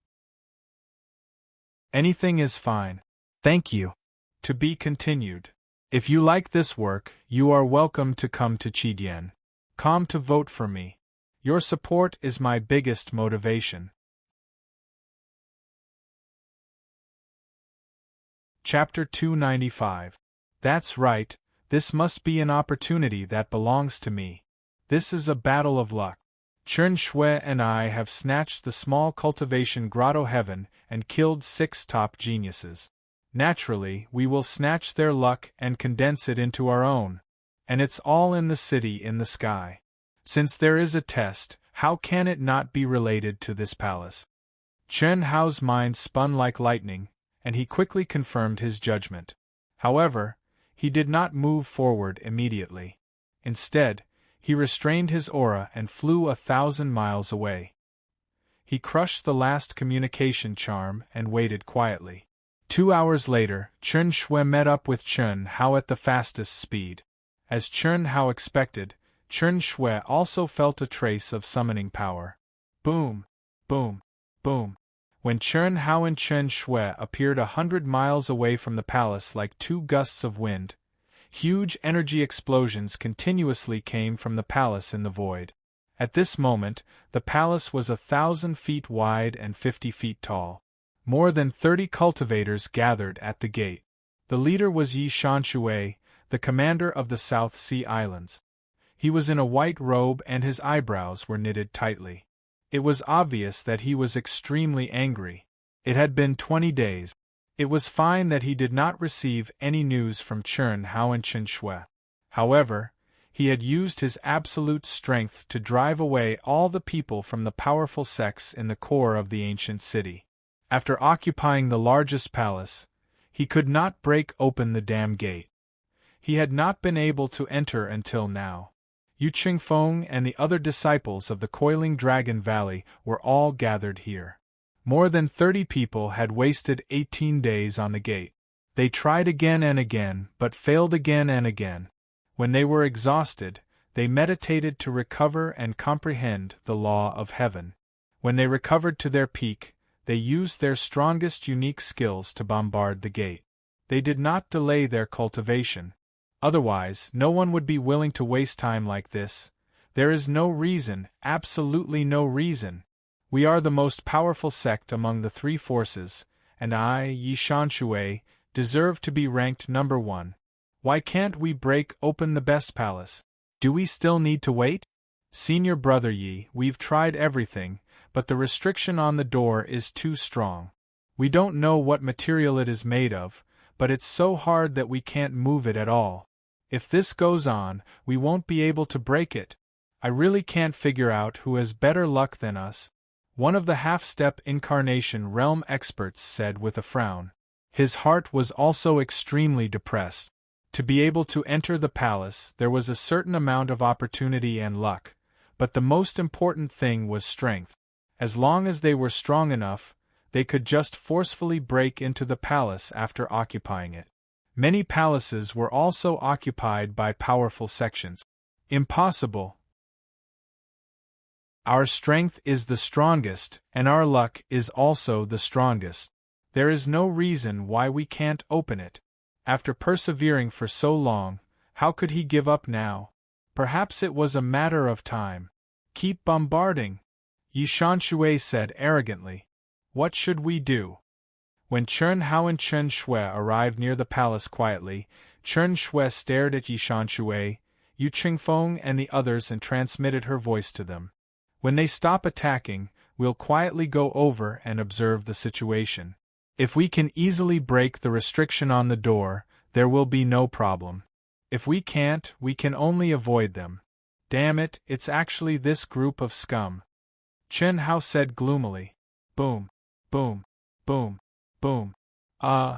Anything is fine. Thank you. To be continued. If you like this work, you are welcome to come to Chidian. Come to vote for me. Your support is my biggest motivation. Chapter 295. That's right, this must be an opportunity that belongs to me. This is a battle of luck. Chun Shui and I have snatched the small cultivation Grotto Heaven and killed 6 top geniuses. Naturally, we will snatch their luck and condense it into our own. And it's all in the city in the sky. Since there is a test, how can it not be related to this palace? Chun Hao's mind spun like lightning, and he quickly confirmed his judgment. However, he did not move forward immediately. Instead, he restrained his aura and flew 1,000 miles away. He crushed the last communication charm and waited quietly. 2 hours later, Chun Shui met up with Chun Hao at the fastest speed. As Chun Hao expected, Chun Shui also felt a trace of summoning power. Boom! Boom! Boom! When Chun Hao and Chun Shui appeared 100 miles away from the palace like 2 gusts of wind, huge energy explosions continuously came from the palace in the void. At this moment, the palace was 1,000 feet wide and 50 feet tall. More than 30 cultivators gathered at the gate. The leader was Yi Shanshui, the commander of the South Sea Islands. He was in a white robe and his eyebrows were knitted tightly. It was obvious that he was extremely angry. It had been 20 days. It was fine that he did not receive any news from Chun Hao and Chun Shui. However, he had used his absolute strength to drive away all the people from the powerful sects in the core of the ancient city. After occupying the largest palace, he could not break open the dam gate. He had not been able to enter until now. Yu Qingfeng and the other disciples of the Coiling Dragon Valley were all gathered here. More than 30 people had wasted 18 days on the gate. They tried again and again, but failed again and again. When they were exhausted, they meditated to recover and comprehend the law of heaven. When they recovered to their peak, they used their strongest unique skills to bombard the gate. They did not delay their cultivation. Otherwise, no one would be willing to waste time like this. There is no reason, absolutely no reason. We are the most powerful sect among the three forces, and I, Yi Shanshui, deserve to be ranked number 1. Why can't we break open the best palace? Do we still need to wait? Senior brother Yi, we've tried everything, but the restriction on the door is too strong. We don't know what material it is made of, but it's so hard that we can't move it at all. If this goes on, we won't be able to break it. I really can't figure out who has better luck than us. One of the half-step incarnation realm experts said with a frown. His heart was also extremely depressed. To be able to enter the palace, there was a certain amount of opportunity and luck, but the most important thing was strength. As long as they were strong enough, they could just forcefully break into the palace after occupying it. Many palaces were also occupied by powerful sections. Impossible. Our strength is the strongest, and our luck is also the strongest. There is no reason why we can't open it. After persevering for so long, how could he give up now? Perhaps it was a matter of time. Keep bombarding, Yi Shanshui said arrogantly. What should we do? When Chen Hao and Chen Shui arrived near the palace quietly, Chen Shui stared at Yi Shanshui, Yu Qingfeng and the others and transmitted her voice to them. When they stop attacking, we'll quietly go over and observe the situation. If we can easily break the restriction on the door, there will be no problem. If we can't, we can only avoid them. Damn it, it's actually this group of scum. Chen Hao said gloomily. Boom, boom, boom, boom.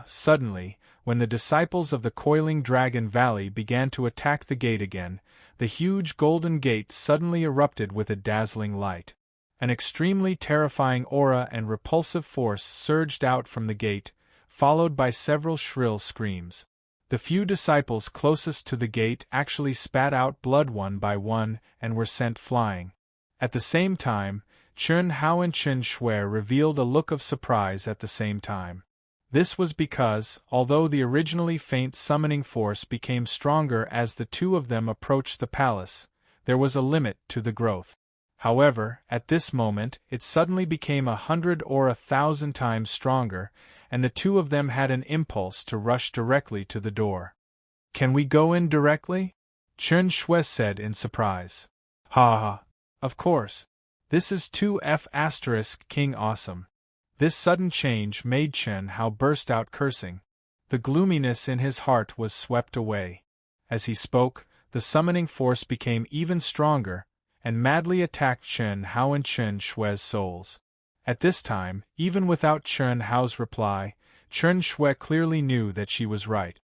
Suddenly, when the disciples of the Coiling Dragon Valley began to attack the gate again, the huge golden gate suddenly erupted with a dazzling light. An extremely terrifying aura and repulsive force surged out from the gate, followed by several shrill screams. The few disciples closest to the gate actually spat out blood one by one and were sent flying. At the same time, Chen Hao and Chen Shui revealed a look of surprise at the same time. This was because, although the originally faint summoning force became stronger as the two of them approached the palace, there was a limit to the growth. However, at this moment, it suddenly became 100 or 1,000 times stronger, and the two of them had an impulse to rush directly to the door. Can we go in directly? Chen Shui said in surprise. Ha ha. Of course. This is 2F** King awesome. This sudden change made Chen Hao burst out cursing. The gloominess in his heart was swept away. As he spoke, the summoning force became even stronger, and madly attacked Chen Hao and Chen Shui's souls. At this time, even without Chen Hao's reply, Chen Shui clearly knew that she was right.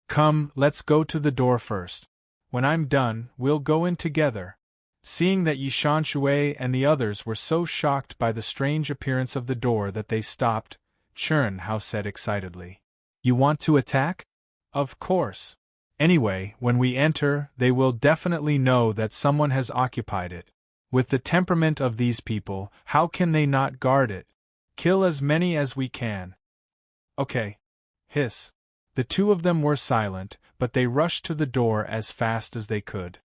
Come, let's go to the door first. When I'm done, we'll go in together. Seeing that Yi Shanshui and the others were so shocked by the strange appearance of the door that they stopped, Chen Hao said excitedly. You want to attack? Of course. Anyway, when we enter, they will definitely know that someone has occupied it. With the temperament of these people, how can they not guard it? Kill as many as we can. Okay. Hiss. The two of them were silent, but they rushed to the door as fast as they could.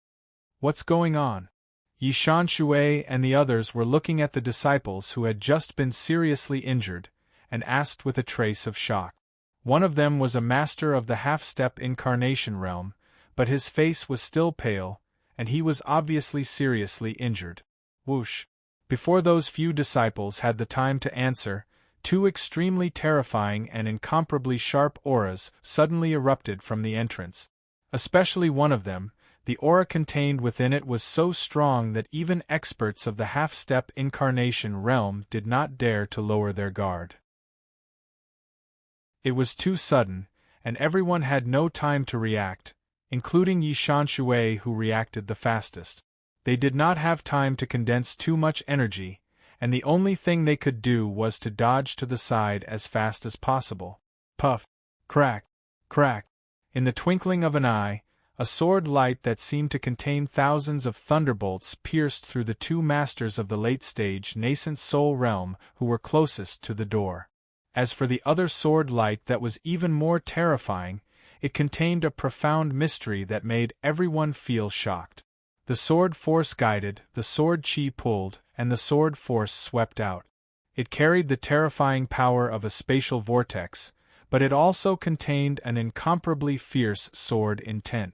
What's going on? Yi Shanshui and the others were looking at the disciples who had just been seriously injured, and asked with a trace of shock. One of them was a master of the half-step incarnation realm, but his face was still pale, and he was obviously seriously injured. Whoosh! Before those few disciples had the time to answer, two extremely terrifying and incomparably sharp auras suddenly erupted from the entrance. Especially one of them, the aura contained within it was so strong that even experts of the half-step incarnation realm did not dare to lower their guard. It was too sudden, and everyone had no time to react, including Yi Shanshui who reacted the fastest. They did not have time to condense too much energy, and the only thing they could do was to dodge to the side as fast as possible. Puff! Crack! Crack! In the twinkling of an eye, A sword light that seemed to contain thousands of thunderbolts pierced through the two masters of the late-stage nascent soul realm who were closest to the door. As for the other sword light that was even more terrifying, it contained a profound mystery that made everyone feel shocked. The sword force guided, the sword chi pulled, and the sword force swept out. It carried the terrifying power of a spatial vortex, but it also contained an incomparably fierce sword intent.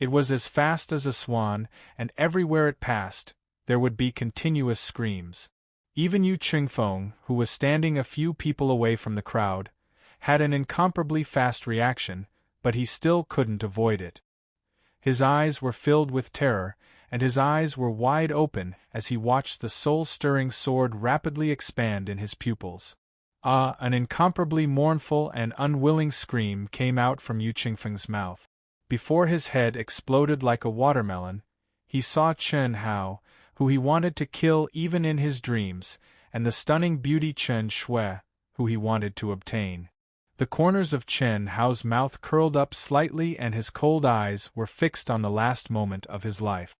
It was as fast as a swan, and everywhere it passed, there would be continuous screams. Even Yu Qingfeng, who was standing a few people away from the crowd, had an incomparably fast reaction, but he still couldn't avoid it. His eyes were filled with terror, and his eyes were wide open as he watched the soul-stirring sword rapidly expand in his pupils. An incomparably mournful and unwilling scream came out from Yu Qingfeng's mouth. Before his head exploded like a watermelon, he saw Chen Hao, who he wanted to kill even in his dreams, and the stunning beauty Chen Shui, who he wanted to obtain. The corners of Chen Hao's mouth curled up slightly and his cold eyes were fixed on the last moment of his life.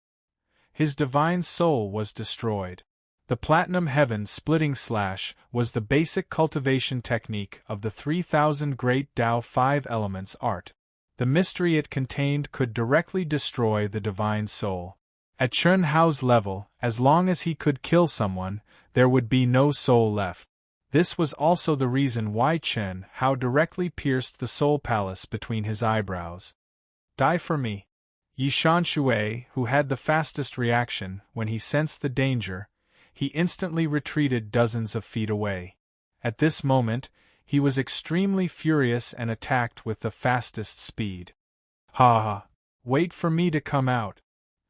His divine soul was destroyed. The platinum heaven splitting slash was the basic cultivation technique of the 3000 Great Tao 5 Elements art. The mystery it contained could directly destroy the divine soul. At Chen Hao's level, as long as he could kill someone, there would be no soul left. This was also the reason why Chen Hao directly pierced the soul palace between his eyebrows. Die for me. Yi Shanshui, who had the fastest reaction when he sensed the danger, he instantly retreated dozens of feet away. At this moment, he was extremely furious and attacked with the fastest speed. Ha ha! Wait for me to come out!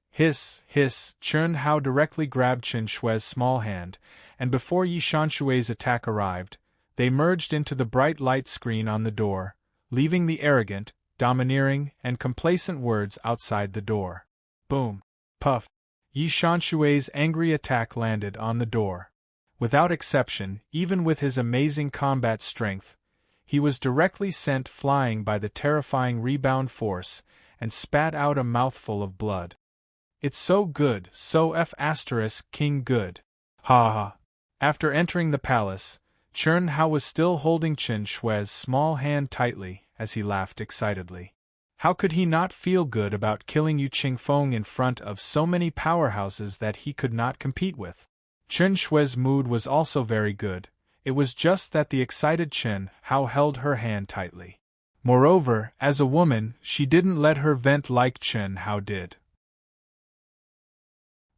Hiss, hiss! Chen Hao directly grabbed Chen Shui's small hand, and before Yi Shanshui's attack arrived, they merged into the bright light screen on the door, leaving the arrogant, domineering, and complacent words outside the door. Boom! Puff! Yi Shanshui's angry attack landed on the door. Without exception, even with his amazing combat strength, he was directly sent flying by the terrifying rebound force and spat out a mouthful of blood. It's so good, so King good. Ha ha! After entering the palace, Chen Hao was still holding Chen Shui's small hand tightly as he laughed excitedly. How could he not feel good about killing Yu Qingfeng in front of so many powerhouses that he could not compete with? Chen Shui's mood was also very good, it was just that the excited Chen Hao held her hand tightly. Moreover, as a woman, she didn't let her vent like Chen Hao did.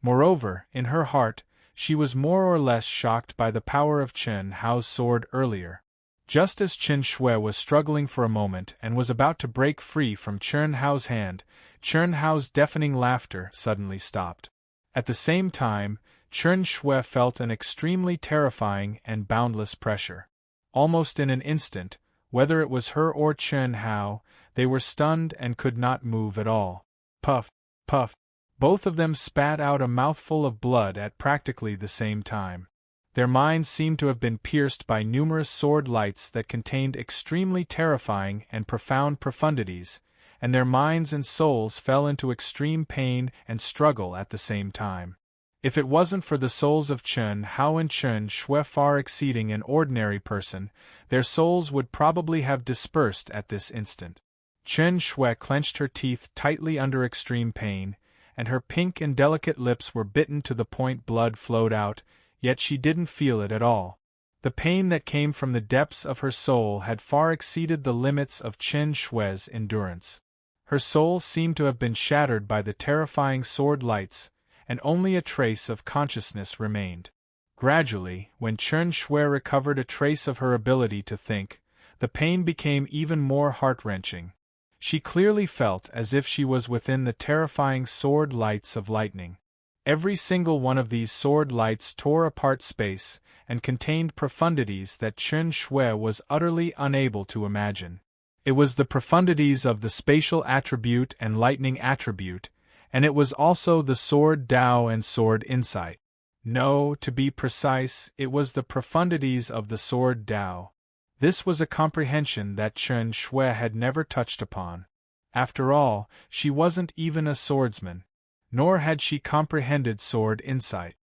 Moreover, in her heart, she was more or less shocked by the power of Chen Hao's sword earlier. Just as Chen Shui was struggling for a moment and was about to break free from Chen Hao's hand, Chen Hao's deafening laughter suddenly stopped. At the same time, Chen Shui felt an extremely terrifying and boundless pressure. Almost in an instant, whether it was her or Chen Hao, they were stunned and could not move at all. Puff, puff. Both of them spat out a mouthful of blood at practically the same time. Their minds seemed to have been pierced by numerous sword lights that contained extremely terrifying and profound profundities, and their minds and souls fell into extreme pain and struggle at the same time. If it wasn't for the souls of Chen Hao and Chen Shui far exceeding an ordinary person, their souls would probably have dispersed at this instant. Chen Shui clenched her teeth tightly under extreme pain, and her pink and delicate lips were bitten to the point blood flowed out, yet she didn't feel it at all. The pain that came from the depths of her soul had far exceeded the limits of Chen Shui's endurance. Her soul seemed to have been shattered by the terrifying sword lights, and only a trace of consciousness remained. Gradually, when Chen Shui recovered a trace of her ability to think, the pain became even more heart-wrenching. She clearly felt as if she was within the terrifying sword lights of lightning. Every single one of these sword lights tore apart space and contained profundities that Chen Shui was utterly unable to imagine. It was the profundities of the spatial attribute and lightning attribute, and it was also the sword Tao and sword insight. No, to be precise, it was the profundities of the sword Tao. This was a comprehension that Chen Shui had never touched upon. After all, she wasn't even a swordsman. Nor had she comprehended sword insight.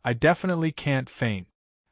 I definitely can't faint.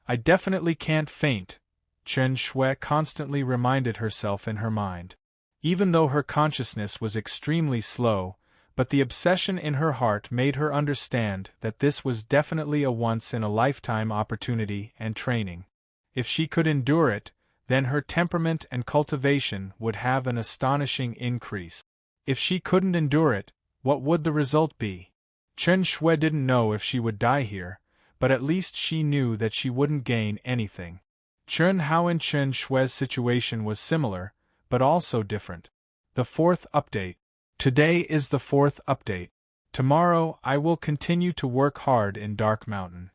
I definitely can't faint, Chen Shui constantly reminded herself in her mind. Even though her consciousness was extremely slow, but the obsession in her heart made her understand that this was definitely a once-in-a-lifetime opportunity and training. If she could endure it, then her temperament and cultivation would have an astonishing increase. If she couldn't endure it, what would the result be? Chen Shui didn't know if she would die here, but at least she knew that she wouldn't gain anything. Chen Hao and Chen Shui's situation was similar, but also different. The fourth update. Today is the fourth update. Tomorrow I will continue to work hard in Dark Mountain.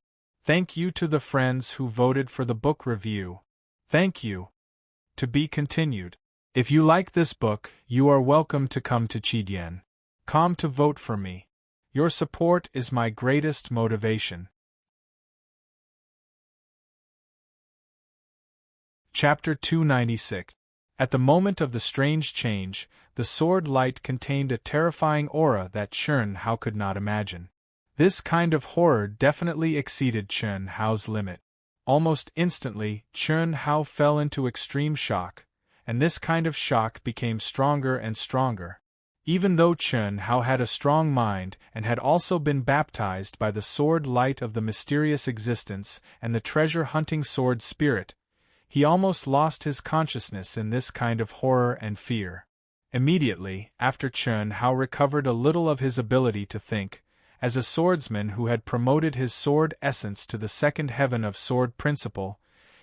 Thank you to the friends who voted for the book review. Thank you. To be continued. If you like this book, you are welcome to come to Chidian.com to vote for me. Your support is my greatest motivation. Chapter 296. At the moment of the strange change, the sword light contained a terrifying aura that Chen Hao could not imagine. This kind of horror definitely exceeded Chen Hao's limit. Almost instantly, Chen Hao fell into extreme shock, and this kind of shock became stronger and stronger. Even though Chen Hao had a strong mind and had also been baptized by the sword light of the mysterious existence and the treasure-hunting sword spirit, he almost lost his consciousness in this kind of horror and fear. Immediately, after Chen Hao recovered a little of his ability to think, as a swordsman who had promoted his sword essence to the second heaven of sword principle,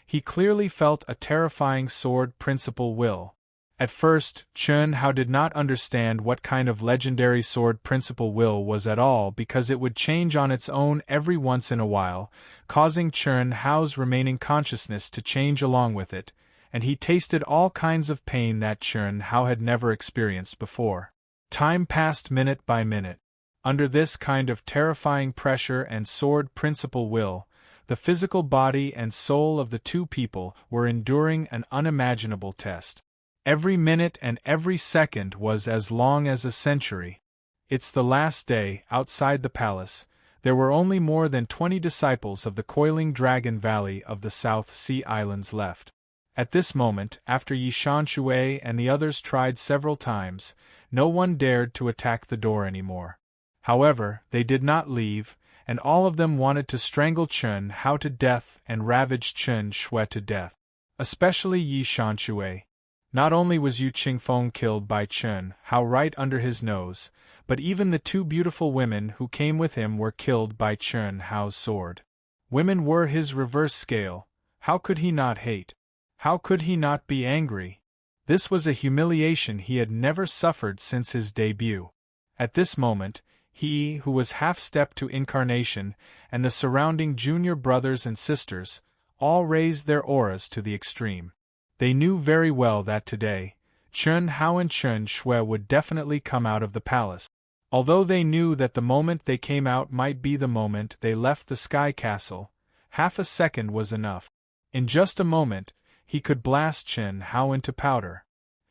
he clearly felt a terrifying sword principle will. At first, Chen Hao did not understand what kind of legendary sword principle will was at all because it would change on its own every once in a while, causing Chen Hao's remaining consciousness to change along with it, and he tasted all kinds of pain that Chen Hao had never experienced before. Time passed minute by minute. Under this kind of terrifying pressure and sword principle will, the physical body and soul of the two people were enduring an unimaginable test. Every minute and every second was as long as a century. It's the last day. Outside the palace, there were only more than 20 disciples of the Coiling Dragon Valley of the South Sea Islands left. At this moment, after Yi Shanshui and the others tried several times, no one dared to attack the door anymore. However, they did not leave, and all of them wanted to strangle Chen Hao to death and ravage Chen Shui to death. Especially Yi Shanshui. Not only was Yu Qingfeng killed by Chen Hao right under his nose, but even the two beautiful women who came with him were killed by Chen Hao's sword. Women were his reverse scale. How could he not hate? How could he not be angry? This was a humiliation he had never suffered since his debut. At this moment, he who was half-stepped to incarnation and the surrounding junior brothers and sisters all raised their auras to the extreme. They knew very well that today, Chen Hao and Chen Shui would definitely come out of the palace. Although they knew that the moment they came out might be the moment they left the Sky Castle, half a second was enough. In just a moment, he could blast Chen Hao into powder.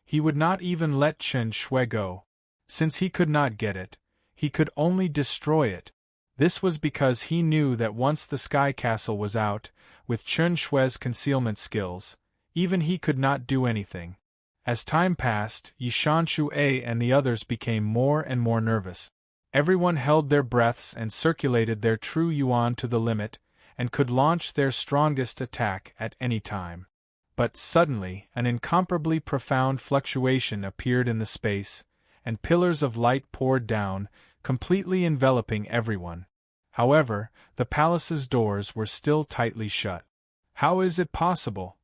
He would not even let Chen Shui go. Since he could not get it, he could only destroy it. This was because he knew that once the Sky Castle was out, with Chen Shui's concealment skills, even he could not do anything. As time passed, Yi Shanshui and the others became more and more nervous. Everyone held their breaths and circulated their true yuan to the limit, and could launch their strongest attack at any time. But suddenly, an incomparably profound fluctuation appeared in the space, and pillars of light poured down, completely enveloping everyone. However, the palace's doors were still tightly shut. How is it possible?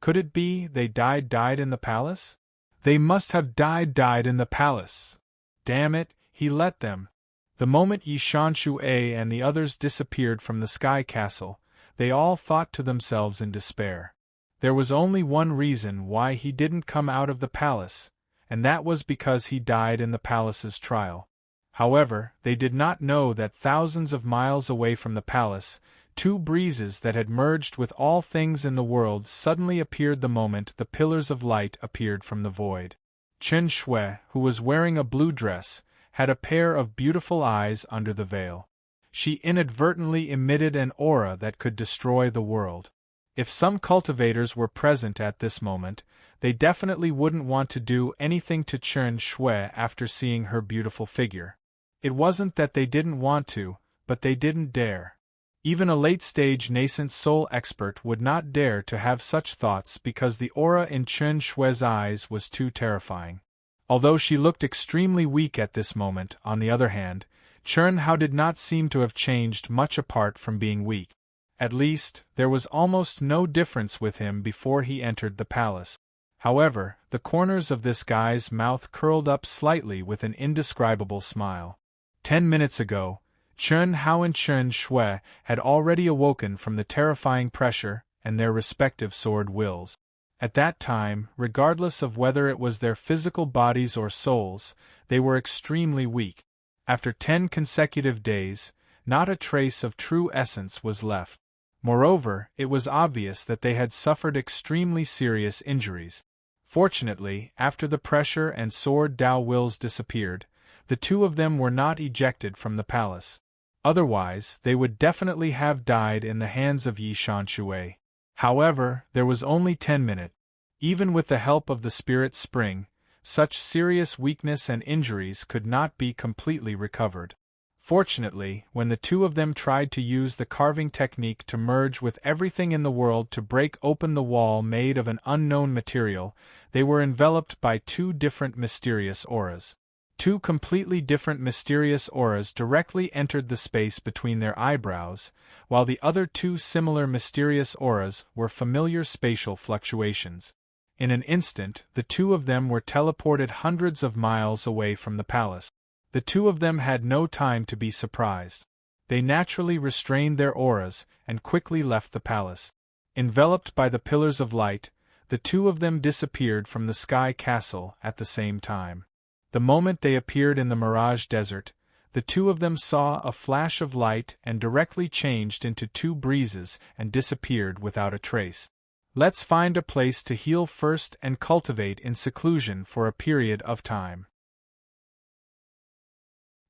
Could it be they died in the palace? They must have died in the palace. Damn it, he let them. The moment Yi Shanshui and the others disappeared from the Sky Castle, they all thought to themselves in despair. There was only one reason why he didn't come out of the palace, and that was because he died in the palace's trial. However, they did not know that thousands of miles away from the palace, Two breezes that had merged with all things in the world suddenly appeared the moment the pillars of light appeared from the void. Chen Shui, who was wearing a blue dress, had a pair of beautiful eyes under the veil. She inadvertently emitted an aura that could destroy the world. If some cultivators were present at this moment, they definitely wouldn't want to do anything to Chen Shui after seeing her beautiful figure. It wasn't that they didn't want to, but they didn't dare. Even a late-stage nascent soul expert would not dare to have such thoughts because the aura in Chen Shui's eyes was too terrifying. Although she looked extremely weak at this moment, on the other hand, Chen Hao did not seem to have changed much apart from being weak. At least, there was almost no difference with him before he entered the palace. However, the corners of this guy's mouth curled up slightly with an indescribable smile. 10 minutes ago, Chen Hao and Chen Shui had already awoken from the terrifying pressure and their respective sword wills. At that time, regardless of whether it was their physical bodies or souls, they were extremely weak. After 10 consecutive days, not a trace of true essence was left. Moreover, it was obvious that they had suffered extremely serious injuries. Fortunately, after the pressure and sword Dao wills disappeared, the two of them were not ejected from the palace. Otherwise, they would definitely have died in the hands of Yi Shanshui. However, there was only 10 minutes. Even with the help of the spirit spring, such serious weakness and injuries could not be completely recovered. Fortunately, when the two of them tried to use the carving technique to merge with everything in the world to break open the wall made of an unknown material, they were enveloped by two different mysterious auras. Two completely different mysterious auras directly entered the space between their eyebrows, while the other two similar mysterious auras were familiar spatial fluctuations. In an instant, the two of them were teleported hundreds of miles away from the palace. The two of them had no time to be surprised. They naturally restrained their auras and quickly left the palace. Enveloped by the pillars of light, the two of them disappeared from the sky castle at the same time. The moment they appeared in the Mirage Desert, the two of them saw a flash of light and directly changed into two breezes and disappeared without a trace. Let's find a place to heal first and cultivate in seclusion for a period of time.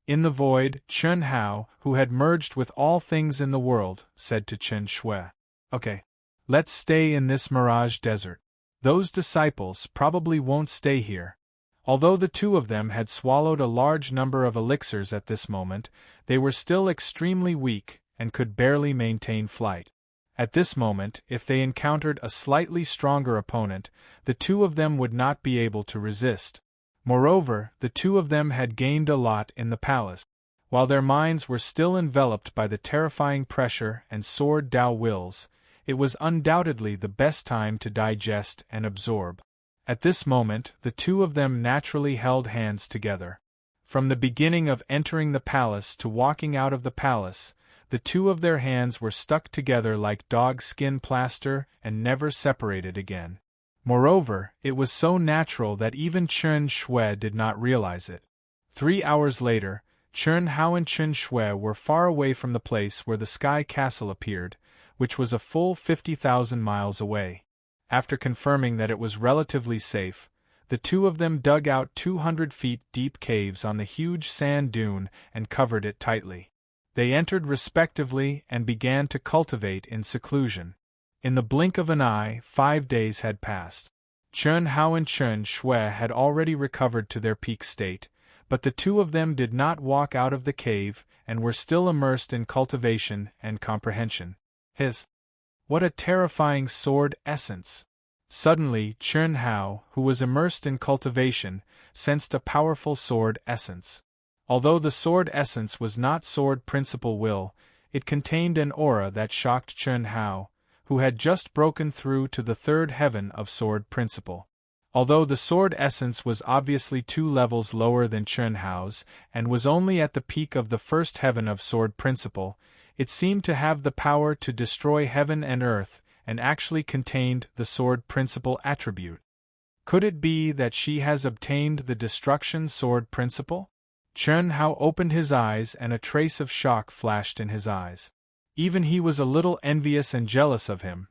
In the void, Chen Hao, who had merged with all things in the world, said to Chen Shui, "Okay, let's stay in this Mirage Desert. Those disciples probably won't stay here." Although the two of them had swallowed a large number of elixirs at this moment, they were still extremely weak and could barely maintain flight. At this moment, if they encountered a slightly stronger opponent, the two of them would not be able to resist. Moreover, the two of them had gained a lot in the palace. While their minds were still enveloped by the terrifying pressure and sword Dao wills, it was undoubtedly the best time to digest and absorb. At this moment, the two of them naturally held hands together. From the beginning of entering the palace to walking out of the palace, the two of their hands were stuck together like dog skin plaster and never separated again. Moreover, it was so natural that even Chen Shui did not realize it. 3 hours later, Chen Hao and Chen Shui were far away from the place where the sky castle appeared, which was a full 50,000 miles away. After confirming that it was relatively safe, the two of them dug out 200 feet deep caves on the huge sand dune and covered it tightly. They entered respectively and began to cultivate in seclusion. In the blink of an eye, 5 days had passed. Chen Hao and Chen Shui had already recovered to their peak state, but the two of them did not walk out of the cave and were still immersed in cultivation and comprehension. What a terrifying sword essence! Suddenly, Chen Hao, who was immersed in cultivation, sensed a powerful sword essence. Although the sword essence was not sword principle will, it contained an aura that shocked Chen Hao, who had just broken through to the third heaven of sword principle. Although the sword essence was obviously 2 levels lower than Chen Hao's and was only at the peak of the first heaven of sword principle, it seemed to have the power to destroy heaven and earth and actually contained the sword principle attribute. Could it be that she has obtained the destruction sword principle? Chen Hao opened his eyes and a trace of shock flashed in his eyes. Even he was a little envious and jealous of him.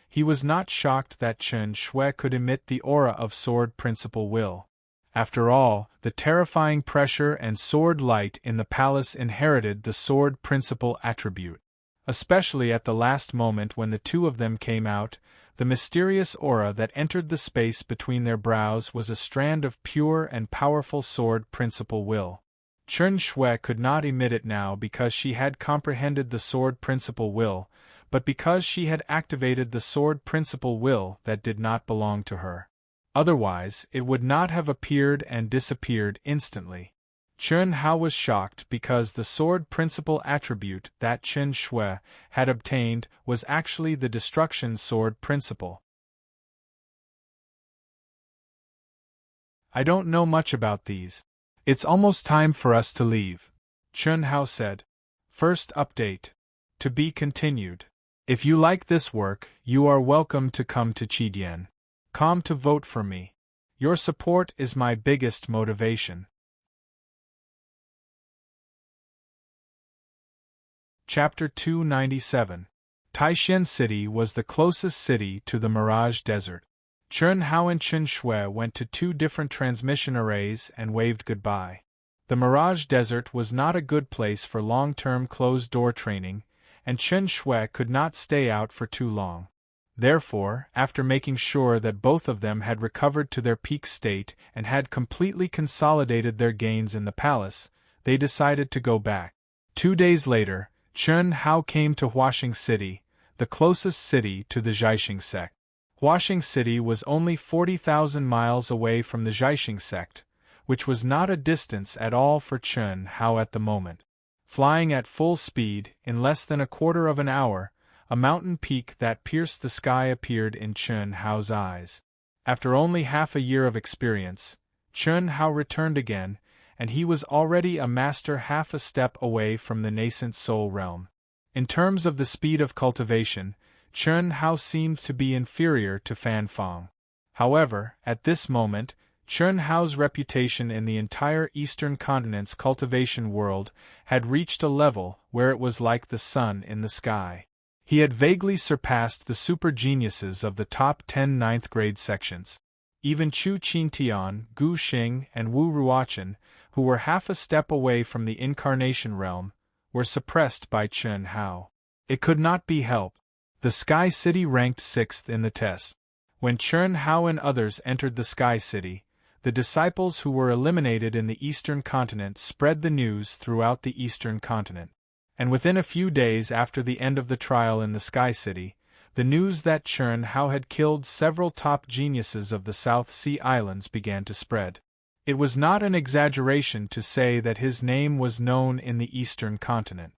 He was not shocked that Chen Shui could emit the aura of sword principle will. After all, the terrifying pressure and sword light in the palace inherited the sword principle attribute. Especially at the last moment when the two of them came out, the mysterious aura that entered the space between their brows was a strand of pure and powerful sword principle will. Chen Shui could not emit it now because she had comprehended the sword principle will, but because she had activated the sword principle will that did not belong to her. Otherwise, it would not have appeared and disappeared instantly. Chen Hao was shocked because the sword principle attribute that Chen Shui had obtained was actually the destruction sword principle. I don't know much about these. It's almost time for us to leave, Chen Hao said. First update. To be continued. If you like this work, you are welcome to come to Qidian.com to vote for me. Your support is my biggest motivation. Chapter 297. Taishan City was the closest city to the Mirage Desert. Chen Hao and Chen Shui went to two different transmission arrays and waved goodbye. The Mirage Desert was not a good place for long-term closed-door training, and Chen Shui could not stay out for too long. Therefore, after making sure that both of them had recovered to their peak state and had completely consolidated their gains in the palace, they decided to go back. 2 days later, Chen Hao came to Huaxing City, the closest city to the Jiaxing sect. Huaxing City was only 40,000 miles away from the Jiaxing sect, which was not a distance at all for Chen Hao at the moment. Flying at full speed, in less than a quarter of an hour, a mountain peak that pierced the sky appeared in Chen Hao's eyes. After only half a year of experience, Chen Hao returned again, and he was already a master half a step away from the nascent soul realm. In terms of the speed of cultivation, Chen Hao seemed to be inferior to Fan Fang. However, at this moment, Chen Hao's reputation in the entire Eastern Continent's cultivation world had reached a level where it was like the sun in the sky. He had vaguely surpassed the super geniuses of the top 10 ninth-grade sections. Even Chu Qintian, Gu Xing, and Wu Ruochen, who were half a step away from the incarnation realm, were suppressed by Chen Hao. It could not be helped. The Sky City ranked 6th in the test. When Chen Hao and others entered the Sky City, the disciples who were eliminated in the Eastern Continent spread the news throughout the Eastern Continent. And within a few days after the end of the trial in the Sky City, the news that Chen Hao had killed several top geniuses of the South Sea Islands began to spread. It was not an exaggeration to say that his name was known in the Eastern Continent.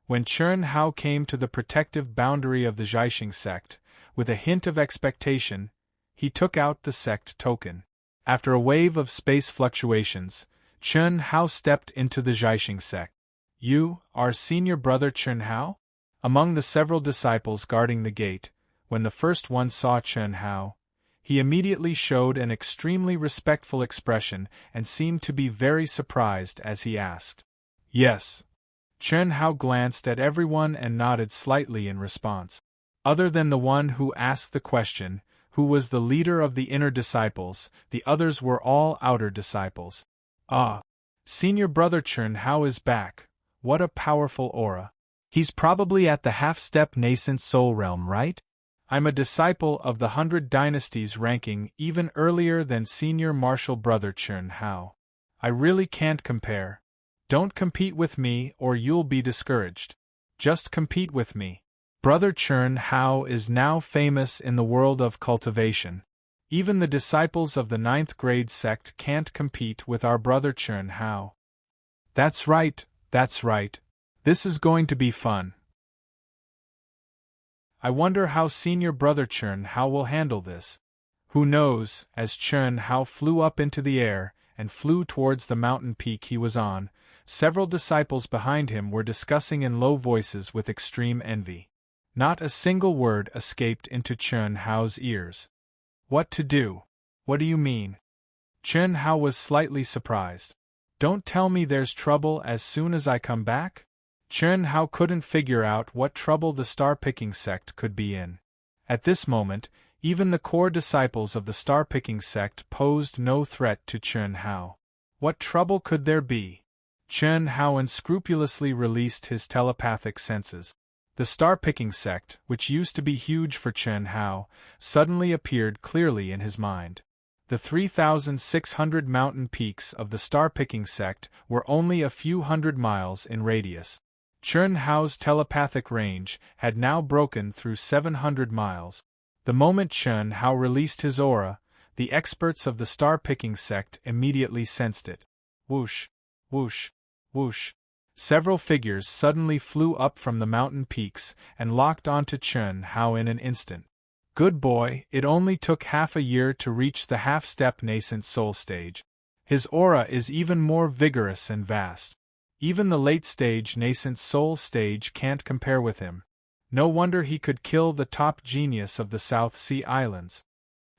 When Chen Hao came to the protective boundary of the Jiaxing sect, with a hint of expectation, he took out the sect token. After a wave of space fluctuations, Chen Hao stepped into the Jiaxing sect. You are senior brother Chen Hao? Among the several disciples guarding the gate, when the first one saw Chen Hao, he immediately showed an extremely respectful expression and seemed to be very surprised as he asked. Yes. Chen Hao glanced at everyone and nodded slightly in response. Other than the one who asked the question, who was the leader of the inner disciples, the others were all outer disciples. Ah! Senior brother Chen Hao is back. What a powerful aura. He's probably at the half-step nascent soul realm, right? I'm a disciple of the 100 Dynasties ranking even earlier than senior martial brother Chen Hao. I really can't compare. Don't compete with me or you'll be discouraged. Just compete with me. Brother Chen Hao is now famous in the world of cultivation. Even the disciples of the 9th grade sect can't compete with our brother Chen Hao. That's right, that's right. This is going to be fun. I wonder how senior brother Chen Hao will handle this. Who knows? As Chen Hao flew up into the air and flew towards the mountain peak he was on, several disciples behind him were discussing in low voices with extreme envy. Not a single word escaped into Chen Hao's ears. What to do? What do you mean? Chen Hao was slightly surprised. Don't tell me there's trouble as soon as I come back? Chen Hao couldn't figure out what trouble the star-picking sect could be in. At this moment, even the core disciples of the star-picking sect posed no threat to Chen Hao. What trouble could there be? Chen Hao unscrupulously released his telepathic senses. The star-picking sect, which used to be huge for Chen Hao, suddenly appeared clearly in his mind. The 3,600 mountain peaks of the star-picking sect were only a few hundred miles in radius. Chen Hao's telepathic range had now broken through 700 miles. The moment Chen Hao released his aura, the experts of the star-picking sect immediately sensed it. Whoosh, whoosh, whoosh. Several figures suddenly flew up from the mountain peaks and locked onto Chen Hao in an instant. Good boy, it only took half a year to reach the half-step nascent soul stage. His aura is even more vigorous and vast. Even the late-stage nascent soul stage can't compare with him. No wonder he could kill the top genius of the South Sea Islands.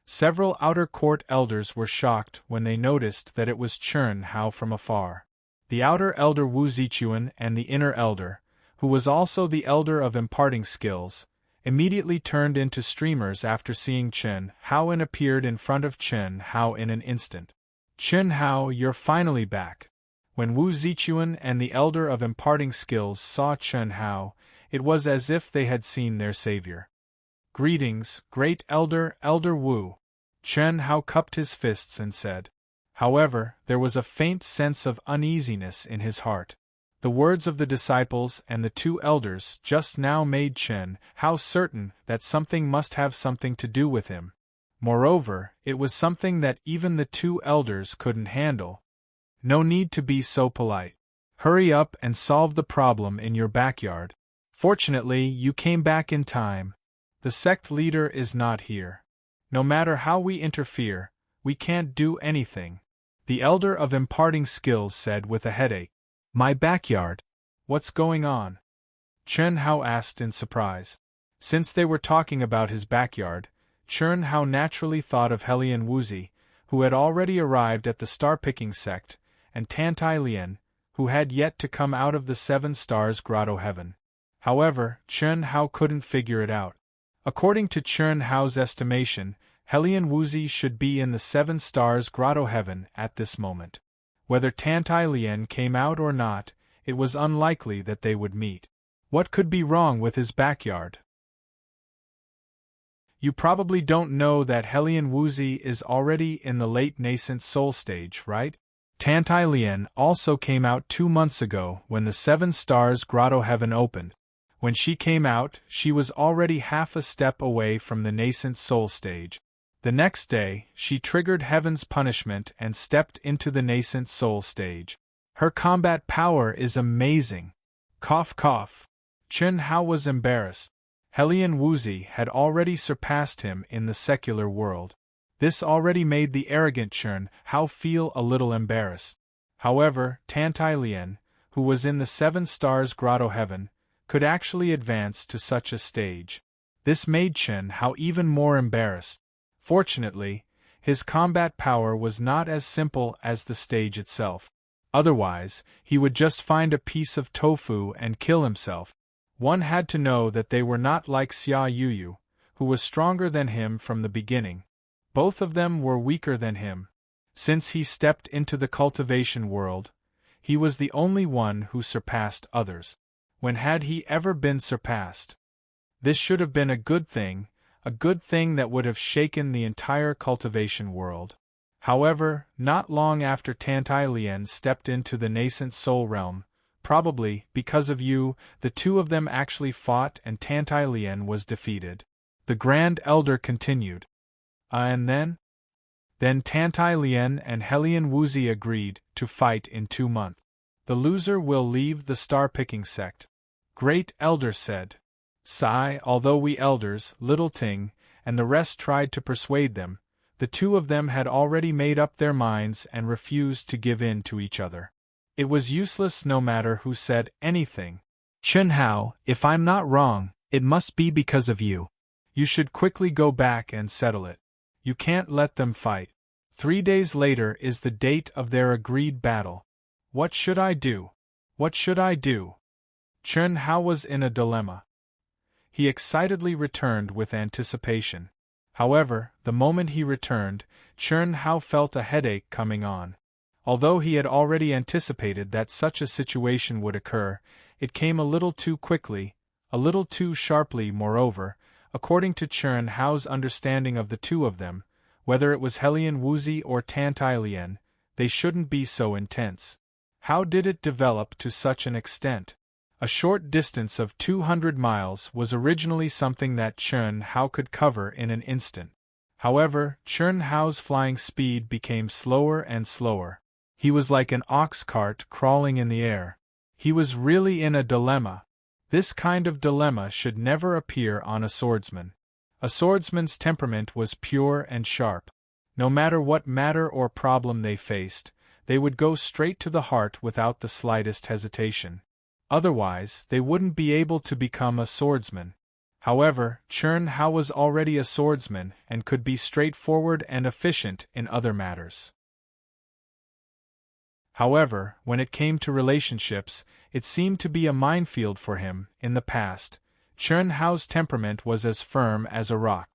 Several outer court elders were shocked when they noticed that it was Chen Hao from afar. The outer elder Wu Zichuan and the inner elder, who was also the elder of imparting skills, immediately turned into streamers after seeing Chen Hao and appeared in front of Chen Hao in an instant. Chen Hao, you're finally back. When Wu Zichuan and the elder of imparting skills saw Chen Hao, it was as if they had seen their savior. Greetings, great elder, Elder Wu. Chen Hao cupped his fists and said. However, there was a faint sense of uneasiness in his heart. The words of the disciples and the two elders just now made Chen Hao certain that something must have something to do with him. Moreover, it was something that even the two elders couldn't handle. No need to be so polite. Hurry up and solve the problem in your backyard. Fortunately, you came back in time. The sect leader is not here. No matter how we interfere, we can't do anything. The elder of imparting skills said with a headache. My backyard? What's going on? Chen Hao asked in surprise. Since they were talking about his backyard, Chen Hao naturally thought of Helian Wuzi, who had already arrived at the star-picking sect, and Tantai Lian, who had yet to come out of the Seven Stars Grotto Heaven. However, Chen Hao couldn't figure it out. According to Chen Hao's estimation, Helian Wuzi should be in the Seven Stars Grotto Heaven at this moment. Whether Tantai Lian came out or not, it was unlikely that they would meet. What could be wrong with his backyard? You probably don't know that Helian Wuzi is already in the late nascent soul stage, right? Tantai Lian also came out 2 months ago when the Seven Stars Grotto Heaven opened. When she came out, she was already half a step away from the nascent soul stage. The next day, she triggered Heaven's punishment and stepped into the nascent soul stage. Her combat power is amazing. Cough cough. Chen Hao was embarrassed. Helian Wuzi had already surpassed him in the secular world. This already made the arrogant Chen Hao feel a little embarrassed. However, Tantai Lian, who was in the Seven Stars Grotto Heaven, could actually advance to such a stage. This made Chen Hao even more embarrassed. Fortunately, his combat power was not as simple as the stage itself. Otherwise, he would just find a piece of tofu and kill himself. One had to know that they were not like Xia Yuyu, who was stronger than him from the beginning. Both of them were weaker than him. Since he stepped into the cultivation world, he was the only one who surpassed others. When had he ever been surpassed? This should have been a good thing that would have shaken the entire cultivation world. However, not long after Tantai Lian stepped into the nascent soul realm, probably because of you, the two of them actually fought and Tantai Lian was defeated. The Grand Elder continued. And then? Then Tantai Lian and Helian Wuzi agreed to fight in 2 months. The loser will leave the star-picking sect. Great Elder said. Sigh, although we elders, Little Ting, and the rest tried to persuade them, the two of them had already made up their minds and refused to give in to each other. It was useless no matter who said anything. Chen Hao, if I'm not wrong, it must be because of you. You should quickly go back and settle it. You can't let them fight. 3 days later is the date of their agreed battle. What should I do? What should I do? Chen Hao was in a dilemma. He excitedly returned with anticipation. However, the moment he returned, Chen Hao felt a headache coming on. Although he had already anticipated that such a situation would occur, it came a little too quickly, a little too sharply. Moreover, according to Chen Hao's understanding of the two of them, whether it was Helian Wuzi or Tantai Lian, they shouldn't be so intense. How did it develop to such an extent? A short distance of 200 miles was originally something that Chen Hao could cover in an instant. However, Chen Hao's flying speed became slower and slower. He was like an ox cart crawling in the air. He was really in a dilemma. This kind of dilemma should never appear on a swordsman. A swordsman's temperament was pure and sharp. No matter what matter or problem they faced, they would go straight to the heart without the slightest hesitation. Otherwise, they wouldn't be able to become a swordsman. However, Chen Hao was already a swordsman and could be straightforward and efficient in other matters. However, when it came to relationships, it seemed to be a minefield for him. In the past, Chen Hao's temperament was as firm as a rock.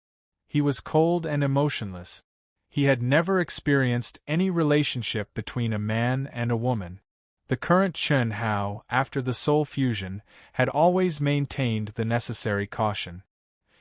He was cold and emotionless. He had never experienced any relationship between a man and a woman. The current Chen Hao, after the soul fusion, had always maintained the necessary caution.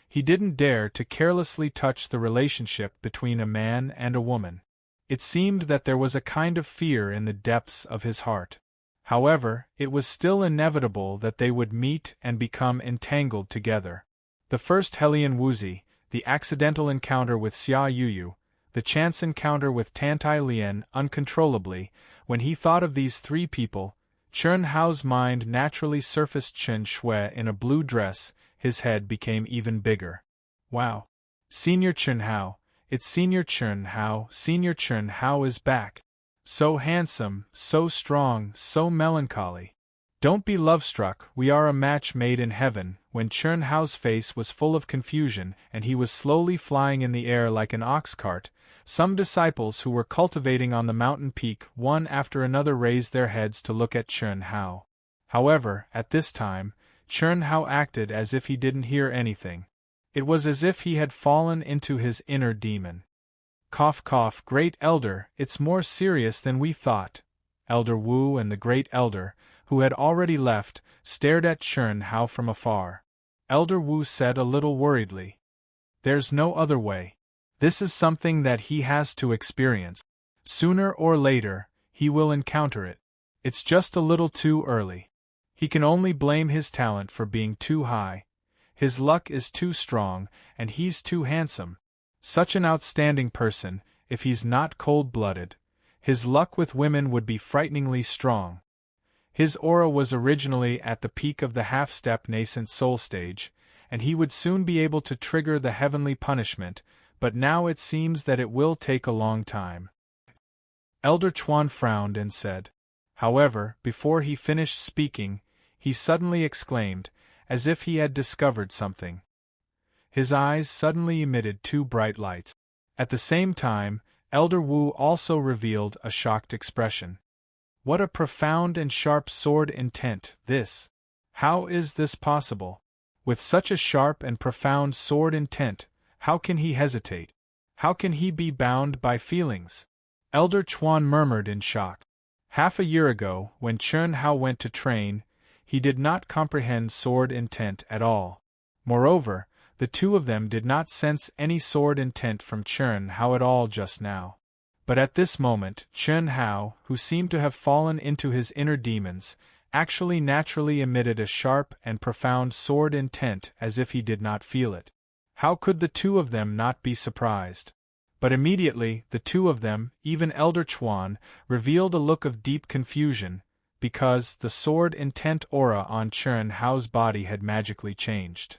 He didn't dare to carelessly touch the relationship between a man and a woman. It seemed that there was a kind of fear in the depths of his heart. However, it was still inevitable that they would meet and become entangled together. The first Helian Wuzi, the accidental encounter with Xia Yuyu, the chance encounter with Tantai Lian. Uncontrollably, when he thought of these three people, Chen Hao's mind naturally surfaced Chen Shui in a blue dress. His head became even bigger. Wow! Senior Chen Hao, it's Senior Chen Hao. Senior Chen Hao is back. So handsome, so strong, so melancholy. Don't be love-struck, we are a match made in heaven. When Chen Hao's face was full of confusion and he was slowly flying in the air like an ox cart, some disciples who were cultivating on the mountain peak one after another raised their heads to look at Chen Hao. However, at this time, Chen Hao acted as if he didn't hear anything. It was as if he had fallen into his inner demon. Cough cough, Great Elder, it's more serious than we thought. Elder Wu and the Great Elder, who had already left, stared at Chen Hao from afar. Elder Wu said a little worriedly, "There's no other way. This is something that he has to experience. Sooner or later, he will encounter it. It's just a little too early. He can only blame his talent for being too high. His luck is too strong, and he's too handsome. Such an outstanding person, if he's not cold-blooded, his luck with women would be frighteningly strong. His aura was originally at the peak of the half-step nascent soul stage, and he would soon be able to trigger the heavenly punishment, but now it seems that it will take a long time." Elder Chuan frowned and said. However, before he finished speaking, he suddenly exclaimed, as if he had discovered something. His eyes suddenly emitted two bright lights. At the same time, Elder Wu also revealed a shocked expression. What a profound and sharp sword intent, this! How is this possible? With such a sharp and profound sword intent, how can he hesitate? How can he be bound by feelings? Elder Chuan murmured in shock. Half a year ago, when Chen Hao went to train, he did not comprehend sword intent at all. Moreover, the two of them did not sense any sword intent from Chen Hao at all just now. But at this moment, Chen Hao, who seemed to have fallen into his inner demons, actually naturally emitted a sharp and profound sword intent as if he did not feel it. How could the two of them not be surprised? But immediately, the two of them, even Elder Chuan, revealed a look of deep confusion, because the sword intent aura on Chen Hao's body had magically changed.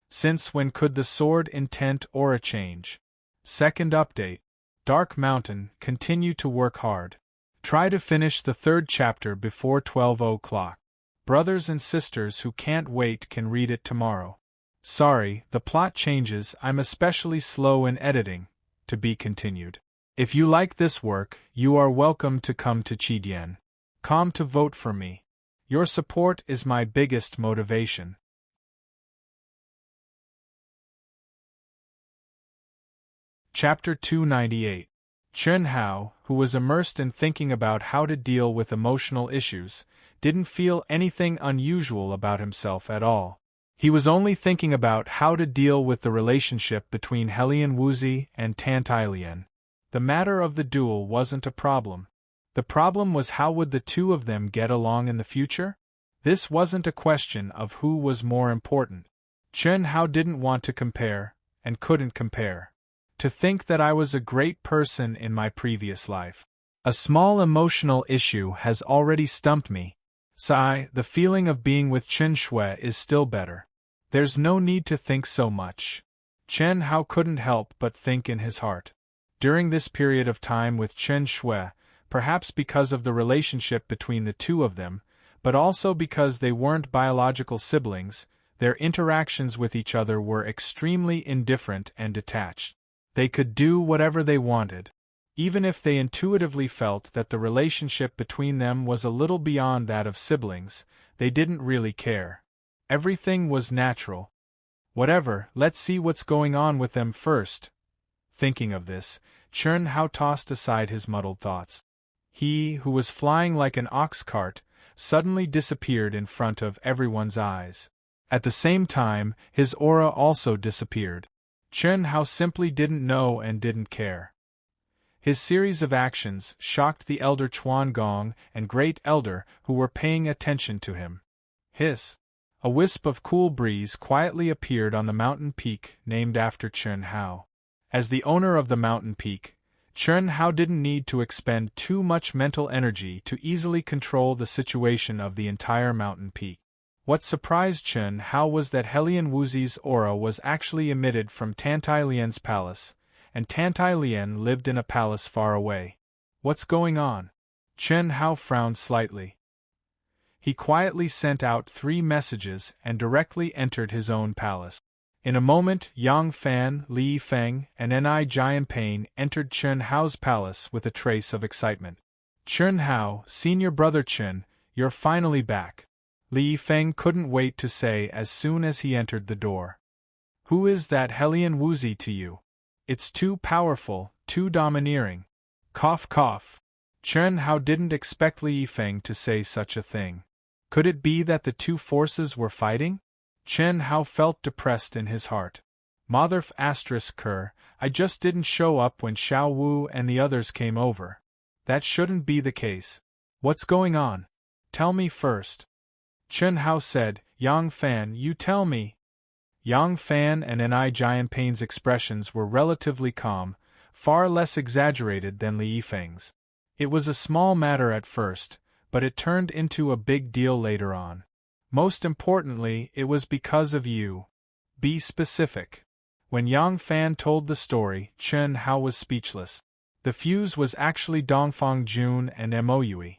Since when could the sword intent aura change? Second update. Dark Mountain, continue to work hard. Try to finish the third chapter before 12 o'clock. Brothers and sisters who can't wait can read it tomorrow. Sorry, the plot changes, I'm especially slow in editing. To be continued. If you like this work, you are welcome to come to Chidian.com to vote for me. Your support is my biggest motivation. Chapter 298. Chen Hao, who was immersed in thinking about how to deal with emotional issues, didn't feel anything unusual about himself at all. He was only thinking about how to deal with the relationship between Helian Wuzi and Tantai Lian. The matter of the duel wasn't a problem. The problem was how would the two of them get along in the future? This wasn't a question of who was more important. Chen Hao didn't want to compare, and couldn't compare. To think that I was a great person in my previous life. A small emotional issue has already stumped me. Sigh, the feeling of being with Chen Shui is still better. There's no need to think so much. Chen Hao couldn't help but think in his heart. During this period of time with Chen Shui, perhaps because of the relationship between the two of them, but also because they weren't biological siblings, their interactions with each other were extremely indifferent and detached. They could do whatever they wanted. Even if they intuitively felt that the relationship between them was a little beyond that of siblings, they didn't really care. Everything was natural. Whatever, let's see what's going on with them first. Thinking of this, Chen Hao tossed aside his muddled thoughts. He, who was flying like an ox cart, suddenly disappeared in front of everyone's eyes. At the same time, his aura also disappeared. Chen Hao simply didn't know and didn't care. His series of actions shocked the Elder Chuan Gong and Great Elder who were paying attention to him. Hiss! A wisp of cool breeze quietly appeared on the mountain peak named after Chen Hao. As the owner of the mountain peak, Chen Hao didn't need to expend too much mental energy to easily control the situation of the entire mountain peak. What surprised Chen Hao was that Helian Wuzi's aura was actually emitted from Tantai Lian's palace, and Tantai Lian lived in a palace far away. What's going on? Chen Hao frowned slightly. He quietly sent out 3 messages and directly entered his own palace. In a moment, Yang Fan, Li Feng, and Ni Jianping entered Chen Hao's palace with a trace of excitement. Chen Hao, senior brother Chen, you're finally back. Li Feng couldn't wait to say as soon as he entered the door. Who is that Helian Wuzi to you? It's too powerful, too domineering. Cough cough. Chen Hao didn't expect Li Feng to say such a thing. Could it be that the two forces were fighting? Chen Hao felt depressed in his heart. Motherf **Ker, I just didn't show up when Xiao Wu and the others came over. That shouldn't be the case. What's going on? Tell me first. Chen Hao said, Yang Fan, you tell me. Yang Fan and Ni Jianping's expressions were relatively calm, far less exaggerated than Li Feng's. It was a small matter at first, but it turned into a big deal later on. Most importantly, it was because of you. Be specific. When Yang Fan told the story, Chen Hao was speechless. The fuse was actually Dongfang Jun and Moyue.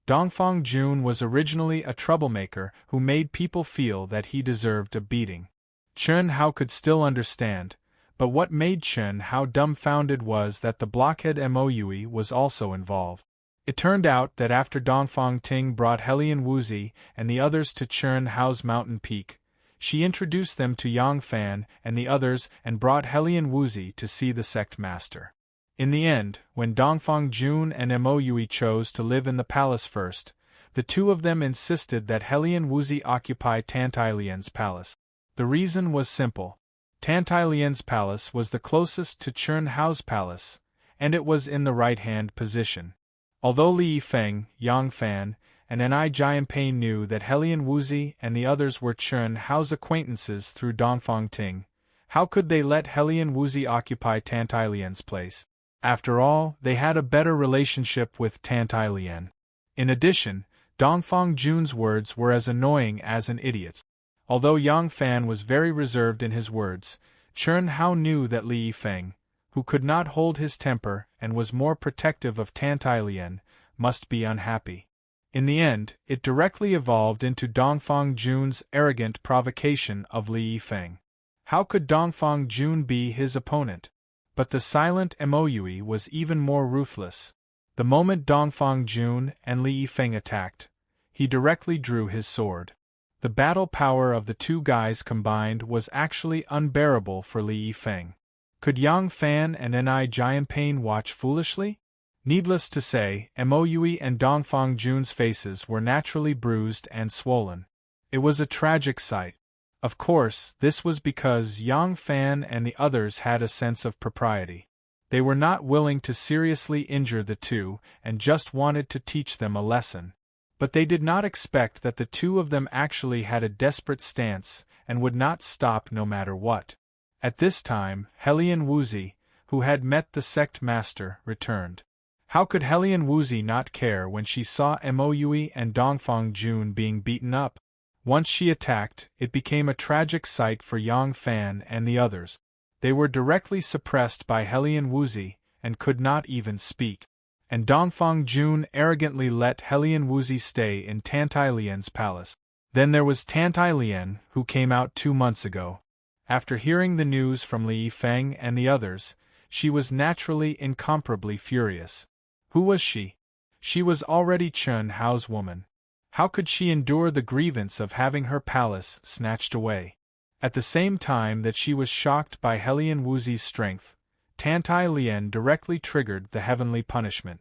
Dongfang Jun was originally a troublemaker who made people feel that he deserved a beating. Chen Hao could still understand, but what made Chen Hao dumbfounded was that the blockhead Moyue was also involved. It turned out that after Dongfang Ting brought Helian Wuzi and the others to Chen Hao's mountain peak, she introduced them to Yang Fan and the others and brought Helian Wuzi to see the sect master. In the end, when Dongfang Jun and Moyue chose to live in the palace first, the two of them insisted that Helian Wuzi occupy Tantai Lian's palace. The reason was simple. Tantai Lian's palace was the closest to Chen Hao's palace, and it was in the right-hand position. Although Li Feng, Yang Fan, and Ni Jianping knew that Helian Wuzi and the others were Chen Hao's acquaintances through Dongfang Ting, how could they let Helian Wuzi occupy Tantai Lian's place? After all, they had a better relationship with Tantai Lian. In addition, Dongfang Jun's words were as annoying as an idiot's. Although Yang Fan was very reserved in his words, Chen Hao knew that Li Feng, who could not hold his temper and was more protective of Tantai Lian, must be unhappy. In the end, it directly evolved into Dongfang Jun's arrogant provocation of Li Feng. How could Dongfang Jun be his opponent? But the silent Moyue was even more ruthless. The moment Dongfang Jun and Li Yifeng attacked, he directly drew his sword. The battle power of the two guys combined was actually unbearable for Li Yifeng. Could Yang Fan and Ni Jianpain watch foolishly? Needless to say, Moyue and Dongfang Jun's faces were naturally bruised and swollen. It was a tragic sight. Of course, this was because Yang Fan and the others had a sense of propriety. They were not willing to seriously injure the two and just wanted to teach them a lesson. But they did not expect that the two of them actually had a desperate stance and would not stop no matter what. At this time, Helian Wuzi, who had met the sect master, returned. How could Helian Wuzi not care when she saw Moyue and Dongfang Jun being beaten up? Once she attacked, it became a tragic sight for Yang Fan and the others. They were directly suppressed by Helian Wuzi, and could not even speak. And Dongfang Jun arrogantly let Helian Wuzi stay in Tantai Lian's palace. Then there was Tantai Lian, who came out 2 months ago. After hearing the news from Li Yifeng and the others, she was naturally incomparably furious. Who was she? She was already Chen Hao's woman. How could she endure the grievance of having her palace snatched away? At the same time that she was shocked by Helian Wuzi's strength, Tantai Lian directly triggered the heavenly punishment.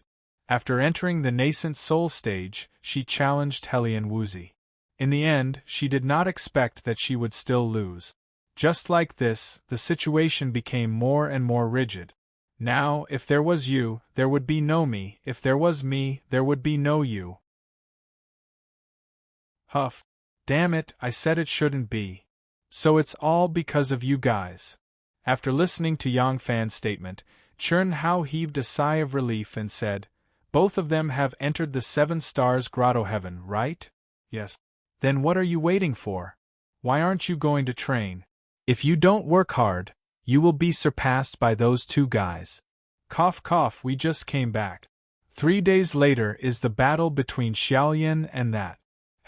After entering the nascent soul stage, she challenged Helian Wuzi. In the end, she did not expect that she would still lose. Just like this, the situation became more and more rigid. Now, if there was you, there would be no me; if there was me, there would be no you. Huff. Damn it, I said it shouldn't be. So it's all because of you guys. After listening to Yang Fan's statement, Chen Hao heaved a sigh of relief and said, "Both of them have entered the 7 Stars Grotto Heaven, right?" "Yes." "Then what are you waiting for? Why aren't you going to train? If you don't work hard, you will be surpassed by those two guys." Cough cough, we just came back. 3 days later is the battle between Xiaoyan and that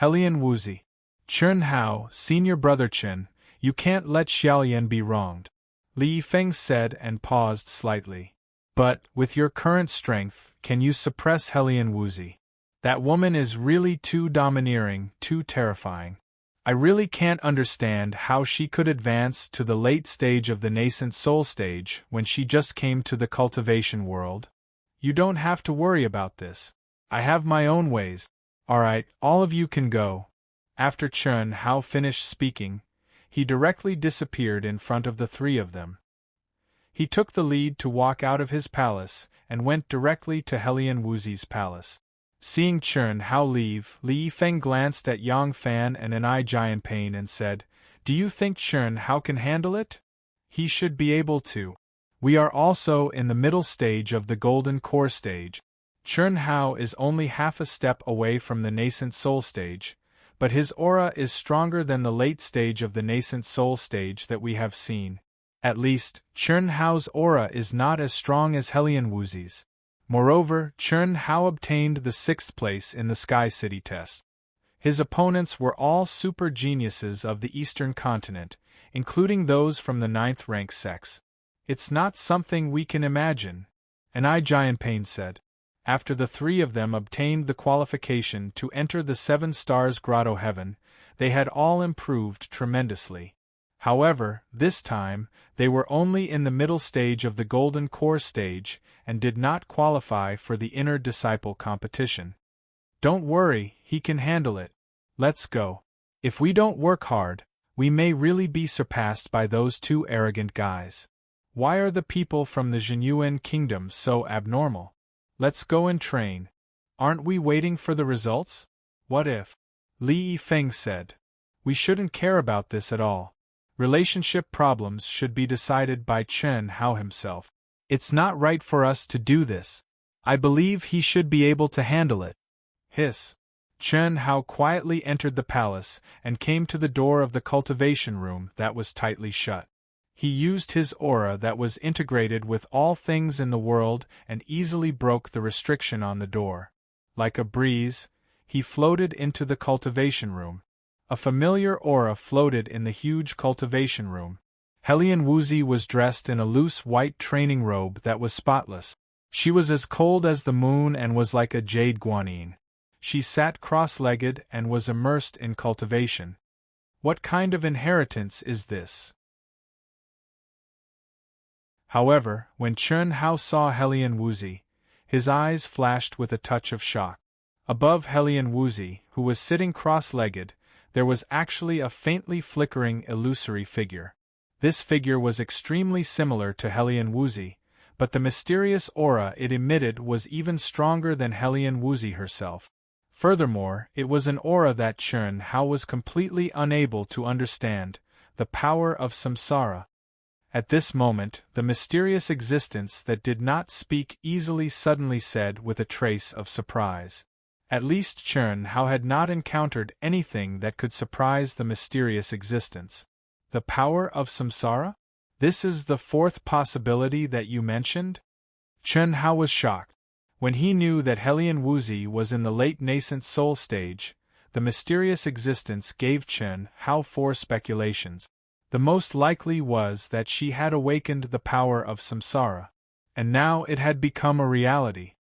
Helian Wuzi. Chen Hao, senior brother Chen, you can't let Xiaoyan be wronged. Li Yifeng said and paused slightly. But, with your current strength, can you suppress Helian Wuzi? That woman is really too domineering, too terrifying. I really can't understand how she could advance to the late stage of the nascent soul stage when she just came to the cultivation world. You don't have to worry about this. I have my own ways. Alright, all of you can go. After Chen Hao finished speaking, he directly disappeared in front of the 3 of them. He took the lead to walk out of his palace and went directly to Helian Wuzi's palace. Seeing Chen Hao leave, Li Yifeng glanced at Yang Fan and Ni Jianpain and said, "Do you think Chen Hao can handle it? He should be able to. We are also in the middle stage of the Golden Core stage. Chen Hao is only half a step away from the nascent soul stage, but his aura is stronger than the late stage of the nascent soul stage that we have seen. At least, Chen Hao's aura is not as strong as Helian Wuzi's. Moreover, Chen Hao obtained the 6th place in the Sky City test. His opponents were all super geniuses of the Eastern continent, including those from the 9th rank sects. It's not something we can imagine," Ni Jianpain said. After the 3 of them obtained the qualification to enter the 7 Stars Grotto Heaven, they had all improved tremendously. However, this time, they were only in the middle stage of the Golden Core stage and did not qualify for the Inner Disciple competition. "Don't worry, he can handle it. Let's go. If we don't work hard, we may really be surpassed by those 2 arrogant guys. Why are the people from the Zhenyuan Kingdom so abnormal? Let's go and train. Aren't we waiting for the results? What if?" Li Yifeng said. "We shouldn't care about this at all. Relationship problems should be decided by Chen Hao himself. It's not right for us to do this. I believe he should be able to handle it." Hiss. Chen Hao quietly entered the palace and came to the door of the cultivation room that was tightly shut. He used his aura that was integrated with all things in the world and easily broke the restriction on the door. Like a breeze, he floated into the cultivation room. A familiar aura floated in the huge cultivation room. Helian Wuzi was dressed in a loose white training robe that was spotless. She was as cold as the moon and was like a jade guanine. She sat cross-legged and was immersed in cultivation. What kind of inheritance is this? However, when Chun Hao saw Helian Wuzi, his eyes flashed with a touch of shock. Above Helian Wuzi, who was sitting cross-legged, there was actually a faintly flickering illusory figure. This figure was extremely similar to Helian Wuzi, but the mysterious aura it emitted was even stronger than Helian Wuzi herself. Furthermore, it was an aura that Chun Hao was completely unable to understand, the power of samsara. At this moment, the mysterious existence that did not speak easily suddenly said with a trace of surprise. At least Chun Hao had not encountered anything that could surprise the mysterious existence. The power of samsara? This is the fourth possibility that you mentioned? Chun Hao was shocked. When he knew that Helian Wuzi was in the late nascent soul stage, the mysterious existence gave Chun Hao four speculations. The most likely was that she had awakened the power of samsara. And now it had become a reality.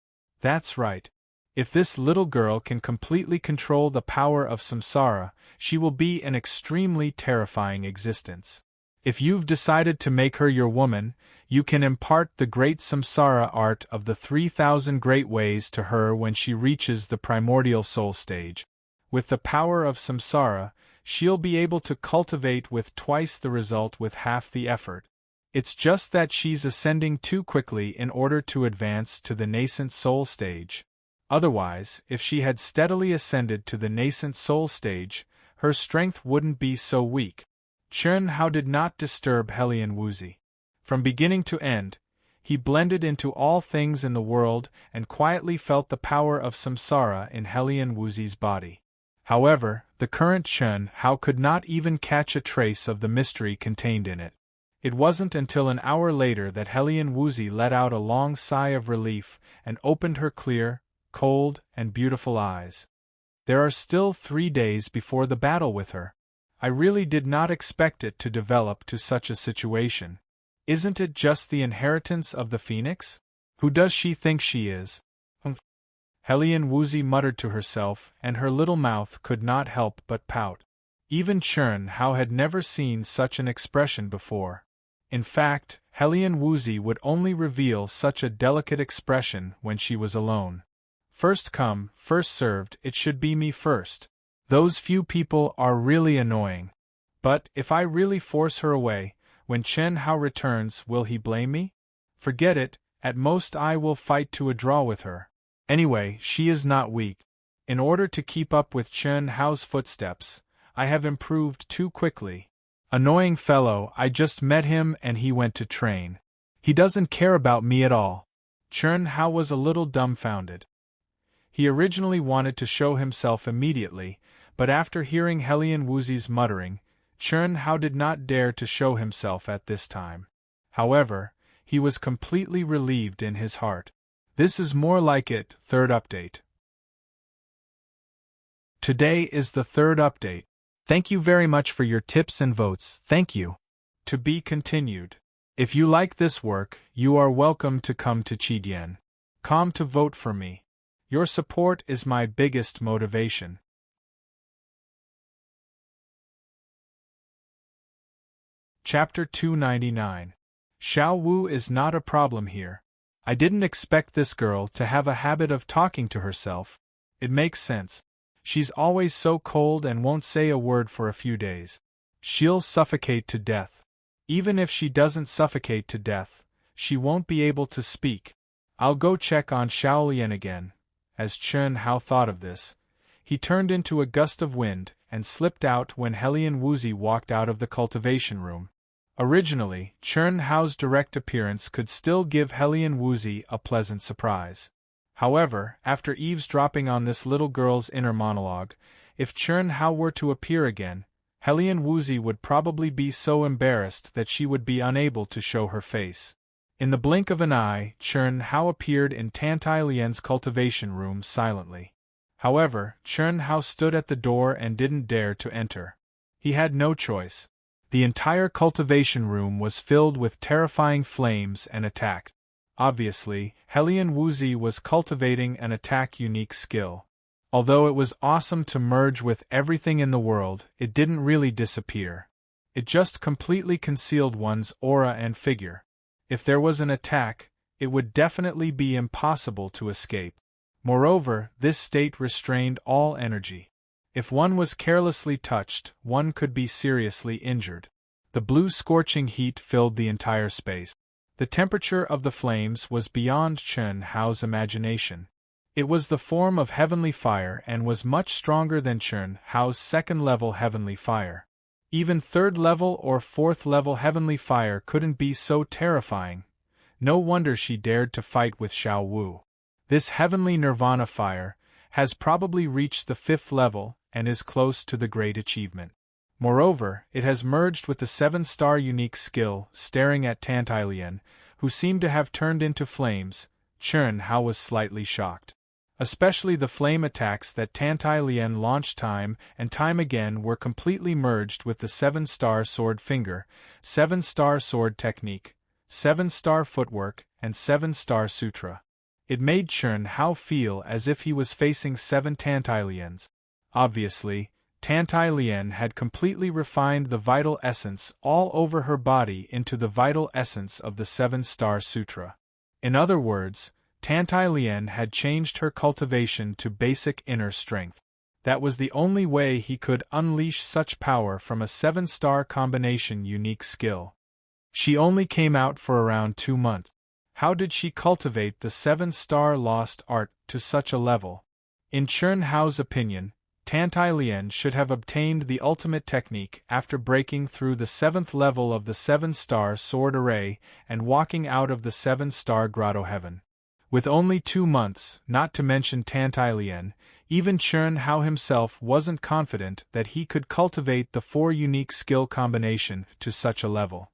That's right. If this little girl can completely control the power of samsara, she will be an extremely terrifying existence. If you've decided to make her your woman, you can impart the great samsara art of the 3,000 great ways to her when she reaches the primordial soul stage. With the power of samsara, she'll be able to cultivate with twice the result with half the effort. It's just that she's ascending too quickly in order to advance to the nascent soul stage. Otherwise, if she had steadily ascended to the nascent soul stage, her strength wouldn't be so weak. Chun Hao did not disturb Helian Wuzi. From beginning to end, he blended into all things in the world and quietly felt the power of samsara in Helian Wuzi's body. However, the current Chun Hao could not even catch a trace of the mystery contained in it. It wasn't until an hour later that Helian Wuzi let out a long sigh of relief and opened her clear, cold, and beautiful eyes. There are still 3 days before the battle with her. I really did not expect it to develop to such a situation. Isn't it just the inheritance of the phoenix? Who does she think she is? Helian Wuzi muttered to herself, and her little mouth could not help but pout. Even Chun Hao had never seen such an expression before. In fact, Helian Wuzi would only reveal such a delicate expression when she was alone. First come, first served, it should be me first. Those few people are really annoying. But, if I really force her away, when Chun Hao returns, will he blame me? Forget it, at most I will fight to a draw with her. Anyway, she is not weak. In order to keep up with Chun Hao's footsteps, I have improved too quickly. Annoying fellow, I just met him and he went to train. He doesn't care about me at all. Chun Hao was a little dumbfounded. He originally wanted to show himself immediately, but after hearing Helian Wuzi's muttering, Chun Hao did not dare to show himself at this time. However, he was completely relieved in his heart. This is more like it. Third update. Today is the third update. Thank you very much for your tips and votes, thank you. To be continued. If you like this work, you are welcome to come to Chidian.com to vote for me. Your support is my biggest motivation. Chapter 299. Xiao Wu is not a problem here. I didn't expect this girl to have a habit of talking to herself. It makes sense. She's always so cold and won't say a word for a few days. She'll suffocate to death. Even if she doesn't suffocate to death, she won't be able to speak. I'll go check on Shaolian again. As Chun Hao thought of this, he turned into a gust of wind and slipped out when Helian Wuzi walked out of the cultivation room. Originally, Chun Hao's direct appearance could still give Helian Wuzi a pleasant surprise. However, after eavesdropping on this little girl's inner monologue, if Chun Hao were to appear again, Helian Wuzi would probably be so embarrassed that she would be unable to show her face. In the blink of an eye, Chun Hao appeared in Tantai Lian's cultivation room silently. However, Chun Hao stood at the door and didn't dare to enter. He had no choice. The entire cultivation room was filled with terrifying flames and attack. Obviously, Helian Wuzi was cultivating an attack-unique skill. Although it was awesome to merge with everything in the world, it didn't really disappear. It just completely concealed one's aura and figure. If there was an attack, it would definitely be impossible to escape. Moreover, this state restrained all energy. If one was carelessly touched, one could be seriously injured. The blue scorching heat filled the entire space. The temperature of the flames was beyond Chen Hao's imagination. It was the form of heavenly fire and was much stronger than Chen Hao's second-level heavenly fire. Even third-level or fourth-level heavenly fire couldn't be so terrifying. No wonder she dared to fight with Xiao Wu. This heavenly nirvana fire has probably reached the 5th level and is close to the great achievement. Moreover, it has merged with the 7-star unique skill, staring at Tantailian, who seemed to have turned into flames. Chen Hao was slightly shocked. Especially the flame attacks that Tantailian launched time and time again were completely merged with the 7-star sword finger, 7-star sword technique, 7-star footwork, and 7-star sutra. It made Chen Hao feel as if he was facing 7 Tantailians. Obviously, Tantailian had completely refined the vital essence all over her body into the vital essence of the 7-star sutra. In other words, Tantailian had changed her cultivation to basic inner strength. That was the only way he could unleash such power from a 7-star combination unique skill. She only came out for around 2 months. How did she cultivate the 7-star lost art to such a level? In Chen Hao's opinion, Tantailian should have obtained the ultimate technique after breaking through the 7th level of the 7-star sword array and walking out of the 7-star grotto heaven. With only 2 months, not to mention Tantailian, even Chen Hao himself wasn't confident that he could cultivate the 4 unique skill combination to such a level.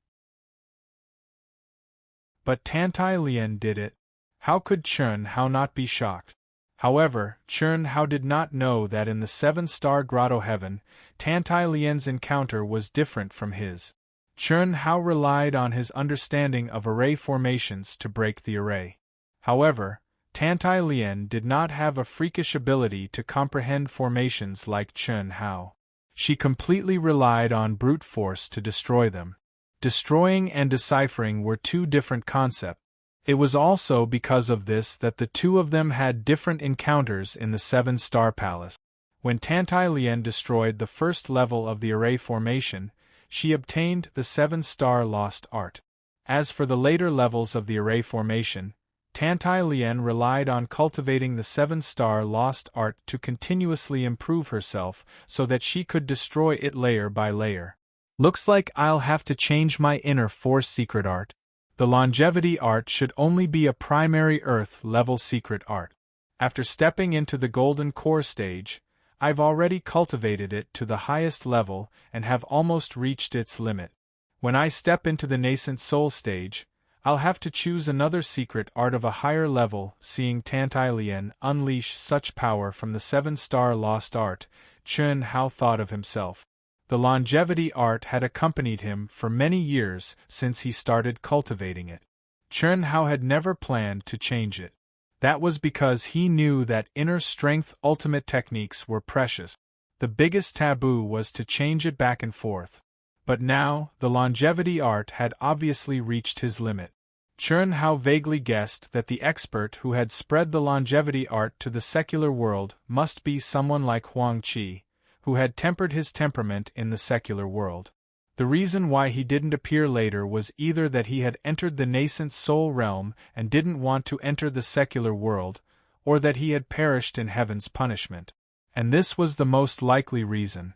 But Tantailian did it. How could Chen Hao not be shocked? However, Chen Hao did not know that in the 7-star grotto heaven, Tantailian's encounter was different from his. Chen Hao relied on his understanding of array formations to break the array. However, Tantailian did not have a freakish ability to comprehend formations like Chen Hao. She completely relied on brute force to destroy them. Destroying and deciphering were 2 different concepts. It was also because of this that the 2 of them had different encounters in the 7-star palace. When Tantailian destroyed the 1st level of the array formation, she obtained the 7-star lost art. As for the later levels of the array formation, Tantailian relied on cultivating the 7-star lost art to continuously improve herself so that she could destroy it layer by layer. Looks like I'll have to change my inner force secret art. The longevity art should only be a primary Earth-level secret art. After stepping into the golden core stage, I've already cultivated it to the highest level and have almost reached its limit. When I step into the nascent soul stage, I'll have to choose another secret art of a higher level. Seeing Tantailian unleash such power from the 7-star lost art, Chen Hao thought of himself. The longevity art had accompanied him for many years since he started cultivating it. Chen Hao had never planned to change it. That was because he knew that inner strength ultimate techniques were precious. The biggest taboo was to change it back and forth. But now, the longevity art had obviously reached his limit. Chen Hao vaguely guessed that the expert who had spread the longevity art to the secular world must be someone like Huang Qi, who had tempered his temperament in the secular world. The reason why he didn't appear later was either that he had entered the nascent soul realm and didn't want to enter the secular world, or that he had perished in heaven's punishment. And this was the most likely reason.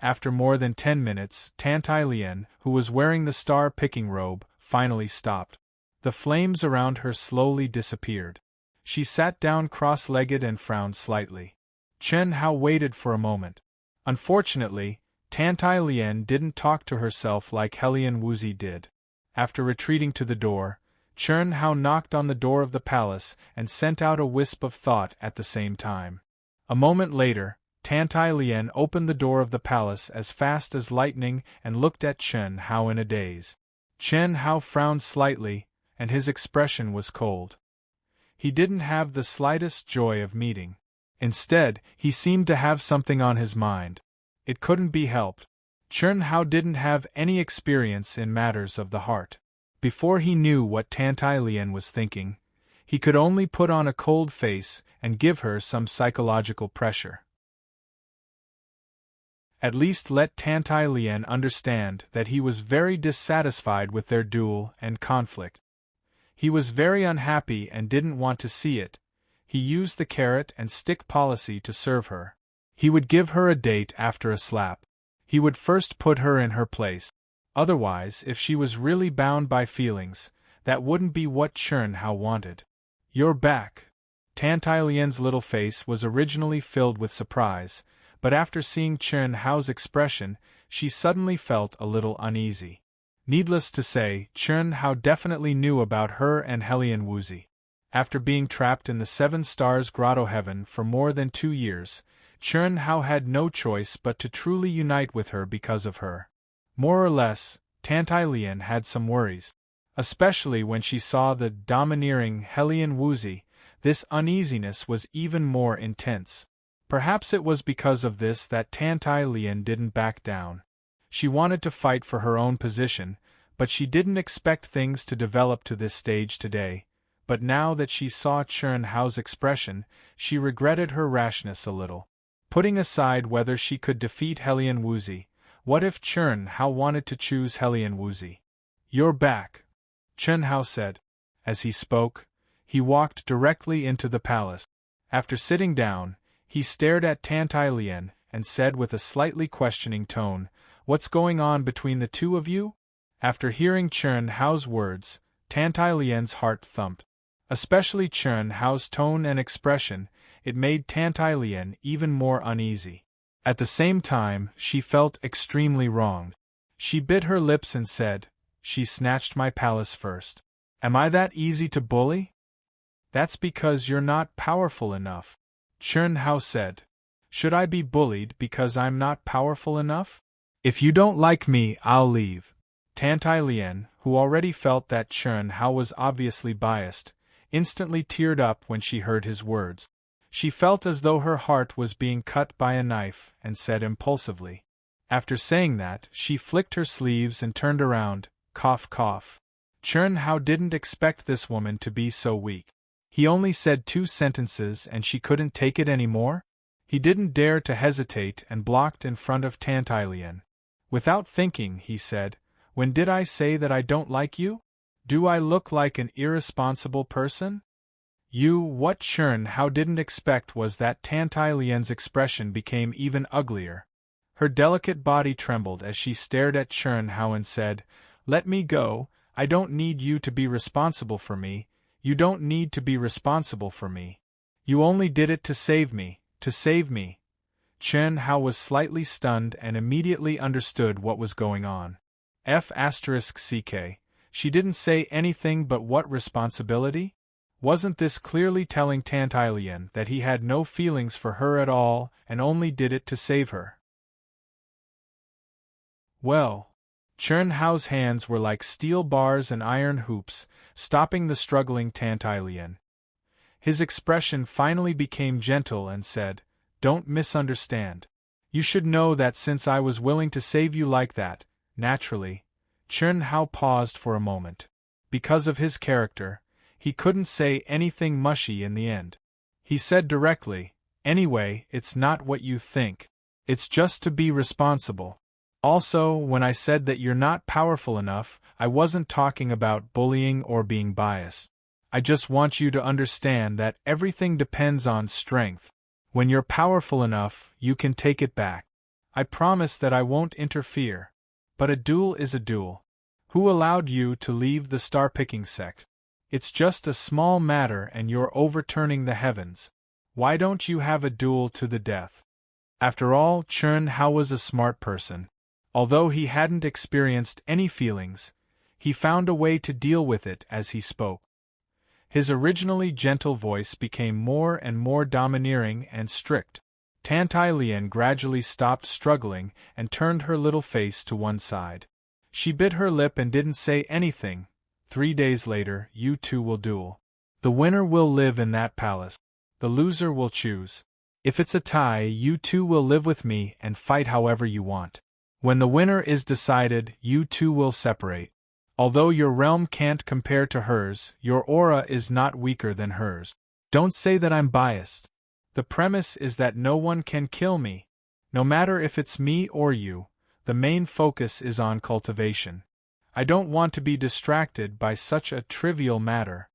After more than 10 minutes, Tantailian, who was wearing the star-picking robe, finally stopped. The flames around her slowly disappeared. She sat down cross-legged and frowned slightly. Chen Hao waited for a moment. Unfortunately, Tantailian didn't talk to herself like Helian Wuzi did. After retreating to the door, Chen Hao knocked on the door of the palace and sent out a wisp of thought at the same time. A moment later, Tantailian opened the door of the palace as fast as lightning and looked at Chen Hao in a daze. Chen Hao frowned slightly, and his expression was cold. He didn't have the slightest joy of meeting. Instead, he seemed to have something on his mind. It couldn't be helped. Chern Hao didn't have any experience in matters of the heart. Before he knew what Tantai Lian was thinking, he could only put on a cold face and give her some psychological pressure. At least let Tantai Lian understand that he was very dissatisfied with their duel and conflict. He was very unhappy and didn't want to see it. He used the carrot and stick policy to serve her. He would give her a date after a slap. He would first put her in her place. Otherwise, if she was really bound by feelings, that wouldn't be what Chern Hao wanted. "You're back." Tantai Lian's little face was originally filled with surprise, but after seeing Chern Hao's expression, she suddenly felt a little uneasy. Needless to say, Chern Hao definitely knew about her and Helian Wuzi. After being trapped in the Seven Stars Grotto Heaven for more than 2 years, Chern Hao had no choice but to truly unite with her because of her. More or less, Tantai Lian had some worries. Especially when she saw the domineering Helian Wuzi, this uneasiness was even more intense. Perhaps it was because of this that Tantai Lian didn't back down. She wanted to fight for her own position, but she didn't expect things to develop to this stage today. But now that she saw Chern Hao's expression, she regretted her rashness a little. Putting aside whether she could defeat Helian Wuzi, what if Chern Hao wanted to choose Helian Wuzi? "You're back," Chern Hao said. As he spoke, he walked directly into the palace. After sitting down, he stared at Tantai Lian and said with a slightly questioning tone, "What's going on between the two of you?" After hearing Chern Hao's words, Tantai Lian's heart thumped. Especially Chern Hao's tone and expression, it made Tantai Lian even more uneasy. At the same time, she felt extremely wronged. She bit her lips and said, "She snatched my palace first. Am I that easy to bully?" "That's because you're not powerful enough," Chern Hao said. "Should I be bullied because I'm not powerful enough? If you don't like me, I'll leave." Tantai Lian, who already felt that Chern Hao was obviously biased, instantly teared up when she heard his words. She felt as though her heart was being cut by a knife and said impulsively. After saying that, she flicked her sleeves and turned around, cough cough. Chern Hao didn't expect this woman to be so weak. He only said 2 sentences and she couldn't take it anymore? He didn't dare to hesitate and blocked in front of Tantai Lian. Without thinking, he said, "When did I say that I don't like you? Do I look like an irresponsible person?" What Chern Hao didn't expect was that Tantai Lian's expression became even uglier. Her delicate body trembled as she stared at Chern Hao and said, "Let me go, I don't need you to be responsible for me, you don't need to be responsible for me. You only did it to save me, to save me." Chern Hao was slightly stunned and immediately understood what was going on. F***ck, she didn't say anything but what responsibility? Wasn't this clearly telling Tantai Lian that he had no feelings for her at all and only did it to save her? Well, Chern Hao's hands were like steel bars and iron hoops, stopping the struggling Tantai Lian. His expression finally became gentle and said, "Don't misunderstand. You should know that since I was willing to save you like that, naturally." Chern Hao paused for a moment. Because of his character, he couldn't say anything mushy in the end. He said directly, "Anyway, it's not what you think. It's just to be responsible. Also, when I said that you're not powerful enough, I wasn't talking about bullying or being biased. I just want you to understand that everything depends on strength. When you're powerful enough, you can take it back. I promise that I won't interfere. But a duel is a duel. Who allowed you to leave the star-picking sect? It's just a small matter and you're overturning the heavens. Why don't you have a duel to the death?" After all, Chern Hao was a smart person. Although he hadn't experienced any feelings, he found a way to deal with it as he spoke. His originally gentle voice became more and more domineering and strict. Tantai Lian gradually stopped struggling and turned her little face to one side. She bit her lip and didn't say anything, 3 days later, you two will duel. The winner will live in that palace. The loser will choose. If it's a tie, you two will live with me and fight however you want. When the winner is decided, you two will separate. Although your realm can't compare to hers, your aura is not weaker than hers. Don't say that I'm biased. The premise is that no one can kill me. No matter if it's me or you, the main focus is on cultivation. I don't want to be distracted by such a trivial matter.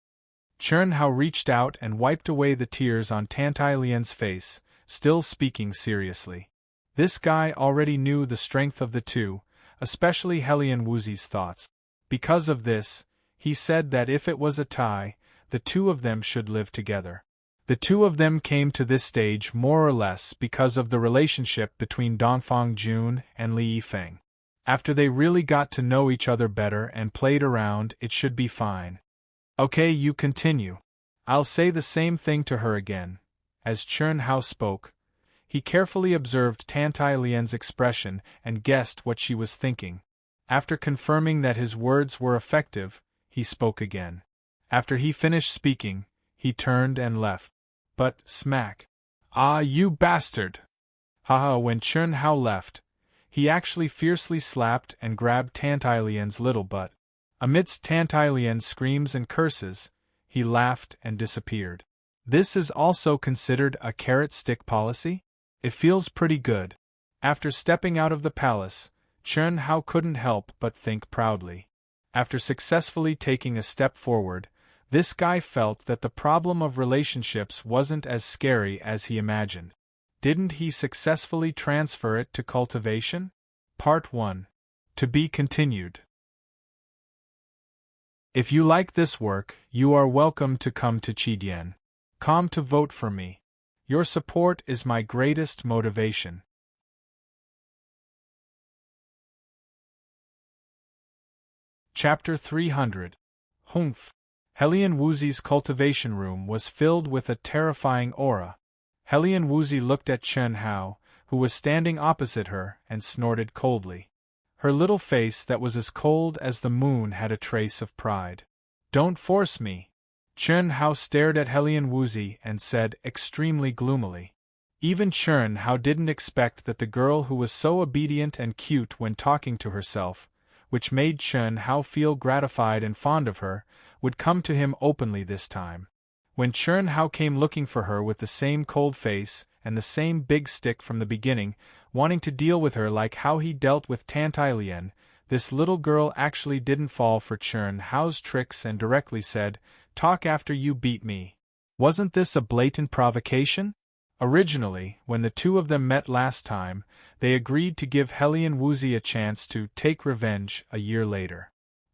Chern Hao reached out and wiped away the tears on Tantalian's face, still speaking seriously. This guy already knew the strength of the two, especially Helian Wuzi's thoughts. Because of this, he said that if it was a tie, the two of them should live together. The two of them came to this stage more or less because of the relationship between Dongfang Jun and Li Yifeng. After they really got to know each other better and played around, it should be fine. Okay, you continue. I'll say the same thing to her again. As Chern Hao spoke, he carefully observed Tantalian's expression and guessed what she was thinking. After confirming that his words were effective, he spoke again. After he finished speaking, he turned and left. But, smack. Ah, you bastard! Haha, when Chern Hao left, he actually fiercely slapped and grabbed Tantalian's little butt. Amidst Tantalian's screams and curses, he laughed and disappeared. This is also considered a carrot stick policy? It feels pretty good. After stepping out of the palace, Chern Hao couldn't help but think proudly. After successfully taking a step forward, this guy felt that the problem of relationships wasn't as scary as he imagined. Didn't he successfully transfer it to cultivation? Part 1. To be continued. If you like this work, you are welcome to come to Chidian.com to vote for me. Your support is my greatest motivation. Chapter 300. Humph. Helian Wuzi's cultivation room was filled with a terrifying aura. Helian Wuzi looked at Chern Hao, who was standing opposite her, and snorted coldly. Her little face that was as cold as the moon had a trace of pride. Don't force me. Chern Hao stared at Helian Wuzi and said extremely gloomily. Even Chern Hao didn't expect that the girl who was so obedient and cute when talking to herself, which made Chern Hao feel gratified and fond of her, would come to him openly this time. When Chern Hao came looking for her with the same cold face and the same big stick from the beginning, wanting to deal with her like how he dealt with Tantalian, this little girl actually didn't fall for Chern Hao's tricks and directly said, "Talk after you beat me." Wasn't this a blatant provocation? Originally, when the two of them met last time, they agreed to give Helian Wuzi a chance to take revenge a year later.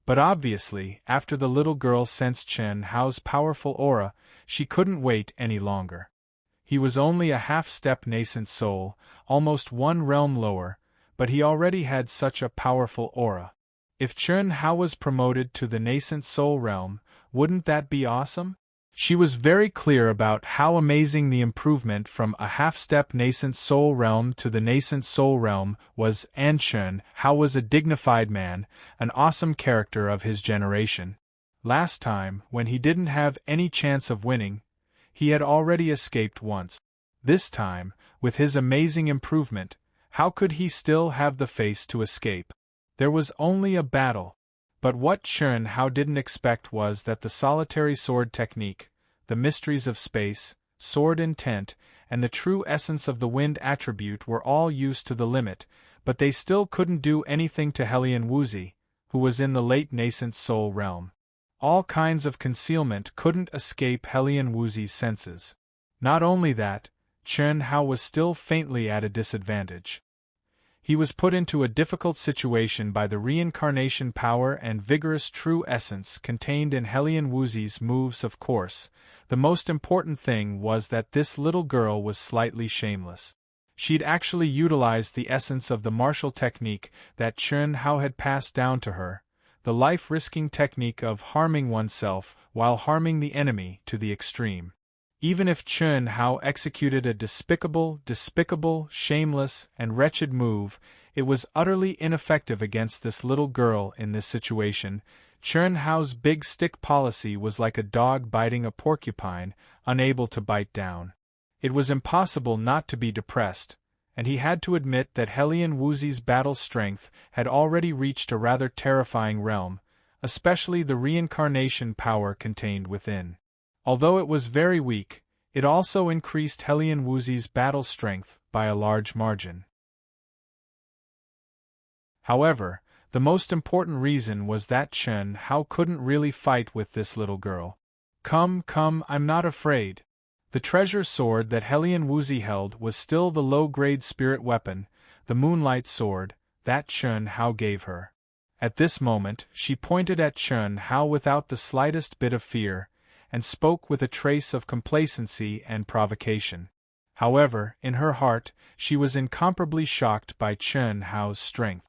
But obviously, after the little girl sensed Chern Hao's powerful aura, she couldn't wait any longer. He was only a half-step nascent soul, almost one realm lower, but he already had such a powerful aura. If Chern Hao was promoted to the nascent soul realm, wouldn't that be awesome? She was very clear about how amazing the improvement from a half-step nascent soul realm to the nascent soul realm was, and Chern Hao was a dignified man, an awesome character of his generation. Last time, when he didn't have any chance of winning, he had already escaped once. This time, with his amazing improvement, how could he still have the face to escape? There was only a battle. But what Chern Hao didn't expect was that the solitary sword technique, the mysteries of space, sword intent, and the true essence of the wind attribute were all used to the limit, but they still couldn't do anything to Helian Wuzi, who was in the late nascent soul realm. All kinds of concealment couldn't escape Helian Wuzi's senses. Not only that, Chern Hao was still faintly at a disadvantage. He was put into a difficult situation by the reincarnation power and vigorous true essence contained in Helian Wuzi's moves. Of course, the most important thing was that this little girl was slightly shameless. She'd actually utilized the essence of the martial technique that Chern Hao had passed down to her, the life-risking technique of harming oneself while harming the enemy to the extreme. Even if Chern Hao executed a despicable, shameless, and wretched move, it was utterly ineffective against this little girl in this situation. Chern Hao's big stick policy was like a dog biting a porcupine, unable to bite down. It was impossible not to be depressed, and he had to admit that Helian Wuzi's battle strength had already reached a rather terrifying realm, especially the reincarnation power contained within. Although it was very weak, it also increased Helian Wuzi's battle strength by a large margin. However, the most important reason was that Chern Hao couldn't really fight with this little girl. Come, I'm not afraid. The treasure sword that Helian Wuzi held was still the low-grade spirit weapon, the Moonlight Sword, that Chern Hao gave her. At this moment, she pointed at Chern Hao without the slightest bit of fear, and spoke with a trace of complacency and provocation. However, in her heart, she was incomparably shocked by Chern Hao's strength.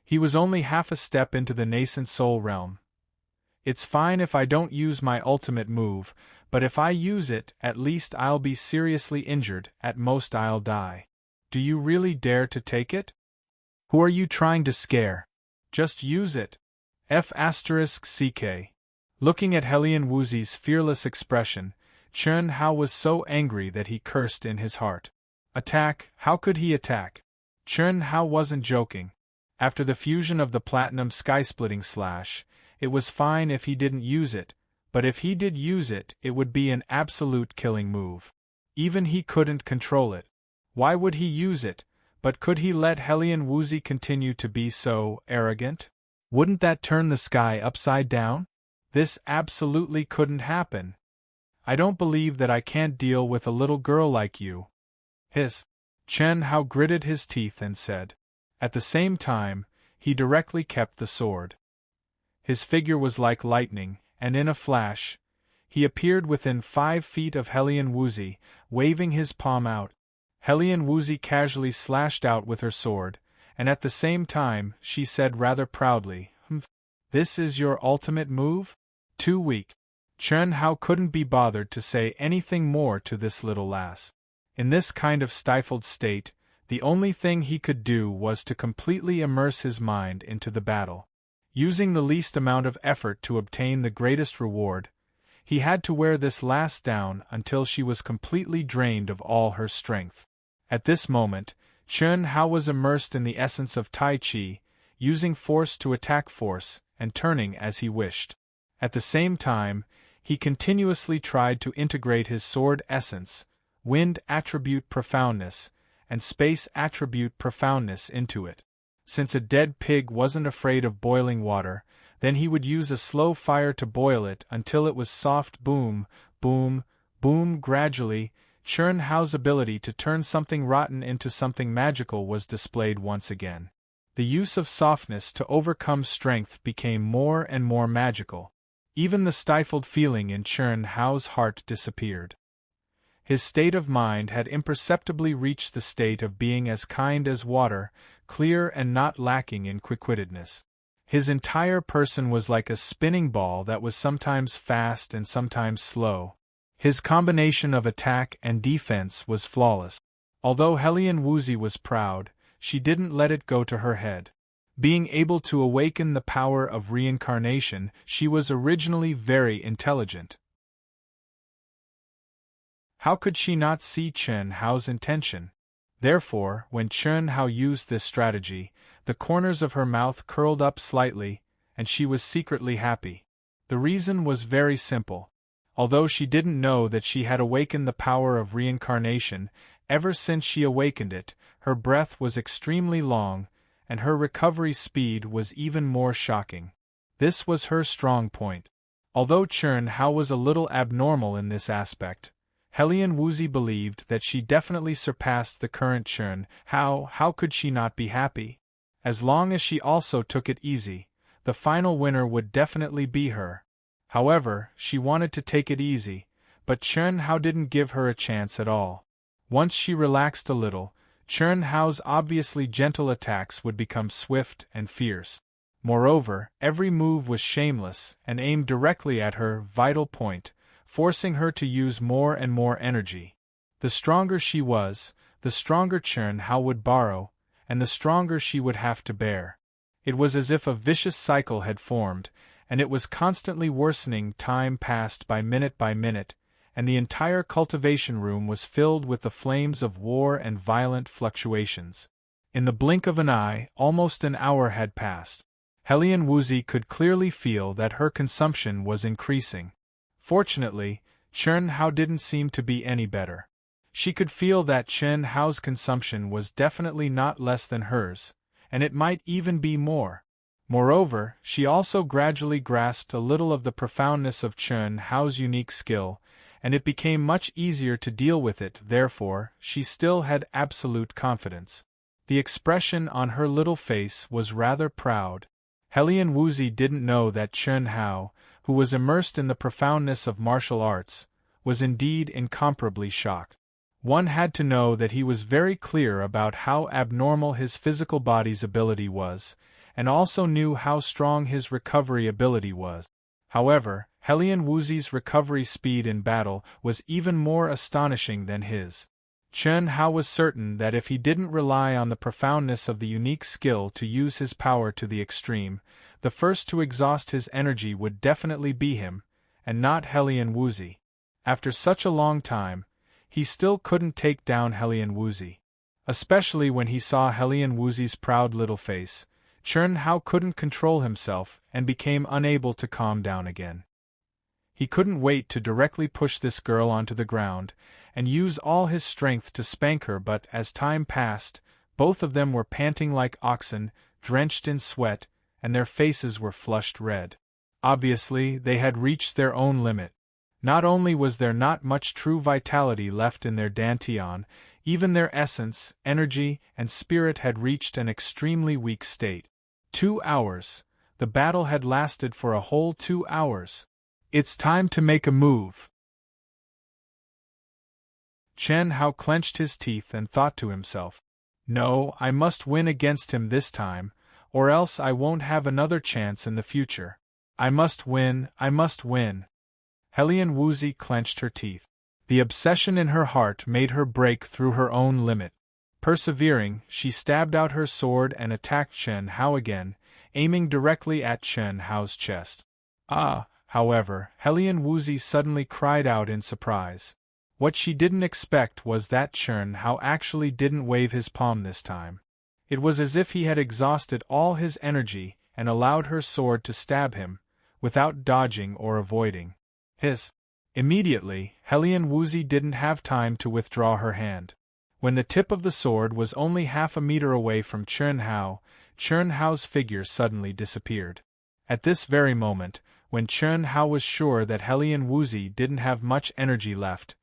He was only half a step into the nascent soul realm. It's fine if I don't use my ultimate move, but if I use it, at least I'll be seriously injured, at most I'll die. Do you really dare to take it? Who are you trying to scare? Just use it. F***ck. Looking at Helian Wuzi's fearless expression, Chern Hao was so angry that he cursed in his heart. Attack? How could he attack? Chern Hao wasn't joking. After the fusion of the platinum sky-splitting slash, it was fine if he didn't use it, but if he did use it, it would be an absolute killing move. Even he couldn't control it. Why would he use it? But could he let Helian Wuzi continue to be so arrogant? Wouldn't that turn the sky upside down? This absolutely couldn't happen. I don't believe that I can't deal with a little girl like you. Hiss. Chern Hao gritted his teeth and said. At the same time, he directly kept the sword. His figure was like lightning, and in a flash, he appeared within 5 feet of Helian Wuzi, waving his palm out. Helian Wuzi casually slashed out with her sword, and at the same time, she said rather proudly, This is your ultimate move? Too weak. Chern Hao couldn't be bothered to say anything more to this little lass. In this kind of stifled state, the only thing he could do was to completely immerse his mind into the battle. Using the least amount of effort to obtain the greatest reward, he had to wear this lass down until she was completely drained of all her strength. At this moment, Chern Hao was immersed in the essence of Tai Chi, using force to attack force, and turning as he wished. At the same time, he continuously tried to integrate his sword essence, wind attribute profoundness, and space attribute profoundness into it. Since a dead pig wasn't afraid of boiling water, then he would use a slow fire to boil it until it was soft. Boom, boom, boom. Gradually, Chern Hao's ability to turn something rotten into something magical was displayed once again. The use of softness to overcome strength became more and more magical. Even the stifled feeling in Chern Hao's heart disappeared. His state of mind had imperceptibly reached the state of being as kind as water, clear and not lacking in quick-wittedness. His entire person was like a spinning ball that was sometimes fast and sometimes slow. His combination of attack and defense was flawless. Although Helian Wuzi was proud, she didn't let it go to her head. Being able to awaken the power of reincarnation, she was originally very intelligent. How could she not see Chern Hao's intention? Therefore, when Chern Hao used this strategy, the corners of her mouth curled up slightly, and she was secretly happy. The reason was very simple. Although she didn't know that she had awakened the power of reincarnation, ever since she awakened it, her breath was extremely long, and her recovery speed was even more shocking. This was her strong point. Although Chern Hao was a little abnormal in this aspect, Helian Wuzi believed that she definitely surpassed the current Chern Hao. How could she not be happy? As long as she also took it easy, the final winner would definitely be her. However, she wanted to take it easy, but Chern Hao didn't give her a chance at all. Once she relaxed a little, Chern Hao's obviously gentle attacks would become swift and fierce. Moreover, every move was shameless and aimed directly at her vital point, forcing her to use more and more energy. The stronger she was, the stronger Chern Hao would borrow, and the stronger she would have to bear. It was as if a vicious cycle had formed, and it was constantly worsening. Time passed by minute, and the entire cultivation room was filled with the flames of war and violent fluctuations. In the blink of an eye, almost an hour had passed. Helian Woozy could clearly feel that her consumption was increasing. Fortunately, Chen Hao didn't seem to be any better. She could feel that Chen Hao's consumption was definitely not less than hers, and it might even be more. Moreover, she also gradually grasped a little of the profoundness of Chen Hao's unique skill, and it became much easier to deal with it. Therefore, she still had absolute confidence. The expression on her little face was rather proud. Helian Woozy didn't know that Chen Hao, who was immersed in the profoundness of martial arts, was indeed incomparably shocked. One had to know that he was very clear about how abnormal his physical body's ability was, and also knew how strong his recovery ability was. However, Helian Woozy's recovery speed in battle was even more astonishing than his. Chen Hao was certain that if he didn't rely on the profoundness of the unique skill to use his power to the extreme, the first to exhaust his energy would definitely be him, and not Helian Woozy. After such a long time, he still couldn't take down Helian Woozy. Especially when he saw Helian Woozy's proud little face, Chen Hao couldn't control himself and became unable to calm down again. He couldn't wait to directly push this girl onto the ground and use all his strength to spank her, but as time passed, both of them were panting like oxen, drenched in sweat, and their faces were flushed red. Obviously, they had reached their own limit. Not only was there not much true vitality left in their dantian, even their essence, energy, and spirit had reached an extremely weak state. 2 hours. The battle had lasted for a whole 2 hours. It's time to make a move. Chen Hao clenched his teeth and thought to himself, "No, I must win against him this time, or else I won't have another chance in the future. I must win, I must win." Helian Woozy clenched her teeth. The obsession in her heart made her break through her own limit. Persevering, she stabbed out her sword and attacked Chen Hao again, aiming directly at Chen Hao's chest. However, Helian Woozy suddenly cried out in surprise. What she didn't expect was that Chen Hao actually didn't wave his palm this time. It was as if he had exhausted all his energy and allowed her sword to stab him, without dodging or avoiding. Immediately, Helian Woozy didn't have time to withdraw her hand. When the tip of the sword was only half a meter away from Chen Hao's figure suddenly disappeared. At this very moment, when Chen Hao was sure that Helian Woozy didn't have much energy left,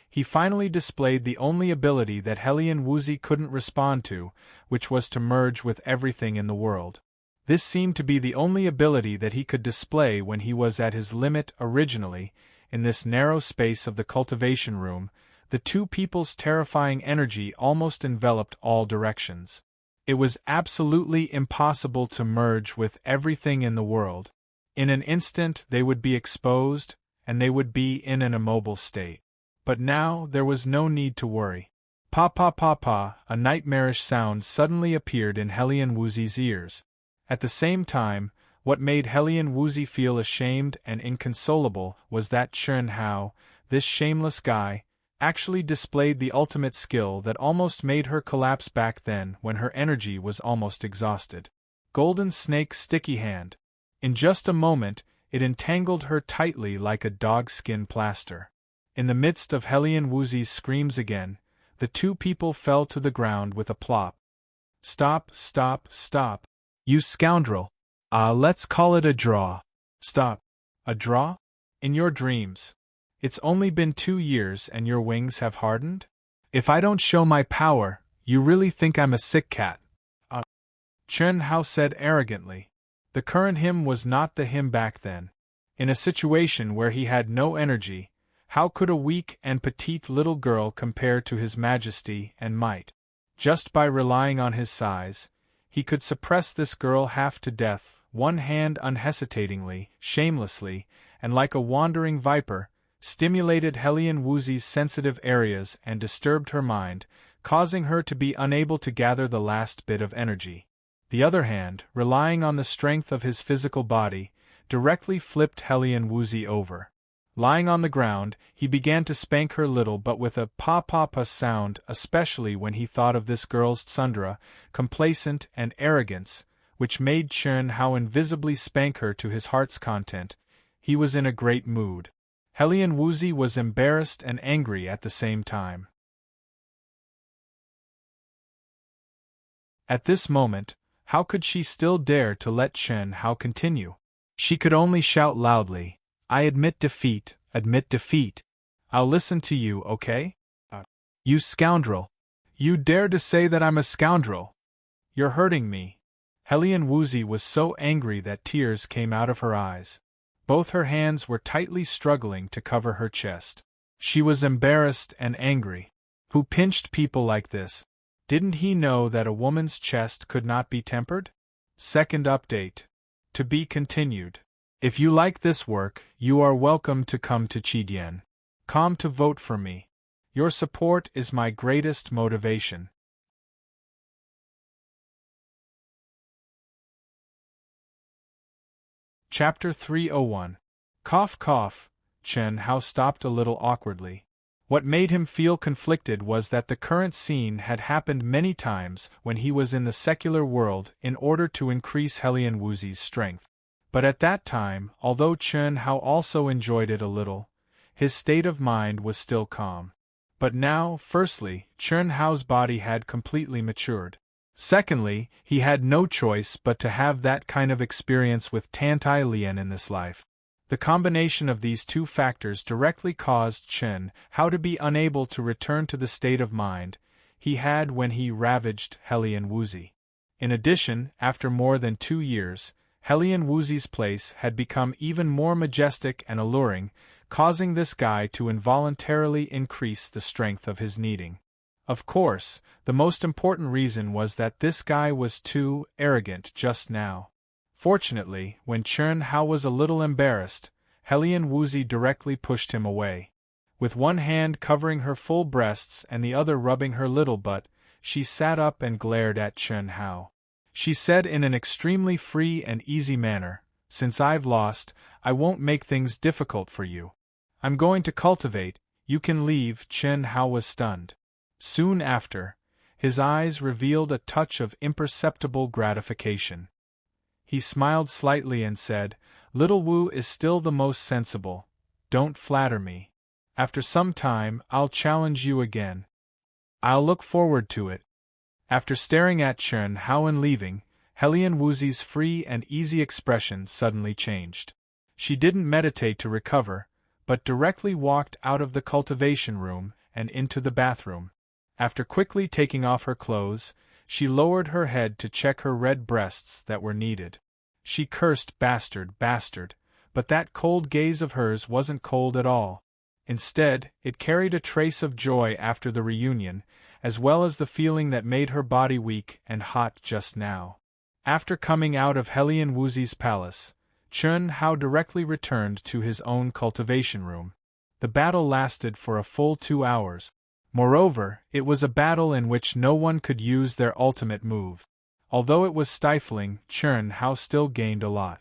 he finally displayed the only ability that Helian Woozy couldn't respond to, which was to merge with everything in the world. This seemed to be the only ability that he could display when he was at his limit originally. In this narrow space of the cultivation room, the two people's terrifying energy almost enveloped all directions. It was absolutely impossible to merge with everything in the world. In an instant they would be exposed, and they would be in an immobile state. But now there was no need to worry. Pa, a nightmarish sound suddenly appeared in Helian Woozy's ears. At the same time, what made Helian Woozy feel ashamed and inconsolable was that Chen Hao, this shameless guy, actually displayed the ultimate skill that almost made her collapse back then when her energy was almost exhausted. Golden Snake's sticky hand. In just a moment, it entangled her tightly like a dog-skin plaster. In the midst of Helian Woozy's screams again, the two people fell to the ground with a plop. "Stop, stop, stop. You scoundrel. Let's call it a draw." "Stop. A draw? In your dreams. It's only been 2 years and your wings have hardened? If I don't show my power, you really think I'm a sick cat?" Chen Hao said arrogantly. The current him was not the him back then. In a situation where he had no energy, how could a weak and petite little girl compare to his majesty and might? Just by relying on his size, he could suppress this girl half to death, one hand unhesitatingly, shamelessly, and like a wandering viper, stimulated Helian Woozy's sensitive areas and disturbed her mind, causing her to be unable to gather the last bit of energy. The other hand, relying on the strength of his physical body, directly flipped Helian Woozy over. Lying on the ground, he began to spank her little but with a pa-pa-pa sound, especially when he thought of this girl's tsundere, complacent and arrogance, which made Chun Hao invisibly spank her to his heart's content. He was in a great mood. Helian Woozy was embarrassed and angry at the same time. At this moment, how could she still dare to let Chun Hao continue? She could only shout loudly, "I admit defeat, admit defeat. I'll listen to you, okay? You scoundrel. You dare to say that I'm a scoundrel? You're hurting me." Helian Woozy was so angry that tears came out of her eyes. Both her hands were tightly struggling to cover her chest. She was embarrassed and angry. Who pinched people like this? Didn't he know that a woman's chest could not be tempered? Second update. To be continued. If you like this work, you are welcome to come to Chidien.com to vote for me. Your support is my greatest motivation. Chapter 301. Cough cough. Chun Hao stopped a little awkwardly. What made him feel conflicted was that the current scene had happened many times when he was in the secular world in order to increase Helian Woozy's strength. But at that time, although Chun Hao also enjoyed it a little, his state of mind was still calm. But now, firstly, Chun Hao's body had completely matured. Secondly, he had no choice but to have that kind of experience with Tantai Lian in this life. The combination of these two factors directly caused Chun Hao to be unable to return to the state of mind he had when he ravaged Helian Woozy. In addition, after more than 2 years, Helian Woozy's place had become even more majestic and alluring, causing this guy to involuntarily increase the strength of his kneading. Of course, the most important reason was that this guy was too arrogant just now. Fortunately, when Chun Hao was a little embarrassed, Helian Woozy directly pushed him away. With one hand covering her full breasts and the other rubbing her little butt, she sat up and glared at Chun Hao. She said in an extremely free and easy manner, "Since I've lost, I won't make things difficult for you. I'm going to cultivate, you can leave." Chun Hao was stunned. Soon after, his eyes revealed a touch of imperceptible gratification. He smiled slightly and said, "Little Wu is still the most sensible. Don't flatter me. After some time, I'll challenge you again. I'll look forward to it." After staring at Chun Hao and leaving, Helian Woozy's free and easy expression suddenly changed. She didn't meditate to recover, but directly walked out of the cultivation room and into the bathroom. After quickly taking off her clothes, she lowered her head to check her red breasts that were kneaded. She cursed bastard, but that cold gaze of hers wasn't cold at all. Instead, it carried a trace of joy after the reunion, as well as the feeling that made her body weak and hot just now. After coming out of Helian Woozy's palace, Chun Hao directly returned to his own cultivation room. The battle lasted for a full 2 hours. Moreover, it was a battle in which no one could use their ultimate move. Although it was stifling, Chun Hao still gained a lot.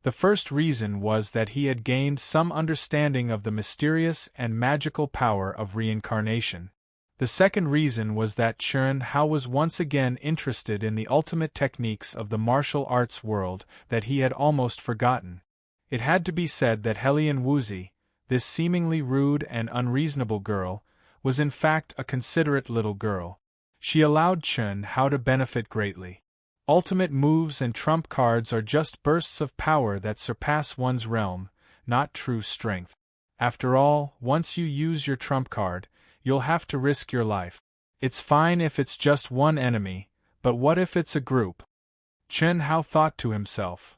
The first reason was that he had gained some understanding of the mysterious and magical power of reincarnation. The second reason was that Chun Hao was once again interested in the ultimate techniques of the martial arts world that he had almost forgotten. It had to be said that Helian Woozy, this seemingly rude and unreasonable girl, was in fact a considerate little girl. She allowed Chun Hao to benefit greatly. Ultimate moves and trump cards are just bursts of power that surpass one's realm, not true strength. After all, once you use your trump card, you'll have to risk your life. It's fine if it's just one enemy, but what if it's a group? Chun Hao thought to himself.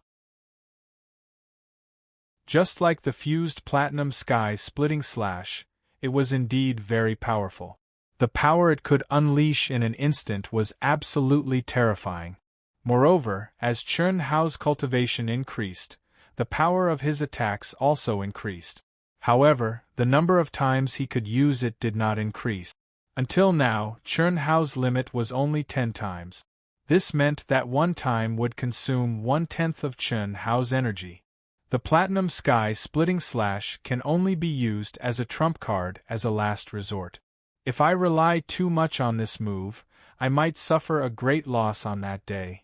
Just like the fused platinum sky-splitting slash, it was indeed very powerful. The power it could unleash in an instant was absolutely terrifying. Moreover, as Chun Hao's cultivation increased, the power of his attacks also increased. However, the number of times he could use it did not increase. Until now, Chun Hao's limit was only 10 times. This meant that one time would consume 1/10 of Chun Hao's energy. The platinum sky-splitting slash can only be used as a trump card as a last resort. If I rely too much on this move, I might suffer a great loss on that day.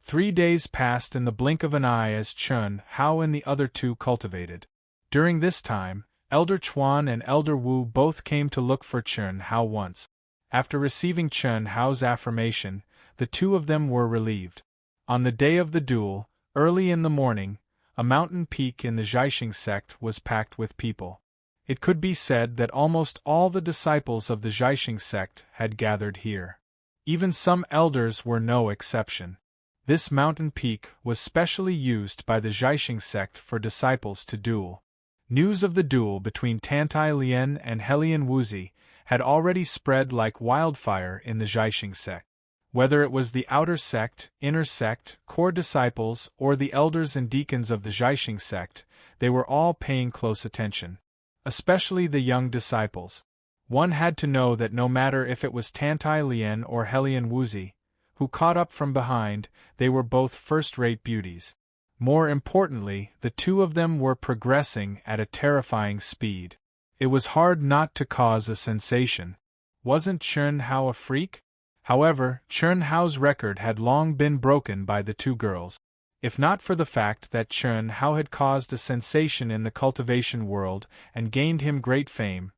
3 days passed in the blink of an eye as Chun Hao and the other two cultivated. During this time, Elder Chuan and Elder Wu both came to look for Chun Hao once. After receiving Chun Hao's affirmation, the two of them were relieved. On the day of the duel, early in the morning, a mountain peak in the Zhaixing sect was packed with people. It could be said that almost all the disciples of the Zhaixing sect had gathered here. Even some elders were no exception. This mountain peak was specially used by the Zhaixing sect for disciples to duel. News of the duel between Tantai Lian and Helian Wuzi had already spread like wildfire in the Zhaixing sect. Whether it was the outer sect, inner sect, core disciples, or the elders and deacons of the Zhaixing sect, they were all paying close attention. Especially the young disciples. One had to know that no matter if it was Tantai Lian or Helian Wuzi, who caught up from behind, they were both first-rate beauties. More importantly, the two of them were progressing at a terrifying speed. It was hard not to cause a sensation. Wasn't Chun Hao a freak? However, Chun Hao's record had long been broken by the two girls. If not for the fact that Chun Hao had caused a sensation in the cultivation world and gained him great fame,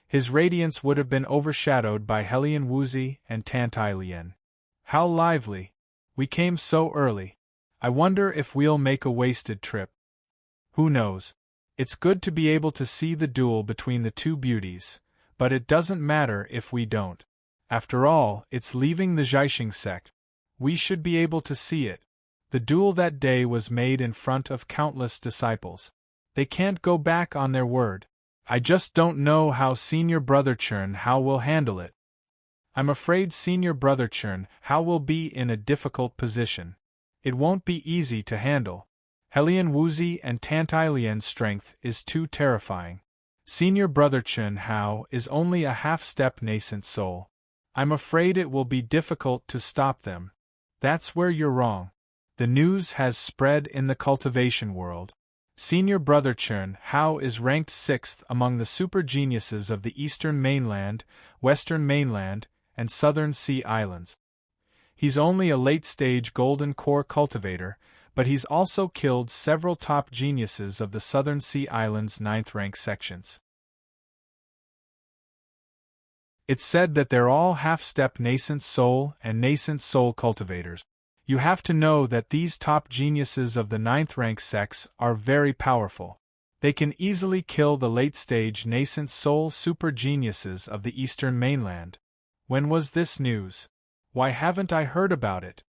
his radiance would have been overshadowed by Helian Wuzi and Tantai Lian. How lively! We came so early. I wonder if we'll make a wasted trip. Who knows? It's good to be able to see the duel between the two beauties, but it doesn't matter if we don't. After all, it's leaving the Zhaixing sect. We should be able to see it. The duel that day was made in front of countless disciples. They can't go back on their word. I just don't know how Senior Brother Chun Hao will handle it. I'm afraid Senior Brother Chun Hao will be in a difficult position. It won't be easy to handle. Helian Wuzi and Tantai Lian's strength is too terrifying. Senior Brother Chun Hao is only a half-step nascent soul. I'm afraid it will be difficult to stop them. That's where you're wrong. The news has spread in the cultivation world. Senior Brother Chun Hao is ranked 6th among the super geniuses of the Eastern Mainland, Western Mainland, and Southern Sea Islands. He's only a late-stage golden core cultivator, but he's also killed several top geniuses of the Southern Sea Islands' 9th-rank sections. It's said that they're all half-step nascent soul and nascent soul cultivators. You have to know that these top geniuses of the 9th-rank sects are very powerful. They can easily kill the late-stage nascent soul super geniuses of the Eastern Mainland. When was this news? Why haven't I heard about it?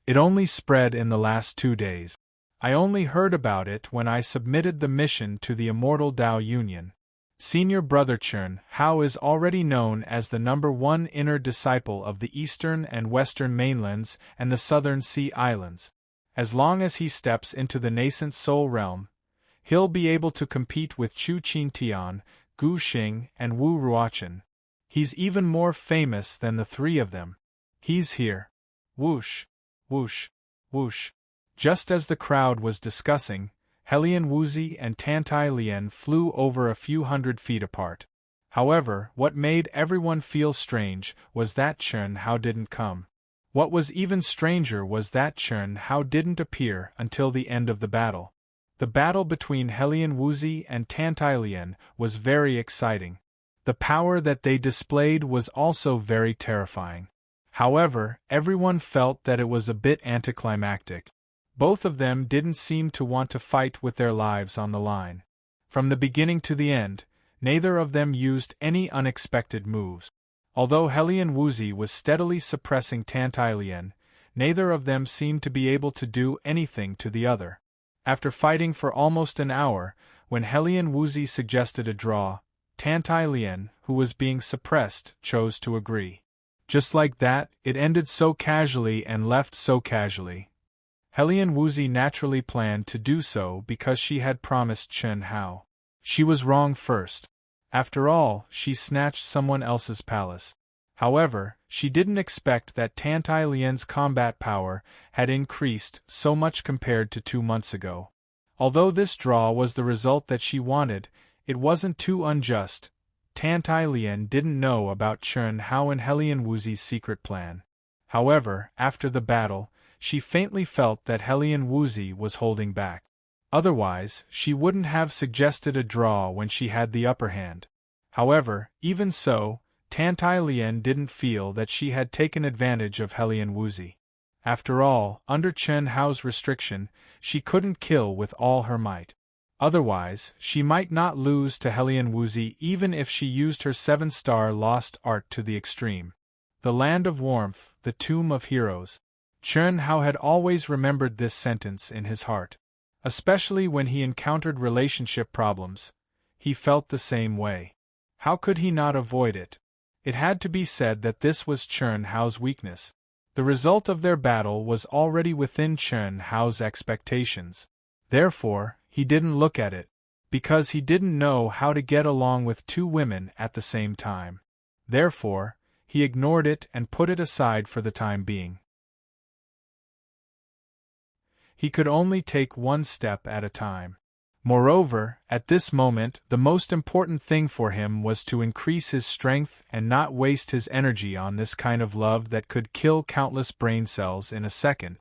It only spread in the last 2 days. I only heard about it when I submitted the mission to the Immortal Dao Union. Senior Brother Chun Hao is already known as the #1 inner disciple of the Eastern and Western Mainlands and the Southern Sea Islands. As long as he steps into the nascent soul realm, he'll be able to compete with Chu Qintian, Gu Xing, and Wu Ruochen. He's even more famous than the three of them. He's here. Whoosh, whoosh, whoosh. Just as the crowd was discussing, Helian Wuzi and Tantai Lian flew over a few hundred feet apart. However, what made everyone feel strange was that Chun Hao didn't come. What was even stranger was that Chun Hao didn't appear until the end of the battle. The battle between Helian Wuzi and Tantai Lian was very exciting. The power that they displayed was also very terrifying. However, everyone felt that it was a bit anticlimactic. Both of them didn't seem to want to fight with their lives on the line. From the beginning to the end, neither of them used any unexpected moves. Although Helian Wuzi was steadily suppressing Tantai Lian, neither of them seemed to be able to do anything to the other. After fighting for almost an hour, when Helian Wuzi suggested a draw, Tantai Lian, who was being suppressed, chose to agree. Just like that, it ended so casually and left so casually. Helian Wuzi naturally planned to do so because she had promised Chun Hao. She was wrong first. After all, she snatched someone else's palace. However, she didn't expect that Tantai Lian's combat power had increased so much compared to 2 months ago. Although this draw was the result that she wanted, it wasn't too unjust. Tantai Lien didn't know about Chun Hao and Helian Wuzi's secret plan. However, after the battle, she faintly felt that Helian Wuzi was holding back. Otherwise, she wouldn't have suggested a draw when she had the upper hand. However, even so, Tantai Lien didn't feel that she had taken advantage of Helian Wuzi. After all, under Chun Hao's restriction, she couldn't kill with all her might. Otherwise, she might not lose to Helian Wuzi even if she used her 7-star lost art to the extreme. The land of warmth, the tomb of heroes. Chun Hao had always remembered this sentence in his heart. Especially when he encountered relationship problems. He felt the same way. How could he not avoid it? It had to be said that this was Chun Hao's weakness. The result of their battle was already within Chun Hao's expectations. Therefore, he didn't look at it, because he didn't know how to get along with two women at the same time. Therefore, he ignored it and put it aside for the time being. He could only take one step at a time. Moreover, at this moment, the most important thing for him was to increase his strength and not waste his energy on this kind of love that could kill countless brain cells in a second.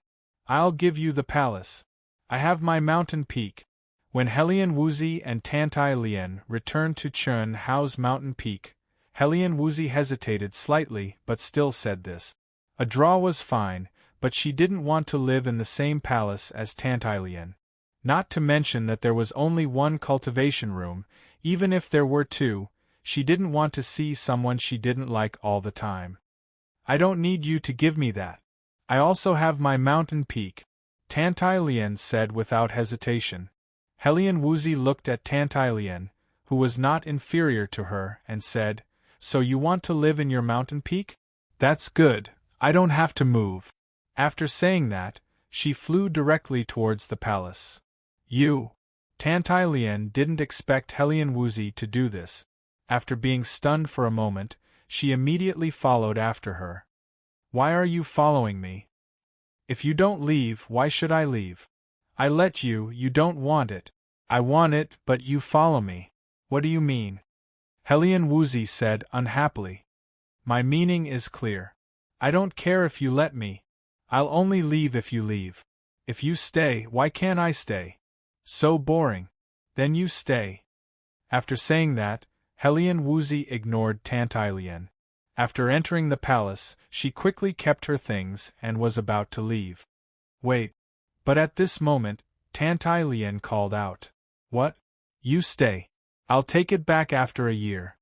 I'll give you the palace. I have my mountain peak. When Helian Wuzi and Tantai Lien returned to Chun Hao's mountain peak, Helian Wuzi hesitated slightly but still said this. A draw was fine, but she didn't want to live in the same palace as Tantai Lien. Not to mention that there was only one cultivation room, even if there were two, she didn't want to see someone she didn't like all the time. I don't need you to give me that. I also have my mountain peak, Tantai Lien said without hesitation. Helian Wuzi looked at Tantai Lien, who was not inferior to her, and said, So you want to live in your mountain peak? That's good, I don't have to move. After saying that, she flew directly towards the palace. Tantai Lien didn't expect Helian Wuzi to do this. After being stunned for a moment, she immediately followed after her. Why are you following me? If you don't leave, why should I leave? I let you, you don't want it. I want it, but you follow me. What do you mean? Helian Wuzi said unhappily. My meaning is clear. I don't care if you let me. I'll only leave if you leave. If you stay, why can't I stay? So boring. Then you stay. After saying that, Helian Wuzi ignored Tantai Lien. After entering the palace, she quickly kept her things and was about to leave. Wait. But at this moment, Tantai Lien called out. What? You stay. I'll take it back after a year.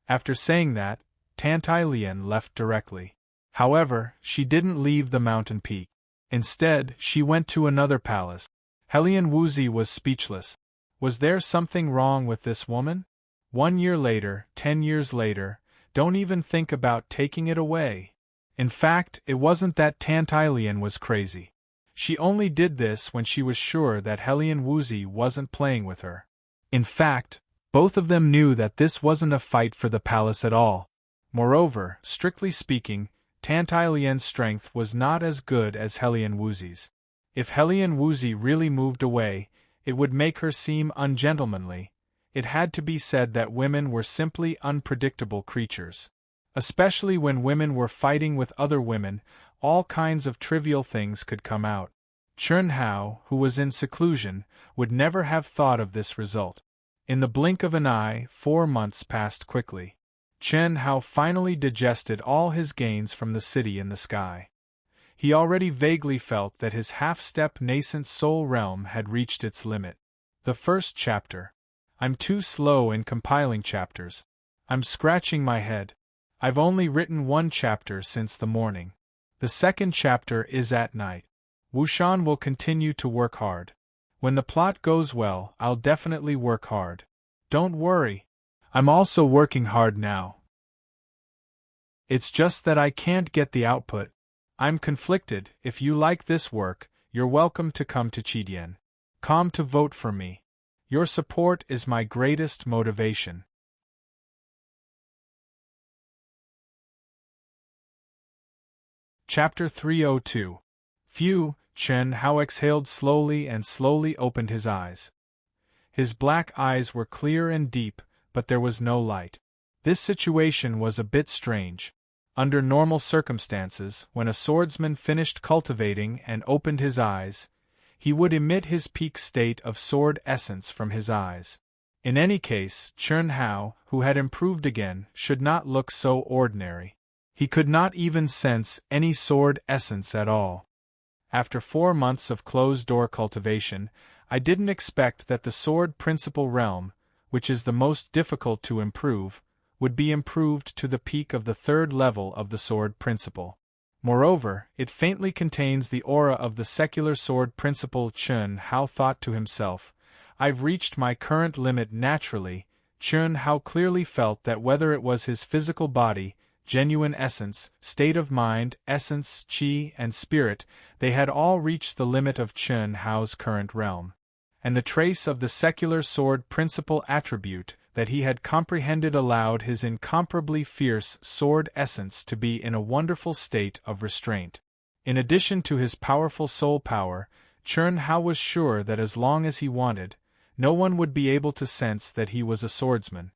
After saying that, Tantai Lien left directly. However, she didn't leave the mountain peak. Instead, she went to another palace. Helian Wuzi was speechless. Was there something wrong with this woman? 1 year later, 10 years later, don't even think about taking it away. In fact, it wasn't that Tantai Lien was crazy. She only did this when she was sure that Helian Wuzi wasn't playing with her. In fact, both of them knew that this wasn't a fight for the palace at all. Moreover, strictly speaking, Tantai Lien's strength was not as good as Helian Wuzi's. If Helian Wuzi really moved away, it would make her seem ungentlemanly. It had to be said that women were simply unpredictable creatures. Especially when women were fighting with other women, all kinds of trivial things could come out. Chun Hao, who was in seclusion, would never have thought of this result. In the blink of an eye, 4 months passed quickly. Chun Hao finally digested all his gains from the city in the sky. He already vaguely felt that his half-step nascent soul realm had reached its limit. The first chapter. I'm too slow in compiling chapters. I'm scratching my head. I've only written 1 chapter since the morning. The second chapter is at night. Wushan will continue to work hard. When the plot goes well, I'll definitely work hard. Don't worry. I'm also working hard now. It's just that I can't get the output. I'm conflicted. If you like this work, you're welcome to come to Chidian. Come to vote for me. Your support is my greatest motivation. Chapter 302. Phew, Chen Hao exhaled slowly and slowly opened his eyes. His black eyes were clear and deep, but there was no light. This situation was a bit strange. Under normal circumstances, when a swordsman finished cultivating and opened his eyes, he would emit his peak state of sword essence from his eyes. In any case, Chen Hao, who had improved again, should not look so ordinary. He could not even sense any sword essence at all. After 4 months of closed-door cultivation, I didn't expect that the sword principle realm, which is the most difficult to improve, would be improved to the peak of the 3rd level of the sword principle. Moreover, it faintly contains the aura of the secular sword principle. Chen Hao thought to himself, I've reached my current limit naturally. Chen Hao clearly felt that whether it was his physical body, genuine essence, state of mind, essence, qi, and spirit, they had all reached the limit of Chen Hao's current realm. And the trace of the secular sword principle attribute that he had comprehended allowed his incomparably fierce sword essence to be in a wonderful state of restraint. In addition to his powerful soul power, Chen Hao was sure that as long as he wanted, no one would be able to sense that he was a swordsman.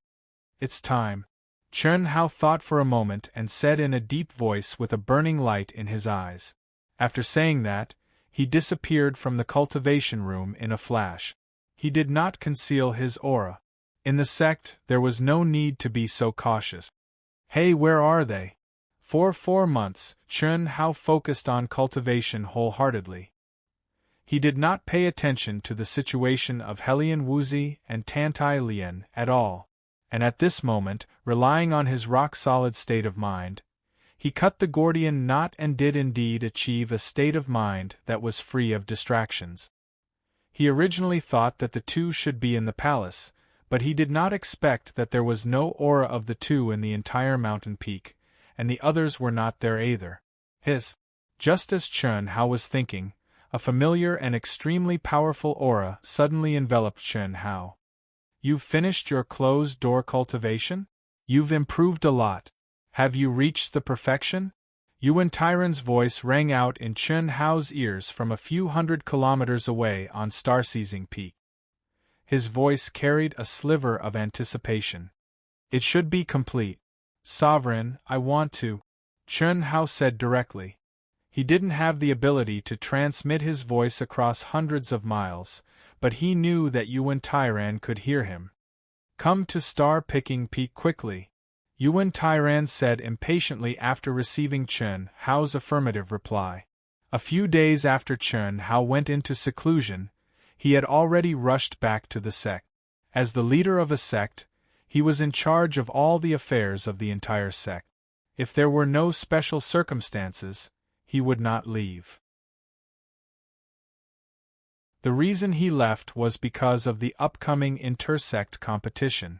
It's time. Chen Hao thought for a moment and said in a deep voice with a burning light in his eyes. After saying that, he disappeared from the cultivation room in a flash. He did not conceal his aura. In the sect, there was no need to be so cautious. Hey, where are they? For 4 months, Chen Hao focused on cultivation wholeheartedly. He did not pay attention to the situation of Helian Wuzi and Tantai Lian at all. And at this moment, relying on his rock-solid state of mind, he cut the Gordian knot and did indeed achieve a state of mind that was free of distractions. He originally thought that the 2 should be in the palace, but he did not expect that there was no aura of the 2 in the entire mountain peak, and the others were not there either. Just as Chen Hao was thinking, a familiar and extremely powerful aura suddenly enveloped Chen Hao. You've finished your closed-door cultivation? You've improved a lot. Have you reached the perfection? Yuan Tyran's voice rang out in Chen Hao's ears from a few 100 kilometers away on Starseizing Peak. His voice carried a sliver of anticipation. It should be complete. Sovereign, I want to. Chen Hao said directly. He didn't have the ability to transmit his voice across hundreds of miles, but he knew that Yuan Tyran could hear him. Come to Star-Picking Peak quickly, Yuan Tyran said impatiently after receiving Chen Hao's affirmative reply. A few days after Chen Hao went into seclusion, he had already rushed back to the sect. As the leader of a sect, he was in charge of all the affairs of the entire sect. If there were no special circumstances, he would not leave. The reason he left was because of the upcoming intersect competition.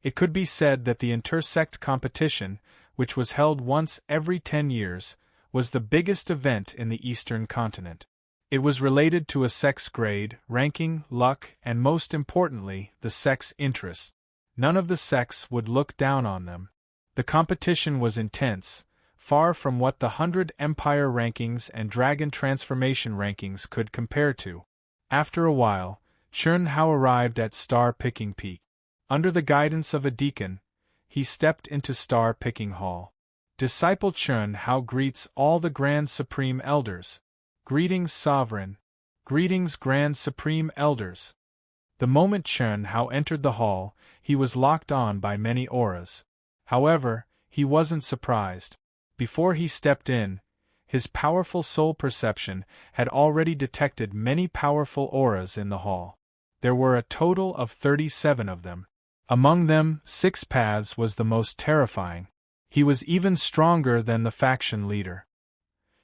It could be said that the intersect competition, which was held once every 10 years, was the biggest event in the Eastern continent. It was related to a sect's grade, ranking, luck, and most importantly, the sect's interests. None of the sects would look down on them. The competition was intense, far from what the 100 Empire rankings and Dragon Transformation rankings could compare to. After a while, Chen Hao arrived at Star-Picking Peak. Under the guidance of a deacon, he stepped into Star-Picking Hall. Disciple Chen Hao greets all the Grand Supreme Elders. Greetings, Sovereign. Greetings, Grand Supreme Elders. The moment Chen Hao entered the hall, he was locked on by many auras. However, he wasn't surprised. Before he stepped in, his powerful soul perception had already detected many powerful auras in the hall. There were a total of 37 of them. Among them, 6 Paths was the most terrifying. He was even stronger than the faction leader.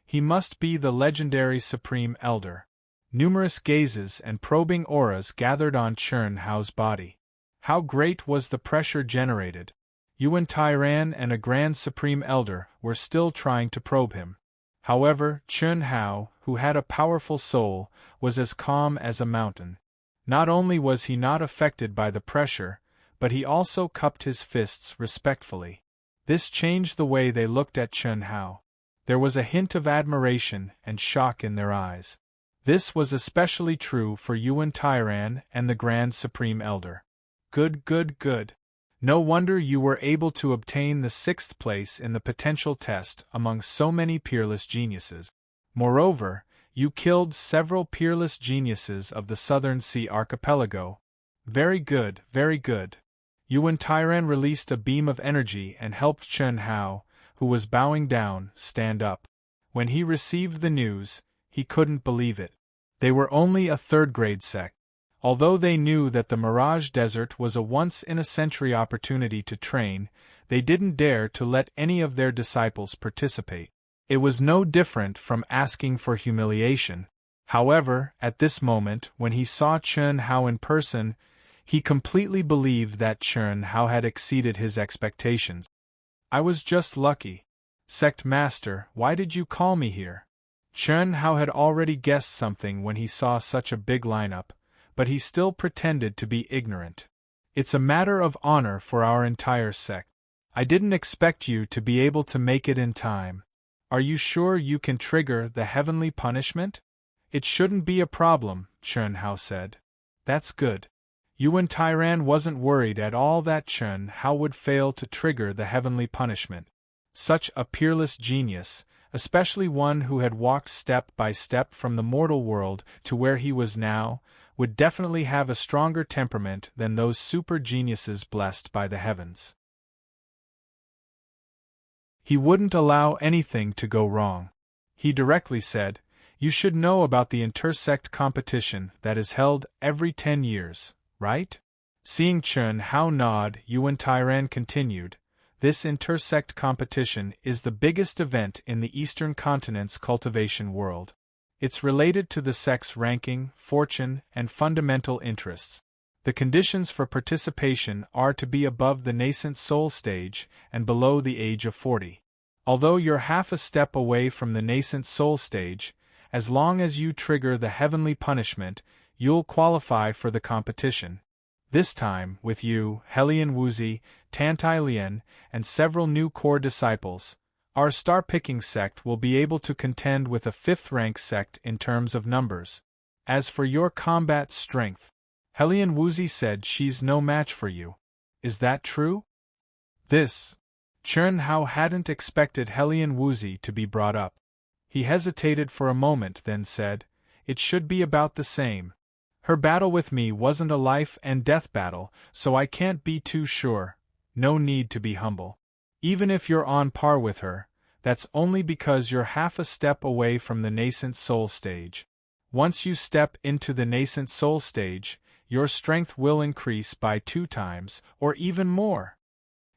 He must be the legendary Supreme Elder. Numerous gazes and probing auras gathered on Chen Hao's body. How great was the pressure generated! Yuan Tyran and a Grand Supreme Elder were still trying to probe him. However, Chen Hao, who had a powerful soul, was as calm as a mountain. Not only was he not affected by the pressure, but he also cupped his fists respectfully. This changed the way they looked at Chen Hao. There was a hint of admiration and shock in their eyes. This was especially true for Yuan Tairan and the Grand Supreme Elder. Good, good, good. No wonder you were able to obtain the 6th place in the potential test among so many peerless geniuses. Moreover, you killed several peerless geniuses of the Southern Sea Archipelago. Very good, very good. Yuan Tairan released a beam of energy and helped Chen Hao, who was bowing down, stand up. When he received the news, he couldn't believe it. They were only a 3rd-grade sect. Although they knew that the Mirage Desert was a once-in-a-century opportunity to train, they didn't dare to let any of their disciples participate. It was no different from asking for humiliation. However, at this moment, when he saw Chen Hao in person, he completely believed that Chen Hao had exceeded his expectations. I was just lucky. Sect Master, why did you call me here? Chen Hao had already guessed something when he saw such a big lineup, but he still pretended to be ignorant. It's a matter of honor for our entire sect. I didn't expect you to be able to make it in time. Are you sure you can trigger the heavenly punishment? It shouldn't be a problem, Chen Hao said. That's good. Yuan Tairan wasn't worried at all that Chen Hao would fail to trigger the heavenly punishment. Such a peerless genius, especially one who had walked step by step from the mortal world to where he was now, would definitely have a stronger temperament than those super geniuses blessed by the heavens. He wouldn't allow anything to go wrong. He directly said, "You should know about the intersect competition that is held every 10 years, right?" Seeing Chen Hao nod, Yuan Tairan continued, "This intersect competition is the biggest event in the Eastern Continent's cultivation world. It's related to the sect's ranking, fortune, and fundamental interests. The conditions for participation are to be above the nascent soul stage and below the age of 40. Although you're half a step away from the nascent soul stage, as long as you trigger the heavenly punishment, you'll qualify for the competition. This time, with you, Helian Wuzi, Tantai Lian, and several new core disciples, our star-picking sect will be able to contend with a 5th-rank sect in terms of numbers. As for your combat strength, Helian Wuzi said she's no match for you. Is that true?" Chen Hao hadn't expected Helian Wuzi to be brought up. He hesitated for a moment, then said, "It should be about the same. Her battle with me wasn't a life-and-death battle, so I can't be too sure. No need to be humble. Even if you're on par with her, that's only because you're half a step away from the nascent soul stage. Once you step into the nascent soul stage, your strength will increase by 2 times, or even more."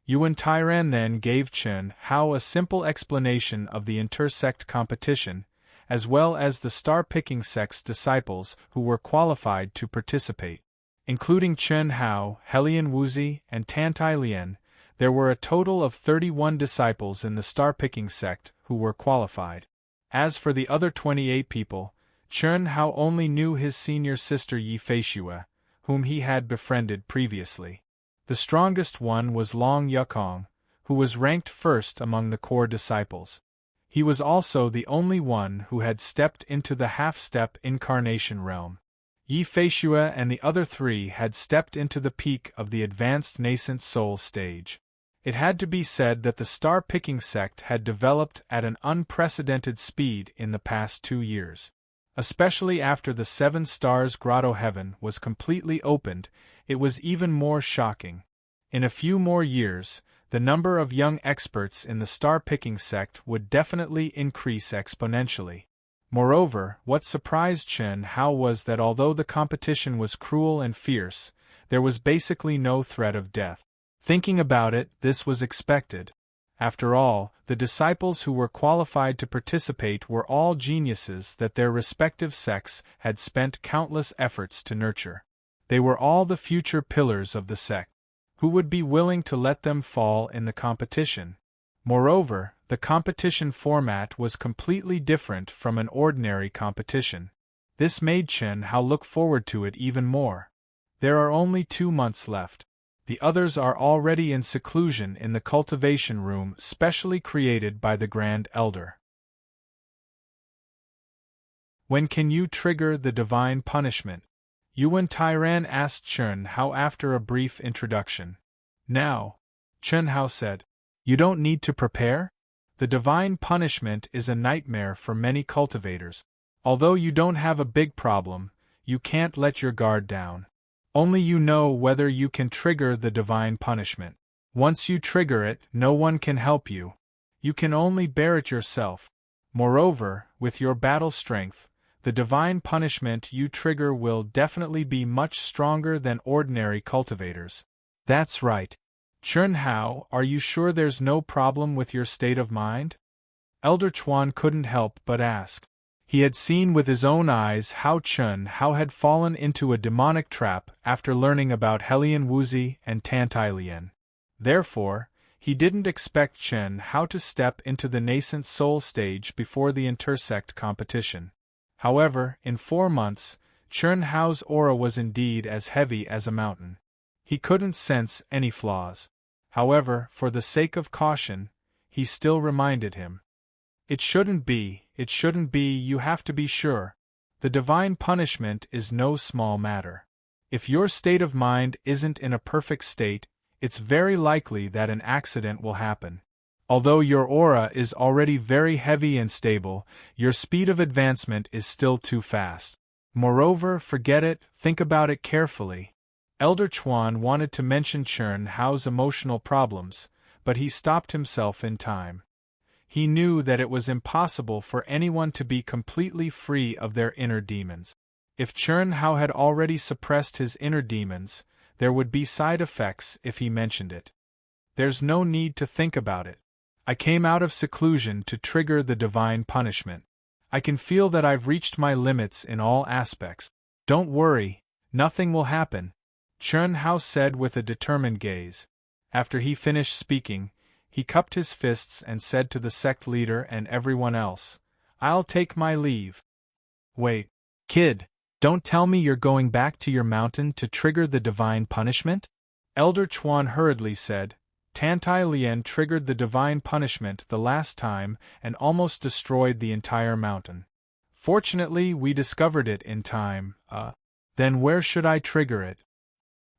Yuan Tairan then gave Chen Hao a simple explanation of the intersect competition, as well as the star-picking sect's disciples who were qualified to participate. Including Chen Hao, Helian Wuzi, and Tantai Lian, there were a total of 31 disciples in the star-picking sect who were qualified. As for the other 28 people, Chen Hao only knew his senior sister Yi Feishue, whom he had befriended previously. The strongest one was Long Yukong, who was ranked first among the core disciples. He was also the only one who had stepped into the half-step incarnation realm. Yi Feishue and the other 3 had stepped into the peak of the advanced nascent soul stage. It had to be said that the star-picking sect had developed at an unprecedented speed in the past 2 years. Especially after the 7 Stars Grotto Heaven was completely opened, it was even more shocking. In a few more years, the number of young experts in the star-picking sect would definitely increase exponentially. Moreover, what surprised Chen Hao was that although the competition was cruel and fierce, there was basically no threat of death. Thinking about it, this was expected. After all, the disciples who were qualified to participate were all geniuses that their respective sects had spent countless efforts to nurture. They were all the future pillars of the sect. Who would be willing to let them fall in the competition? Moreover, the competition format was completely different from an ordinary competition. This made Chen Hao look forward to it even more. There are only 2 months left. The others are already in seclusion in the cultivation room specially created by the Grand Elder. When can you trigger the divine punishment? Yuan Tairan asked Chen Hao after a brief introduction. Now, Chen Hao said. You don't need to prepare? The divine punishment is a nightmare for many cultivators. Although you don't have a big problem, you can't let your guard down. Only you know whether you can trigger the divine punishment. Once you trigger it, no one can help you. You can only bear it yourself. Moreover, with your battle strength, the divine punishment you trigger will definitely be much stronger than ordinary cultivators. That's right. Chen Hao, are you sure there's no problem with your state of mind? Elder Chuan couldn't help but ask. He had seen with his own eyes how Chen Hao had fallen into a demonic trap after learning about Helian Wuzi and Tantilian. Therefore, he didn't expect Chen Hao to step into the nascent soul stage before the intersect competition. However, in 4 months, Chen Hao's aura was indeed as heavy as a mountain. He couldn't sense any flaws. However, for the sake of caution, he still reminded him. It shouldn't be, you have to be sure. The divine punishment is no small matter. If your state of mind isn't in a perfect state, it's very likely that an accident will happen. Although your aura is already very heavy and stable, your speed of advancement is still too fast. Moreover, forget it, think about it carefully. Elder Chuan wanted to mention Chen Hao's emotional problems, but he stopped himself in time. He knew that it was impossible for anyone to be completely free of their inner demons. If Chen Hao had already suppressed his inner demons, there would be side effects if he mentioned it. There's no need to think about it. I came out of seclusion to trigger the divine punishment. I can feel that I've reached my limits in all aspects. Don't worry, nothing will happen, Chen Hao said with a determined gaze. After he finished speaking, he cupped his fists and said to the sect leader and everyone else, I'll take my leave. Wait, kid, don't tell me you're going back to your mountain to trigger the divine punishment? Elder Chuan hurriedly said. Tantilian triggered the divine punishment the last time and almost destroyed the entire mountain. Fortunately, we discovered it in time. Then where should I trigger it?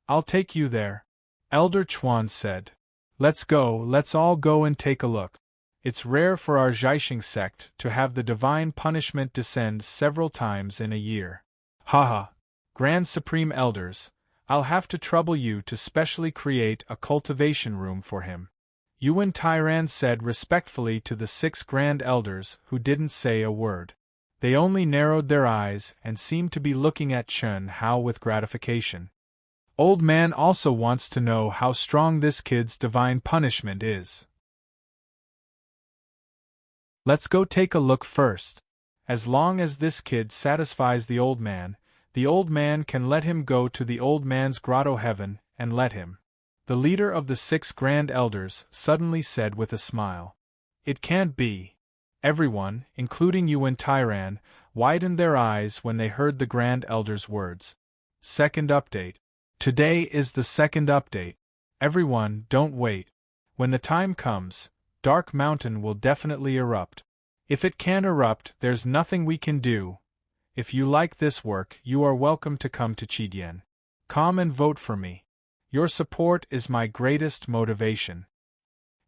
I'll take you there, Elder Chuan said. Let's all go and take a look. It's rare for our Zhaixing sect to have the divine punishment descend several times in a year. Haha, Grand Supreme Elders, I'll have to trouble you to specially create a cultivation room for him, Yuan Tairan said respectfully to the 6 Grand Elders who didn't say a word. They only narrowed their eyes and seemed to be looking at Chen Hao with gratification. Old man also wants to know how strong this kid's divine punishment is. Let's go take a look first. As long as this kid satisfies the old man can let him go to the old man's grotto heaven and let him. The leader of the 6 Grand Elders suddenly said with a smile. It can't be. Everyone, including Yuan Tairan, widened their eyes when they heard the Grand Elder's words. Second update. Today is the second update. Everyone, don't wait. When the time comes, Dark Mountain will definitely erupt. If it can't erupt, there's nothing we can do. If you like this work, you are welcome to come to Chidian. Come and vote for me. Your support is my greatest motivation.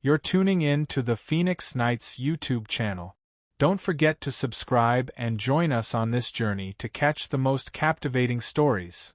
You're tuning in to the Phoenix Knights YouTube channel. Don't forget to subscribe and join us on this journey to catch the most captivating stories.